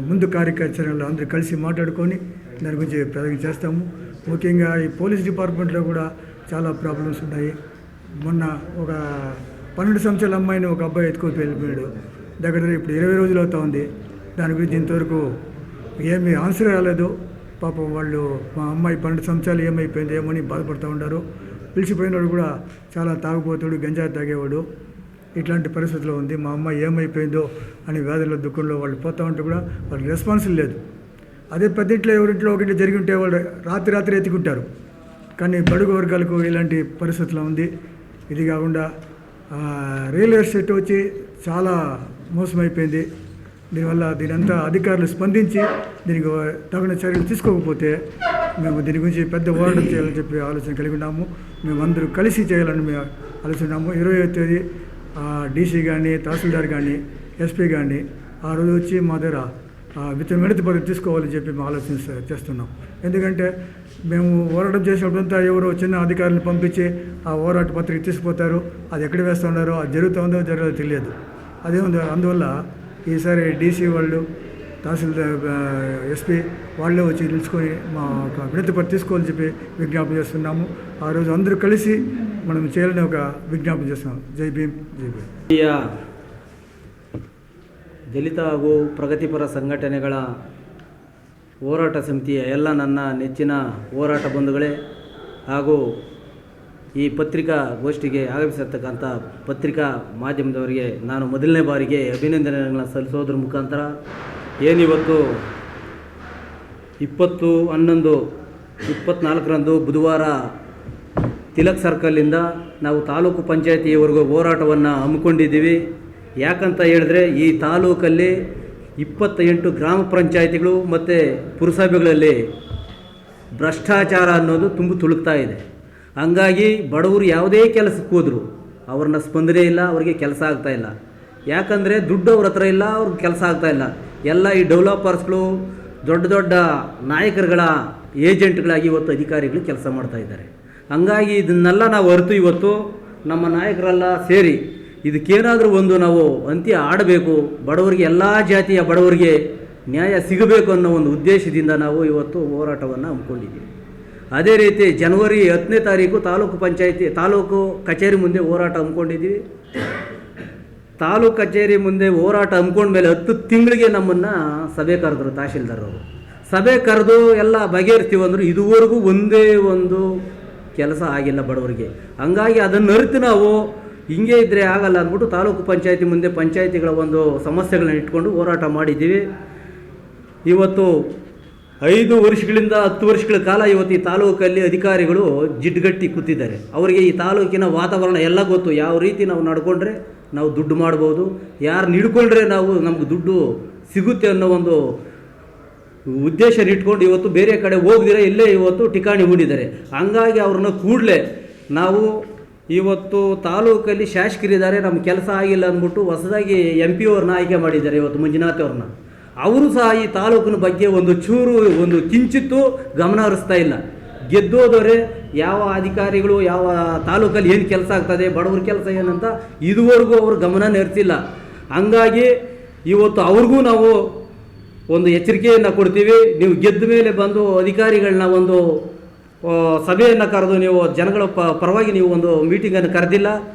ముందు కార్యాచరణలో అందరూ కలిసి మాట్లాడుకొని దాని గురించి ప్రయత్నం చేస్తాము. ముఖ్యంగా ఈ పోలీస్ డిపార్ట్మెంట్లో కూడా చాలా ప్రాబ్లమ్స్ ఉన్నాయి. మొన్న ఒక 12 సంవత్సరాల అమ్మాయిని ఒక అబ్బాయి ఎత్తుకొని వెళ్ళిపోయాడు. దగ్గర ఇప్పుడు 20 రోజులు అవుతా ఉంది. దాని గురించి ఇంతవరకు ఏమీ ఆన్సర్ రాలేదు. పాపం వాళ్ళు మా అమ్మాయి 12 సంవత్సరాలు ఏమైపోయింది ఏమని బాధపడుతూ ఉన్నారు. పిలిచిపోయినాడు కూడా చాలా తాగుపోతాడు, గంజాయి తాగేవాడు. ఇట్లాంటి పరిస్థితుల్లో ఉంది. మా అమ్మాయి ఏమైపోయిందో అని వ్యాధుల దుఃఖంలో వాళ్ళు పోతూ ఉంటే కూడా వాళ్ళకి రెస్పాన్స్ లేదు. అదే పెద్దింట్లో ఎవరింట్లో ఒకటి జరిగి ఉంటే వాళ్ళు రాత్రి ఎత్తుకుంటారు. కానీ బడుగు వర్గాలకు ఇలాంటి పరిస్థితులు ఉంది. ఇది కాకుండా రియల్ ఎస్టేట్ వచ్చి చాలా మోసమైపోయింది. దీనివల్ల దీనంతా అధికారులు స్పందించి దీనికి తగిన చర్యలు తీసుకోకపోతే మేము దీని గురించి పెద్ద పోరాటం చేయాలని చెప్పి ఆలోచన కలిగి ఉన్నాము. మేమందరూ కలిసి చేయాలని మేము ఆలోచిస్తున్నాము. 20వ తేదీ DC కానీ, తహసీల్దార్ కానీ, SP కానీ ఆ రోజు వచ్చి మా దగ్గర వినతి పత్రం తీసుకోవాలని చెప్పి మేము ఆలోచన చేస్తున్నాం. ఎందుకంటే మేము పోరాటం చేసినప్పుడంతా ఎవరో చిన్న అధికారులను పంపించి ఆ పోరాట పత్రిక తీసుకుపోతారు. అది ఎక్కడ వేస్తూ ఉన్నారో, అది జరుగుతుందో జరగదో తెలియదు. అదే అందువల్ల ఈసారి DC వాళ్ళు, తహసీల్దార్, SP వాళ్ళే వచ్చి నిలుచుకొని మా ఒక వినతి పత్రం తీసుకోవాలని చెప్పి విజ్ఞాపన చేస్తున్నాము. ఆ రోజు అందరూ కలిసి మనం చేయాలని ఒక విజ్ఞాపన చేస్తున్నాం. జై భీమ్, జై భీమ్. ದಲಿತ ಹಾಗೂ ಪ್ರಗತಿಪರ ಸಂಘಟನೆಗಳ ಹೋರಾಟ ಸಮಿತಿಯ ಎಲ್ಲ ನನ್ನ ನೆಚ್ಚಿನ ಹೋರಾಟ ಬಂಧುಗಳೇ ಹಾಗೂ ಈ ಪತ್ರಿಕಾಗೋಷ್ಠಿಗೆ ಆಗಮಿಸಿರ್ತಕ್ಕಂಥ ಪತ್ರಿಕಾ ಮಾಧ್ಯಮದವರಿಗೆ ನಾನು ಮೊದಲನೇ ಬಾರಿಗೆ ಅಭಿನಂದನೆಗಳನ್ನು ಸಲ್ಲಿಸೋದ್ರ ಮುಖಾಂತರ ಏನಿವತ್ತು 20/11/24 ಬುಧವಾರ ತಿಲಕ್ ಸರ್ಕಲಿಂದ ನಾವು ತಾಲೂಕು ಪಂಚಾಯತಿಯವರೆಗೂ ಹೋರಾಟವನ್ನು ಹಮ್ಮಿಕೊಂಡಿದ್ದೀವಿ. ಯಾಕಂತ ಹೇಳಿದ್ರೆ ಈ ತಾಲೂಕಲ್ಲಿ 28 ಗ್ರಾಮ ಪಂಚಾಯತಿಗಳು ಮತ್ತು ಪುರಸಭೆಗಳಲ್ಲಿ ಭ್ರಷ್ಟಾಚಾರ ಅನ್ನೋದು ತುಂಬ ತುಳುಕ್ತಾ ಇದೆ. ಹಂಗಾಗಿ ಬಡವರು ಯಾವುದೇ ಕೆಲಸಕ್ಕೆ ಹೋದರು ಅವ್ರನ್ನ ಸ್ಪಂದನೆ ಇಲ್ಲ, ಅವ್ರಿಗೆ ಕೆಲಸ ಆಗ್ತಾಯಿಲ್ಲ. ಯಾಕಂದರೆ ದುಡ್ಡು ಅವ್ರ ಹತ್ರ ಇಲ್ಲ, ಅವ್ರಿಗೆ ಕೆಲಸ ಆಗ್ತಾಯಿಲ್ಲ. ಎಲ್ಲ ಈ ಡೆವಲಪರ್ಸ್ಗಳು, ದೊಡ್ಡ ದೊಡ್ಡ ನಾಯಕರುಗಳ ಏಜೆಂಟ್ಗಳಾಗಿ ಇವತ್ತು ಅಧಿಕಾರಿಗಳು ಕೆಲಸ ಮಾಡ್ತಾಯಿದ್ದಾರೆ. ಹಂಗಾಗಿ ಇದನ್ನೆಲ್ಲ ನಾವು ಅರಿತು ಇವತ್ತು ನಮ್ಮ ನಾಯಕರೆಲ್ಲ ಸೇರಿ ಇದಕ್ಕೇನಾದರೂ ಒಂದು ನಾವು ಅಂತ್ಯ ಆಡಬೇಕು, ಬಡವರಿಗೆ ಎಲ್ಲ ಜಾತಿಯ ಬಡವರಿಗೆ ನ್ಯಾಯ ಸಿಗಬೇಕು ಅನ್ನೋ ಒಂದು ಉದ್ದೇಶದಿಂದ ನಾವು ಇವತ್ತು ಹೋರಾಟವನ್ನು ಹಮ್ಮಿಕೊಂಡಿದ್ದೀವಿ. ಅದೇ ರೀತಿ ಜನವರಿ 10ನೇ ತಾರೀಕು ತಾಲೂಕು ಕಚೇರಿ ಮುಂದೆ ಹೋರಾಟ ಹಮ್ಮಿಕೊಂಡಿದ್ದೀವಿ. ತಾಲೂಕು ಕಚೇರಿ ಮುಂದೆ ಹೋರಾಟ ಹಮ್ಮಿಕೊಂಡ್ಮೇಲೆ 10 ತಿಂಗಳಿಗೆ ನಮ್ಮನ್ನು ಸಭೆ ಕರೆದ್ರು ತಹಶೀಲ್ದಾರ್ ಅವರು. ಸಭೆ ಕರೆದು ಎಲ್ಲ ಬಗೆಹರಿಸ್ತೀವಿ ಅಂದರು. ಇದುವರೆಗೂ ಒಂದೇ ಒಂದು ಕೆಲಸ ಆಗಿಲ್ಲ ಬಡವರಿಗೆ. ಹಂಗಾಗಿ ಅದನ್ನು ಅರಿತು ನಾವು ಹಿಂಗೆ ಇದ್ದರೆ ಆಗಲ್ಲ ಅಂದ್ಬಿಟ್ಟು ತಾಲೂಕು ಪಂಚಾಯತಿ ಮುಂದೆ ಪಂಚಾಯತಿಗಳ ಒಂದು ಸಮಸ್ಯೆಗಳನ್ನ ಇಟ್ಕೊಂಡು ಹೋರಾಟ ಮಾಡಿದ್ದೀವಿ. ಇವತ್ತು 5 ವರ್ಷಗಳಿಂದ 10 ವರ್ಷಗಳ ಕಾಲ ಇವತ್ತು ಈ ತಾಲೂಕಲ್ಲಿ ಅಧಿಕಾರಿಗಳು ಜಿಡ್ಡುಗಟ್ಟಿ ಕೂತಿದ್ದಾರೆ. ಅವರಿಗೆ ಈ ತಾಲೂಕಿನ ವಾತಾವರಣ ಎಲ್ಲ ಗೊತ್ತು. ಯಾವ ರೀತಿ ನಾವು ನಡ್ಕೊಂಡ್ರೆ ನಾವು ದುಡ್ಡು ಮಾಡ್ಬೋದು, ಯಾರು ಹಿಡ್ಕೊಂಡ್ರೆ ನಮ್ಗೆ ದುಡ್ಡು ಸಿಗುತ್ತೆ ಅನ್ನೋ ಒಂದು ಉದ್ದೇಶ ಇಟ್ಕೊಂಡು ಇವತ್ತು ಬೇರೆ ಕಡೆ ಹೋಗದಿರ ಇಲ್ಲೇ ಇವತ್ತು ಠಿಕಾಣಿ ಹೂಡಿದ್ದಾರೆ. ಹಂಗಾಗಿ ಅವ್ರನ್ನ ಕೂಡಲೇ ನಾವು ಇವತ್ತು ತಾಲೂಕಲ್ಲಿ ಶಾಸಕರಿದ್ದಾರೆ, ನಮ್ಮ ಕೆಲಸ ಆಗಿಲ್ಲ ಅಂದ್ಬಿಟ್ಟು ಹೊಸದಾಗಿ MP ಅವ್ರನ್ನ ಆಯ್ಕೆ ಮಾಡಿದ್ದಾರೆ ಇವತ್ತು ಮಂಜುನಾಥ್ ಅವ್ರನ್ನ. ಅವರು ಸಹ ಈ ತಾಲೂಕಿನ ಬಗ್ಗೆ ಒಂದು ಚೂರು ಒಂದು ಕಿಂಚಿತ್ತು ಗಮನ ಹರಿಸ್ತಾ ಇಲ್ಲ. ಗೆದ್ದೋದವರೇ ಯಾವ ಅಧಿಕಾರಿಗಳು ಯಾವ ತಾಲೂಕಲ್ಲಿ ಏನು ಕೆಲಸ ಆಗ್ತದೆ, ಬಡವ್ರ ಕೆಲಸ ಏನಂತ ಇದುವರೆಗೂ ಅವರು ಗಮನ ಹರಿಸಿಲ್ಲ. ಹಂಗಾಗಿ ಇವತ್ತು ಅವ್ರಿಗೂ ನಾವು ಒಂದು ಎಚ್ಚರಿಕೆಯನ್ನು ಕೊಡ್ತೀವಿ. ನೀವು ಗೆದ್ದ ಮೇಲೆ ಬಂದು ಅಧಿಕಾರಿಗಳನ್ನ ಒಂದು ಸಭೆಯನ್ನು ಕರೆದು ನೀವು ಜನಗಳ ಪರವಾಗಿ ನೀವು ಒಂದು ಮೀಟಿಂಗನ್ನು ಕರೆದಿಲ್ಲ.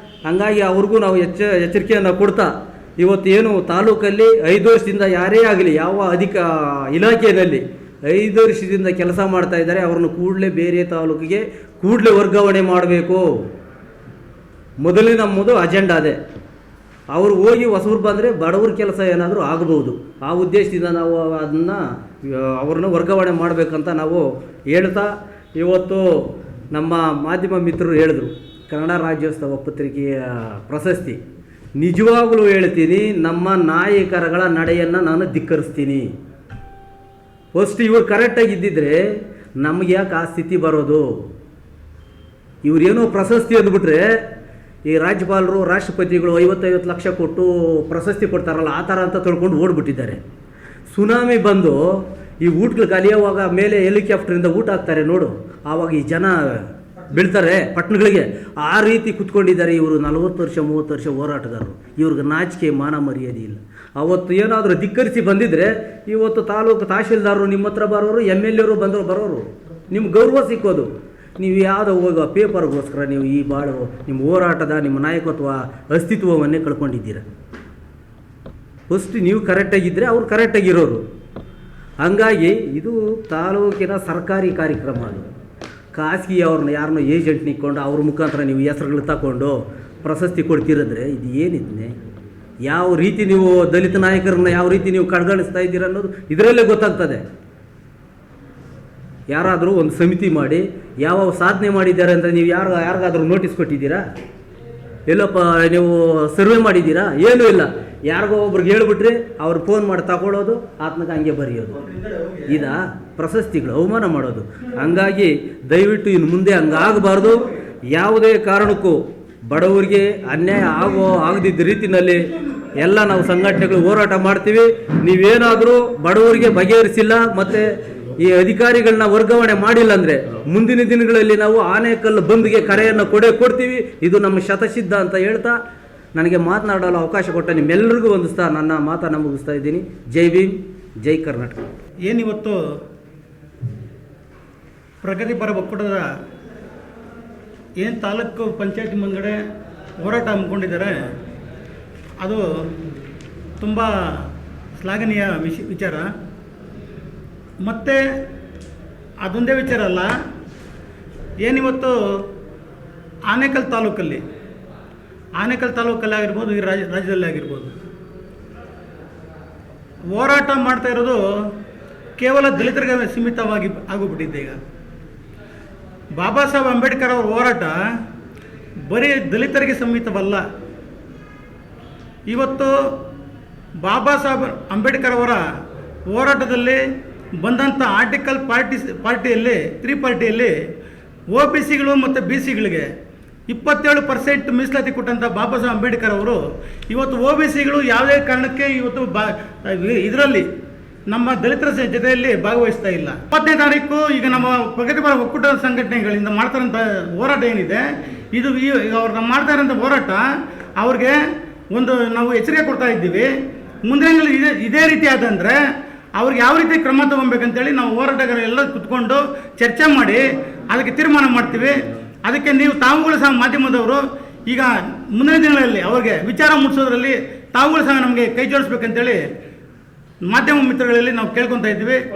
ಹಂಗಾಗಿ ಅವ್ರಿಗೂ ನಾವು ಎಚ್ಚರಿಕೆಯನ್ನು ಕೊಡ್ತಾ ಇವತ್ತು ಏನು ತಾಲೂಕಲ್ಲಿ 5 ವರ್ಷದಿಂದ ಯಾರೇ ಆಗಲಿ ಯಾವ ಇಲಾಖೆಯಲ್ಲಿ 5 ವರ್ಷದಿಂದ ಕೆಲಸ ಮಾಡ್ತಾ ಇದ್ದಾರೆ ಅವ್ರನ್ನ ಕೂಡಲೇ ಬೇರೆ ತಾಲೂಕಿಗೆ ಕೂಡಲೇ ವರ್ಗಾವಣೆ ಮಾಡಬೇಕು. ಮೊದಲೇ ನಮ್ಮದು ಅಜೆಂಡಾ ಅದೇ. ಅವರು ಹೋಗಿ ಹೊಸಬ್ರು ಬಂದರೆ ಬಡವ್ರ ಕೆಲಸ ಏನಾದರೂ ಆಗಬಹುದು. ಆ ಉದ್ದೇಶದಿಂದ ನಾವು ಅವ್ರನ್ನ ವರ್ಗಾವಣೆ ಮಾಡಬೇಕಂತ ನಾವು ಹೇಳ್ತಾ ಇವತ್ತು ನಮ್ಮ ಮಾಧ್ಯಮ ಮಿತ್ರರು ಹೇಳಿದ್ರು ಕನ್ನಡ ರಾಜ್ಯೋತ್ಸವ ಪತ್ರಿಕೆಯ ಪ್ರಶಸ್ತಿ. ನಿಜವಾಗಲೂ ಹೇಳ್ತೀನಿ, ನಮ್ಮ ನಾಯಕರುಗಳ ನಡೆಯನ್ನು ನಾನು ಧಿಕ್ಕರಿಸ್ತೀನಿ. ಫಸ್ಟ್ ಇವರು ಕರೆಕ್ಟಾಗಿ ಇದ್ದಿದ್ರೆ ನಮಗೆ ಯಾಕೆ ಆ ಸ್ಥಿತಿ ಬರೋದು? ಇವರೇನೋ ಪ್ರಶಸ್ತಿ ಅಂದ್ಬಿಟ್ರೆ ಈ ರಾಜ್ಯಪಾಲರು ರಾಷ್ಟ್ರಪತಿಗಳು 50 ಲಕ್ಷ ಕೊಟ್ಟು ಪ್ರಶಸ್ತಿ ಕೊಡ್ತಾರಲ್ಲ ಆ ಥರ ಅಂತ ತಿಳ್ಕೊಂಡು ಓಡ್ಬಿಟ್ಟಿದ್ದಾರೆ. ಸುನಾಮಿ ಬಂದು ಈ ಊಟಗಳು ಕಲಿಯೋವಾಗ ಮೇಲೆ ಹೆಲಿಕಾಪ್ಟರಿಂದ ಊಟ ಹಾಕ್ತಾರೆ ನೋಡು, ಆವಾಗ ಈ ಜನ ಬೀಳ್ತಾರೆ ಪಟ್ಟಣಗಳಿಗೆ. ಆ ರೀತಿ ಕುತ್ಕೊಂಡಿದ್ದಾರೆ ಇವರು 40 ವರ್ಷ 30 ವರ್ಷ ಹೋರಾಟಗಾರರು. ಇವ್ರಿಗೆ ನಾಚಿಕೆ ಮಾನ ಮರ್ಯಾದೆ ಇಲ್ಲ. ಅವತ್ತು ಏನಾದರೂ ಧಿಕ್ಕರಿಸಿ ಬಂದಿದ್ದರೆ ಇವತ್ತು ತಾಲೂಕು ತಹಶೀಲ್ದಾರರು ನಿಮ್ಮ ಹತ್ರ ಬರೋರು, MLA ಅವರು ಬರೋರು, ನಿಮ್ಗೆ ಗೌರವ ಸಿಕ್ಕೋದು. ನೀವು ಯಾವುದೋ ಹೋಗೋ ಪೇಪರ್ಗೋಸ್ಕರ ನೀವು ಈ ನಿಮ್ಮ ಹೋರಾಟದ ನಿಮ್ಮ ನಾಯಕತ್ವ ಅಸ್ತಿತ್ವವನ್ನೇ ಕಳ್ಕೊಂಡಿದ್ದೀರ. ಫಸ್ಟ್ ನೀವು ಕರೆಕ್ಟಾಗಿದ್ದರೆ ಅವ್ರು ಕರೆಕ್ಟಾಗಿರೋರು. ಹಂಗಾಗಿ ಇದು ತಾಲೂಕಿನ ಸರ್ಕಾರಿ ಕಾರ್ಯಕ್ರಮ. ಅದು ಖಾಸಗಿ ಅವ್ರನ್ನ ಯಾರನ್ನೋ ಏಜೆಂಟ್ ನಿಕ್ಕೊಂಡು ಅವ್ರ ಮುಖಾಂತರ ನೀವು ಹೆಸರುಗಳು ತಗೊಂಡು ಪ್ರಶಸ್ತಿ ಕೊಡ್ತಿರಂದರೆ ಇದು ಏನಿದೆ? ಯಾವ ರೀತಿ ನೀವು ದಲಿತ ನಾಯಕರನ್ನ ಯಾವ ರೀತಿ ನೀವು ಕಡೆಗಣಿಸ್ತಾ ಇದ್ದೀರ ಅನ್ನೋದು ಇದರಲ್ಲೇ ಗೊತ್ತಾಗ್ತದೆ. ಯಾರಾದರೂ ಒಂದು ಸಮಿತಿ ಮಾಡಿ ಯಾವ ಸಾಧನೆ ಮಾಡಿದ್ದಾರೆ ಅಂತ ನೀವು ಯಾರಿಗಾದರೂ ನೋಟಿಸ್ ಕೊಟ್ಟಿದ್ದೀರಾ? ಎಲ್ಲಪ್ಪ ನೀವು ಸರ್ವೆ ಮಾಡಿದ್ದೀರಾ? ಏನೂ ಇಲ್ಲ. ಯಾರಿಗೋ ಒಬ್ರಿಗೆ ಹೇಳ್ಬಿಟ್ರೆ ಅವ್ರು ಫೋನ್ ಮಾಡಿ ತಗೊಳ್ಳೋದು, ಆತ್ಮಕ ಹಂಗೆ ಬರೆಯೋದು. ಇದಾ ಪ್ರಶಸ್ತಿಗಳು ಅವಮಾನ ಮಾಡೋದು? ಹಂಗಾಗಿ ದಯವಿಟ್ಟು ಇನ್ನು ಮುಂದೆ ಹಂಗಾಗಬಾರ್ದು. ಯಾವುದೇ ಕಾರಣಕ್ಕೂ ಬಡವರಿಗೆ ಅನ್ಯಾಯ ಆಗದಿದ್ದ ರೀತಿಯಲ್ಲಿ ಎಲ್ಲ ನಾವು ಸಂಘಟನೆಗಳು ಹೋರಾಟ ಮಾಡ್ತೀವಿ. ನೀವೇನಾದರೂ ಬಡವರಿಗೆ ಬಗೆಹರಿಸಿಲ್ಲ ಮತ್ತು ಈ ಅಧಿಕಾರಿಗಳನ್ನ ವರ್ಗಾವಣೆ ಮಾಡಿಲ್ಲ ಅಂದರೆ ಮುಂದಿನ ದಿನಗಳಲ್ಲಿ ನಾವು ಆನೇಕಲ್ಲು ಬಂದ್ಗೆ ಕರೆಯನ್ನು ಕೊಡ್ತೀವಿ. ಇದು ನಮ್ಮ ಶತಸಿದ್ಧ ಅಂತ ಹೇಳ್ತಾ ನನಗೆ ಮಾತನಾಡಲು ಅವಕಾಶ ಕೊಟ್ಟ ನಿಮ್ಮೆಲ್ಲರಿಗೂ ವಂದಿಸ್ತಾ ನನ್ನ ಮಾತನ್ನು ಮುಗಿಸ್ತಾ ಇದ್ದೀನಿ. ಜೈ ಭೀಮ್, ಜೈ ಕರ್ನಾಟಕ. ಏನಿವತ್ತು ಪ್ರಗತಿಪರ ಒಕ್ಕೂಟದ ಏನು ತಾಲೂಕು ಪಂಚಾಯತಿ ಮುಂದಗಡೆ ಹೋರಾಟ ಹಮ್ಮಿಕೊಂಡಿದ್ದಾರೆ, ಅದು ತುಂಬ ಶ್ಲಾಘನೀಯ ವಿಚಾರ. ಮತ್ತು ಅದೊಂದೇ ವಿಚಾರ ಅಲ್ಲ, ಏನಿವತ್ತು ಆನೇಕಲ್ ತಾಲೂಕಲ್ಲಿ ಆಗಿರ್ಬೋದು, ಈ ರಾಜ್ಯದಲ್ಲಿ ಆಗಿರ್ಬೋದು, ಹೋರಾಟ ಮಾಡ್ತಾ ಇರೋದು ಕೇವಲ ದಲಿತರಿಗೆ ಸೀಮಿತವಾಗಿ ಆಗೋಗ್ಬಿಟ್ಟಿದೆ. ಈಗ ಬಾಬಾ ಸಾಹೇಬ್ ಅಂಬೇಡ್ಕರ್ ಅವರ ಹೋರಾಟ ಬರೀ ದಲಿತರಿಗೆ ಸೀಮಿತವಲ್ಲ. ಇವತ್ತು ಬಾಬಾ ಸಾಹೇಬ್ ಅಂಬೇಡ್ಕರ್ ಅವರ ಹೋರಾಟದಲ್ಲಿ ಬಂದಂಥ ಆರ್ಟಿಕಲ್ ಪಾರ್ಟಿಯಲ್ಲಿ 3 ಪಾರ್ಟಿಯಲ್ಲಿ OBCಗಳು ಮತ್ತು BCಗಳಿಗೆ 27% ಮೀಸಲಾತಿ ಕೊಟ್ಟಂಥ ಬಾಬಾ ಸಾಹೇಬ್ ಅಂಬೇಡ್ಕರ್ ಅವರು ಇವತ್ತು OBCಗಳು ಯಾವುದೇ ಕಾರಣಕ್ಕೆ ಇವತ್ತು ಇದರಲ್ಲಿ ನಮ್ಮ ದಲಿತರ ಜೊತೆಯಲ್ಲಿ ಭಾಗವಹಿಸ್ತಾ ಇಲ್ಲ. 20ನೇ ತಾರೀಕು ಈಗ ನಮ್ಮ ಪ್ರಗತಿಪರ ಒಕ್ಕೂಟದ ಸಂಘಟನೆಗಳಿಂದ ಮಾಡ್ತಾರಂಥ ಹೋರಾಟ ಏನಿದೆ, ಇದು ಅವ್ರು ಮಾಡ್ತಾ ಇರೋಂಥ ಹೋರಾಟ ಅವ್ರಿಗೆ ಒಂದು ನಾವು ಎಚ್ಚರಿಕೆ ಕೊಡ್ತಾ ಇದ್ದೀವಿ. ಮುಂದಿನ ಇದೇ ರೀತಿ ಆದಂದರೆ ಅವ್ರಿಗೆ ಯಾವ ರೀತಿ ಕ್ರಮ ತಗೊಬೇಕಂತೇಳಿ ನಾವು ಹೋರಾಟಗಾರರೆಲ್ಲ ಕುತ್ಕೊಂಡು ಚರ್ಚೆ ಮಾಡಿ ಅದಕ್ಕೆ ತೀರ್ಮಾನ ಮಾಡ್ತೀವಿ. ಅದಕ್ಕೆ ತಾವುಗಳು ಸಹ ಮಾಧ್ಯಮದವರು ಈಗ ಮುಂದಿನ ದಿನಗಳಲ್ಲಿ ಅವ್ರಿಗೆ ವಿಚಾರ ಮುಟ್ಟಿಸೋದ್ರಲ್ಲಿ ತಾವುಗಳು ಸಹ ನಮಗೆ ಕೈ ಜೋಡಿಸ್ಬೇಕಂತೇಳಿ ಮಾಧ್ಯಮ ಮಿತ್ರಗಳಲ್ಲಿ ನಾವು ಕೇಳ್ಕೊತಾ ಇದ್ದೀವಿ.